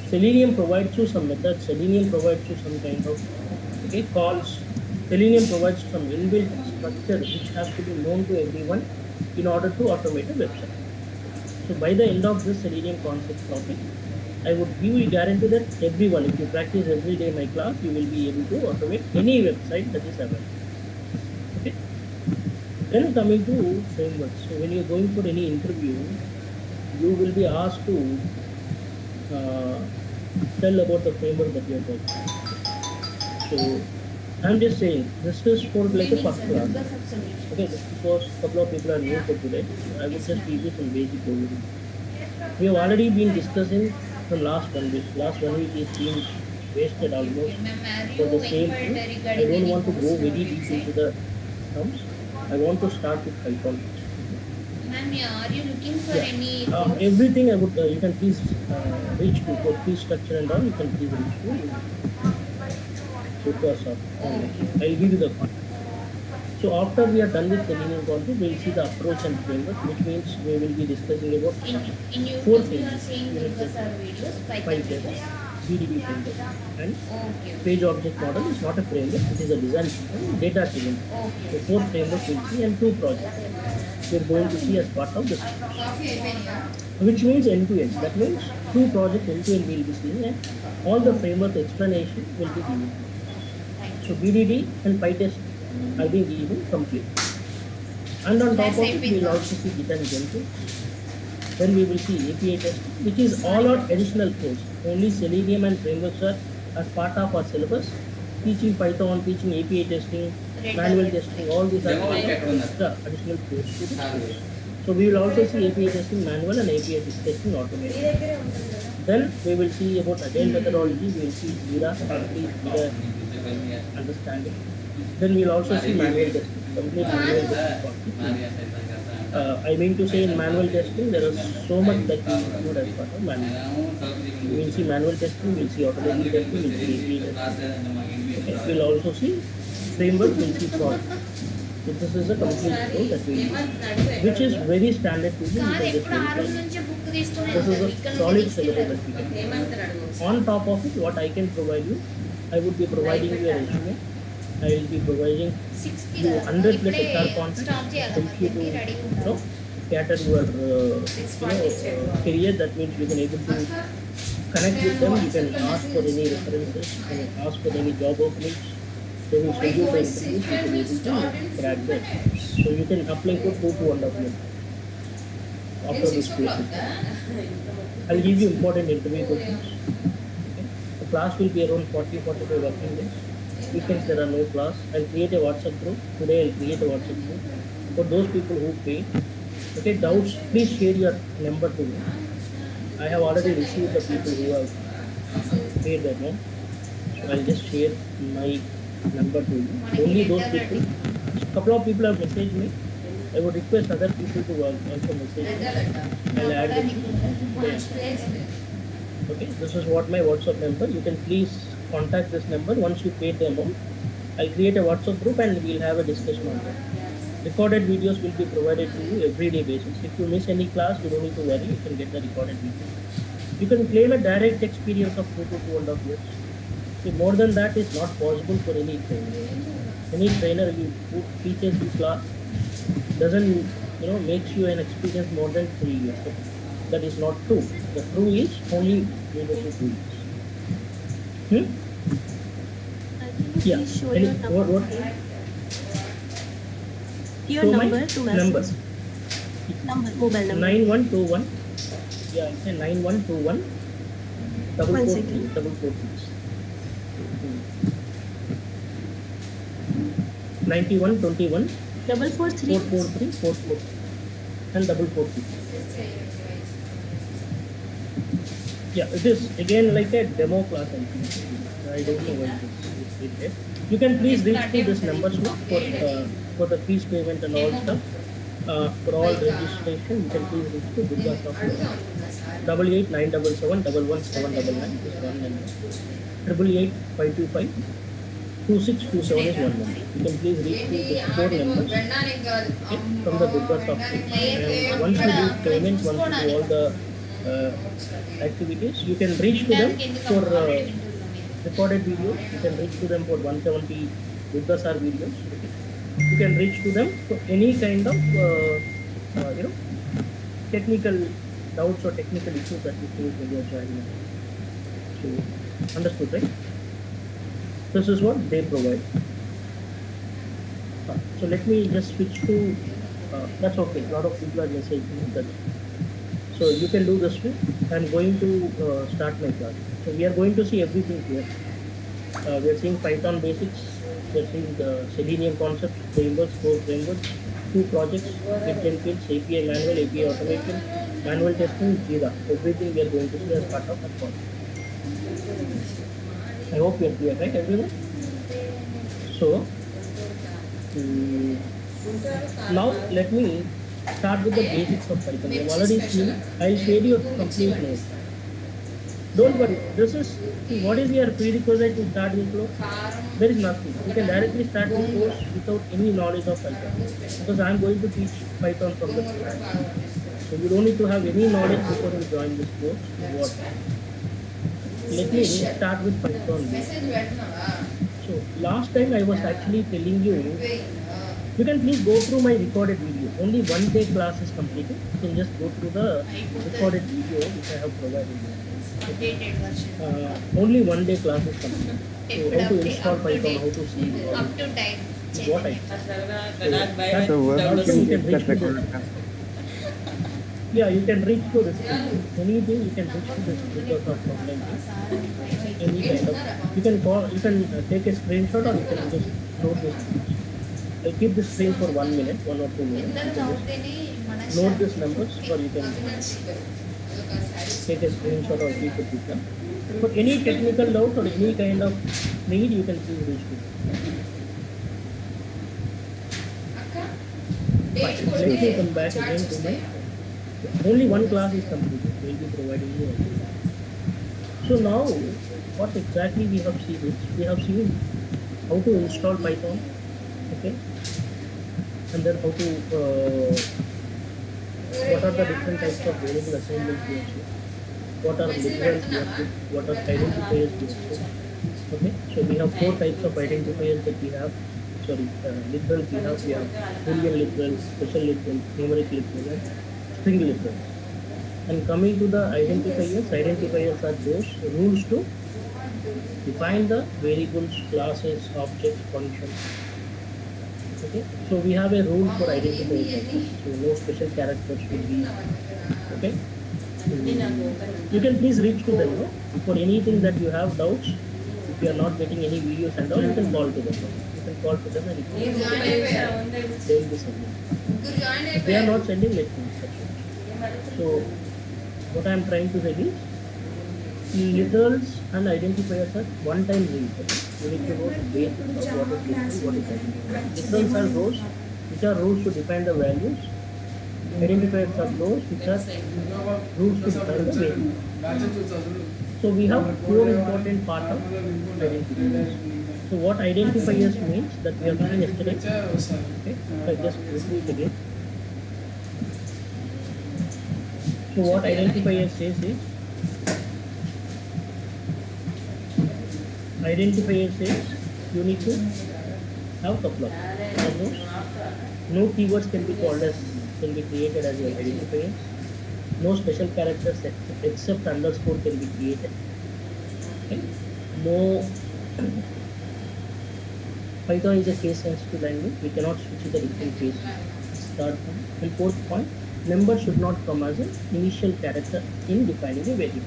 Selenium provides you some methods. Selenium provides you some kind of calls. Selenium provides some inbuilt structure which has to be known to everyone in order to automate a website. So by the end of this Selenium concept topic, I would give you guarantee that everyone, if you practice every day in my class, you will be able to automate any website that is available. Okay. Then coming to frameworks. So when you are going for any interview, you will be asked to tell about the framework that you are talking. So I'm just saying, this is for like a first class. Okay, because a couple of people are new for today. I would just give you some basic overview. We have already been discussing from last 1 week. Last 1 week is being wasted almost for the same thing. I don't want to go very deep into the terms. I want to start with Python. Ma'am, are you looking for any everything I would, you can please reach to for fee structure and all, you can please reach to. I'll give you the content. So after we are done with Selenium concept, we will see the approach and framework, which means we will be discussing about in YouTube 4 you are frameworks. saying Durga Sir videos, Python videos? BDD framework. And Okay. page object model is not a framework, it is a design system, data driven. Okay. So 4 frameworks will see and 2 projects we are going to see as part of this course, which means end to end. That means 2 projects end to end will be seen and all the framework explanation will be given. So BDD and PyTest are being given complete. And on top of it, we will also see Git and Jenkins. Then we will see API testing, which is all our additional course. Only Selenium and frameworks are as part of our syllabus. Teaching Python, teaching API testing, manual testing, all these are part of extra additional course to this course. So we will also see API testing manual and API testing automation. Then we will see about agile methodology. We will see Jira, complete Jira understanding. Then we will also see manual testing, complete manual testing. I mean to say in manual testing, there is so much that we include as part of manual. We will see manual testing, we will see automation testing, we will see API testing. Okay. We will also see framework, we will see fraud. So this is a complete course that we use, which is very standard to you. Sir This ఎప్పుడు ఆ రోజు నుంచే book తీసుకుని is a solid syllabus that we can. On top of it, what I can provide you, I would be providing you a resume. I will be providing 6కి you 100 plus ఇప్పుడే HR contacts, stop చేయాలి help you to రెడీగా you ఉంటారు know, cater your career. That means you can able to connect with them. You can ask for any references, you can ask for any job openings. They will schedule the interviews. You can able to crack that. So you can apply for 2.5 years after this course. I'll give you important interview questions. Okay. The class will be around 40-45 working days. Weekends there are no class. I'll create a WhatsApp group. Today I'll create a WhatsApp group for those people who pay. Okay, doubts, please share your number to me. I have already received the people who have paid their amount. So I'll just share my number to you. Only those people. Couple of people have messaged me. I would request other people to also message me. I'll add them. Okay, this is what my WhatsApp number. You can please contact this number once you pay the amount. I'll create a WhatsApp group and we'll have a discussion on that. Recorded videos will be provided to you everyday basis. If you miss any class, you don't need to worry. You can get the recorded video. You can claim a direct experience of 2 to 2.5 years. See, more than that is not possible for any trainer. Any trainer who teaches you class doesn't makes you an experience more than 3 years. That is not true. The true is only leadership 2 years. Yeah. What? Your So number to message. Number. Mobile number. 9121. Yeah, it's a 9121. Double One 4 second. 446. 9121 443. 443 44 and 443. Yeah, it is again like a demo class. I don't know why this is. You can please reach to this number for the fees payment and all stuff. For all registration, you can please reach to Durga software. 8897711799 is one number. 888-525-2627 is one number. You can please reach to these 4 numbers from the Durga software. And once you do payments, once you do all the activities, you can reach to them for recorded videos. You can reach to them for 170 Durga Sir videos. You can reach to them for any kind of technical doubts or technical issues that you face when you are joining. So, understood, right? This is what they provide. So let me just switch to. That's okay. A lot of people are messaging that. So you can do this way. I'm going to start my class. So we are going to see everything here. We are seeing Python basics. We are seeing the Selenium concepts, frameworks, core frameworks, 2 projects, Jenkins, API manual, API automation, manual testing, Jira. Everything we are going to see as part of that project. I hope you are clear, right, everyone? So now let me start with the basics of Python. You have already seen. I'll share you a complete note. Don't worry. This is what is your prerequisite to start this course? There is nothing. You can directly start this course without any knowledge of Python, because I am going to teach Python from the scratch. So you don't need to have any knowledge before you join this course. What? Let me start with Python. So last time I was actually telling you. You can please go through my recorded video. Only 1 day class is completed. You can just go through the recorded video which I have provided you. Updated version. Only 1 day class is completed. So how to install Python, how to see Up to time. what I. So work Also you can reach that to the, recorded class. Yeah, you can reach to this. Anything you can reach to this because of online thing. Any kind of, you can call, you can take a screenshot or you can just note this. I'll keep the screen for 1 minute, 1 or 2 minutes. You can just note these numbers or you can take a screenshot or keep it with them. For any technical doubt or any kind of need, you can please reach to me. Let me come back again to my, only one class is completed, we will be providing you. So now, what exactly we have seen is, we have seen how to install Python, okay, and then how to, what are the different types of variable assignments we have seen, what are literals we have seen, what are identifiers we have seen, okay. So we have 4 types of identifiers that we have. Sorry, literals we have Boolean literals, special literals, numeric literals, and string literals. And coming to the identifiers, identifiers are those rules to define the variables, classes, objects, functions. Okay, so we have a rule for identifiers. So no special characters will be. Okay, you can please reach to them, no? For anything that you have doubts. If you are not getting any videos and all, you can call to them. You can call to them and they will be sending. If they are not sending, let me know. So what I am trying to say is, literals and identifiers are one-time reads. You need to know the basics of what is literal, what is identifier. Literals are rows, which are rules to define the values. Identifiers are those which are rules to define the variables. So we have 4 important parts of identifiers. So what identifiers means that we have seen yesterday. Okay, so I just repeat again. So what identifier says is, identifier says you need to have a couple of those. No keywords can be called as, can be created as your identifier. No special characters except underscore can be created. Okay. No, Python is a case sensitive language. We cannot switch to the different cases. Third point. And fourth point, number should not come as an initial character in defining a variable.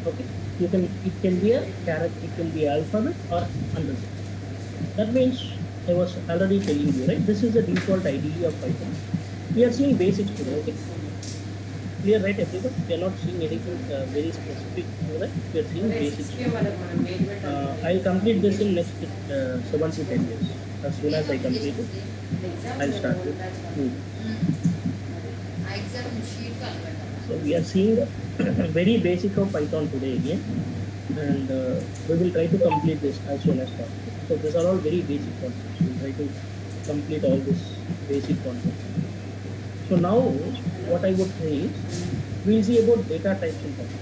Okay. You can, it can be a character, it can be alphabet or underscore. That means I was already telling you, right? This is the default IDE of Python. We are seeing basics today. Okay. Clear, right, everyone? We are not seeing anything very specific, right? We are seeing basics. I'll complete this in next 7 to 10 years. As soon as I complete it, I'll start with So we are seeing very basic of Python today again, and we will try to complete this as soon as possible. So these are all very basic concepts. We'll try to complete all this basic concepts. So now, what I would say is, we'll see about data types in Python.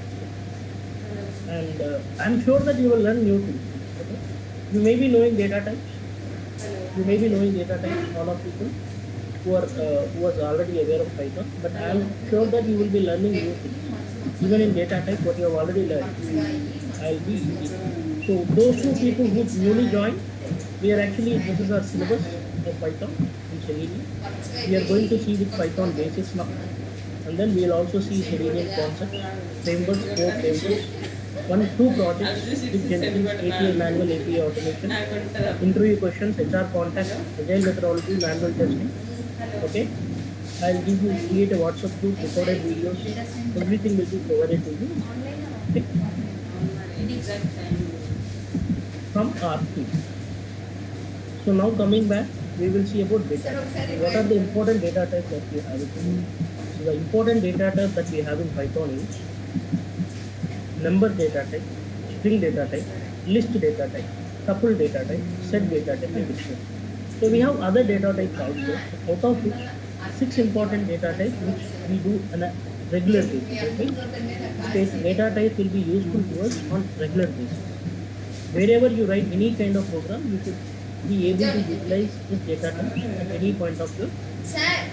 And I'm sure that you will learn new things. Okay? You may be knowing data types. You may be knowing data types, all of people who are who was already aware of Python. But I'm sure that you will be learning new things. Even in data type, what you have already learned, I'll be easy. So those 2 people who newly joined, we are actually, this is our syllabus of Python in Selenium. We are going to see the Python basics now, and then we will also see Selenium concepts, frameworks, 4 frameworks, 2 projects with Jenkins, API manual, API automation, interview questions, HR contact, agile methodology, manual testing. Okay, I'll give you, create a WhatsApp group, recorded videos, everything will be provided to you. Okay. From our team. So now coming back, we will see about data types. What are the important data types that we have? So the important data type that we have in Python is number data type, string data type, list data type, tuple data type, set data type, and dictionary. So we have other data types also, out of which 6 important data types which we do on a regular basis. Okay? Data type will be useful to us on regular basis. Wherever you write any kind of program, you should be able to utilize this data type at any point of your process.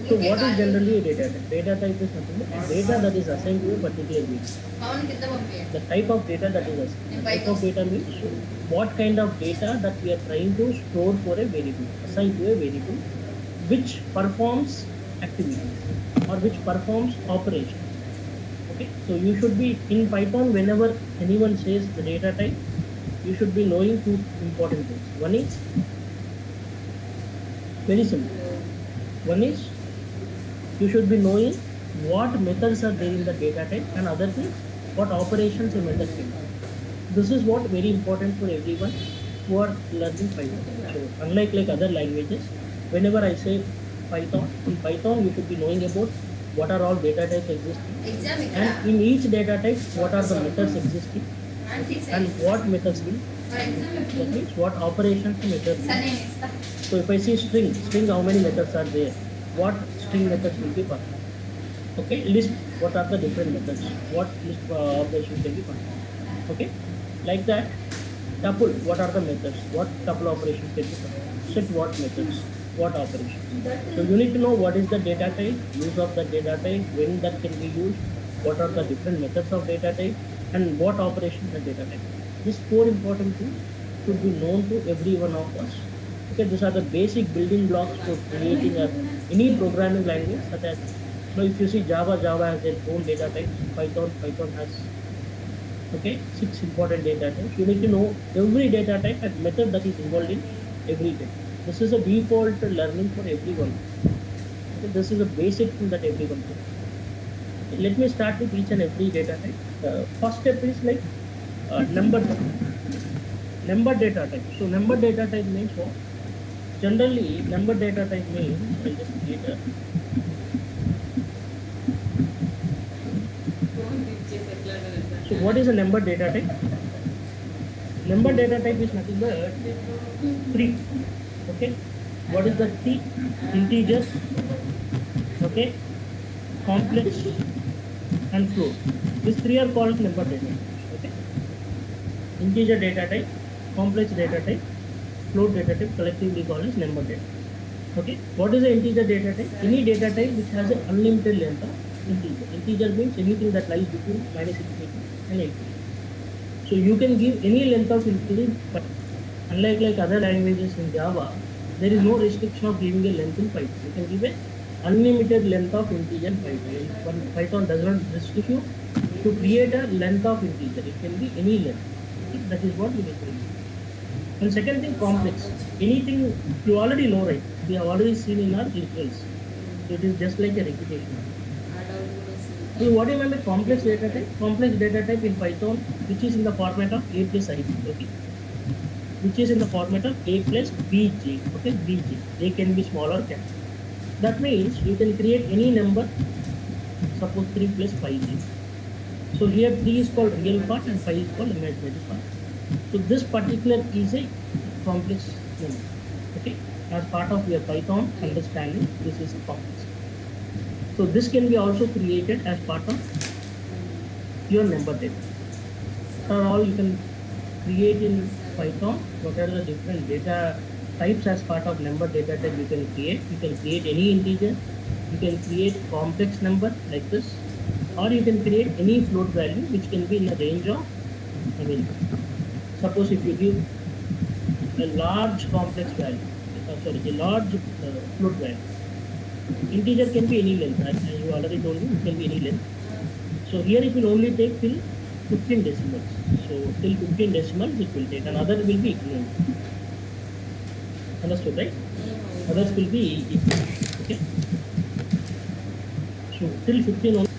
So what is generally a data type? Data type is something, data that is assigned to a particular means. The type of data that is assigned. Type of data means what kind of data that we are trying to store for a variable, assigned to a variable, which performs activities or which performs operations. Okay, so you should be in Python whenever anyone says the data type, you should be knowing two important things. One is very simple. One is you should be knowing what methods are there in the data type, and other things what operations a method can do. This is what very important for everyone who are learning Python. So unlike like other languages, whenever I say Python, in Python you should be knowing about what are all data types existing, and in each data type what are the methods existing and what methods will, that means what operations the method will. So if I see string how many methods are there, what string methods will be performed. Okay, list what are the different methods, what list operations can be performed. Okay, like that. Tuple, what are the methods, what tuple operations can be performed. Set what methods, what operations. So you need to know what is the data type, use of the data type, when that can be used, what are the different methods of data type, and what operations are data type. These four important things should be known to every one of us. Okay, these are the basic building blocks for creating any programming language, such as, now if you see Java has their own data types. Python has, okay, 6 important data types. You need to know every data type and method that is involved in every type. This is a default learning for everyone. Okay, this is a basic thing that everyone can. Okay, let me start with each and every data type. First step is like number data type. So number data type means what? Generally, number data type means, I'll just create a So what is a number data type? Number data type is nothing but 3. Okay. What is the 3? Integer, okay, complex, and float. These 3 are called number data types. Okay. Integer data type, complex data type, float data type, collectively called as number data. Okay. What is the integer data type? Any data type which has an unlimited length of integer. Integer means anything that lies between -infinity and infinity. So you can give any length of integer, but unlike like other languages in Java, there is no restriction of giving a length in Python. You can give an unlimited length of integer in Python. But Python does not restrict you to create a length of integer. It can be any length. Okay? That is what we need to do. And second thing, complex. Anything you already know, right? We have already seen in our tutorials. So it is just like a repetition. So what do you mean by complex data type? Complex data type in Python, which is in the format of A plus IB, okay? Which is in the format of A plus BJ, okay? BJ. They can be small or capital. That means you can create any number, suppose 3 plus 5J. So here 3 is called real part and 5 is called imaginary part. So this particular is a complex number, okay? As part of your Python understanding, this is a complex. So this can be also created as part of your number data. So all you can create in Python, what are the different data types as part of number data type you can create. You can create any integer, you can create complex number like this, or you can create any float value which can be in a range of, I mean, suppose if you give a large complex value, a large float value. Integer can be any length, as you already told me, it can be any length. So here it will only take till 15 decimals. So till 15 decimals it will take, and other will be equivalent. Understood, right? Others will be equal. Okay. So till 15 only.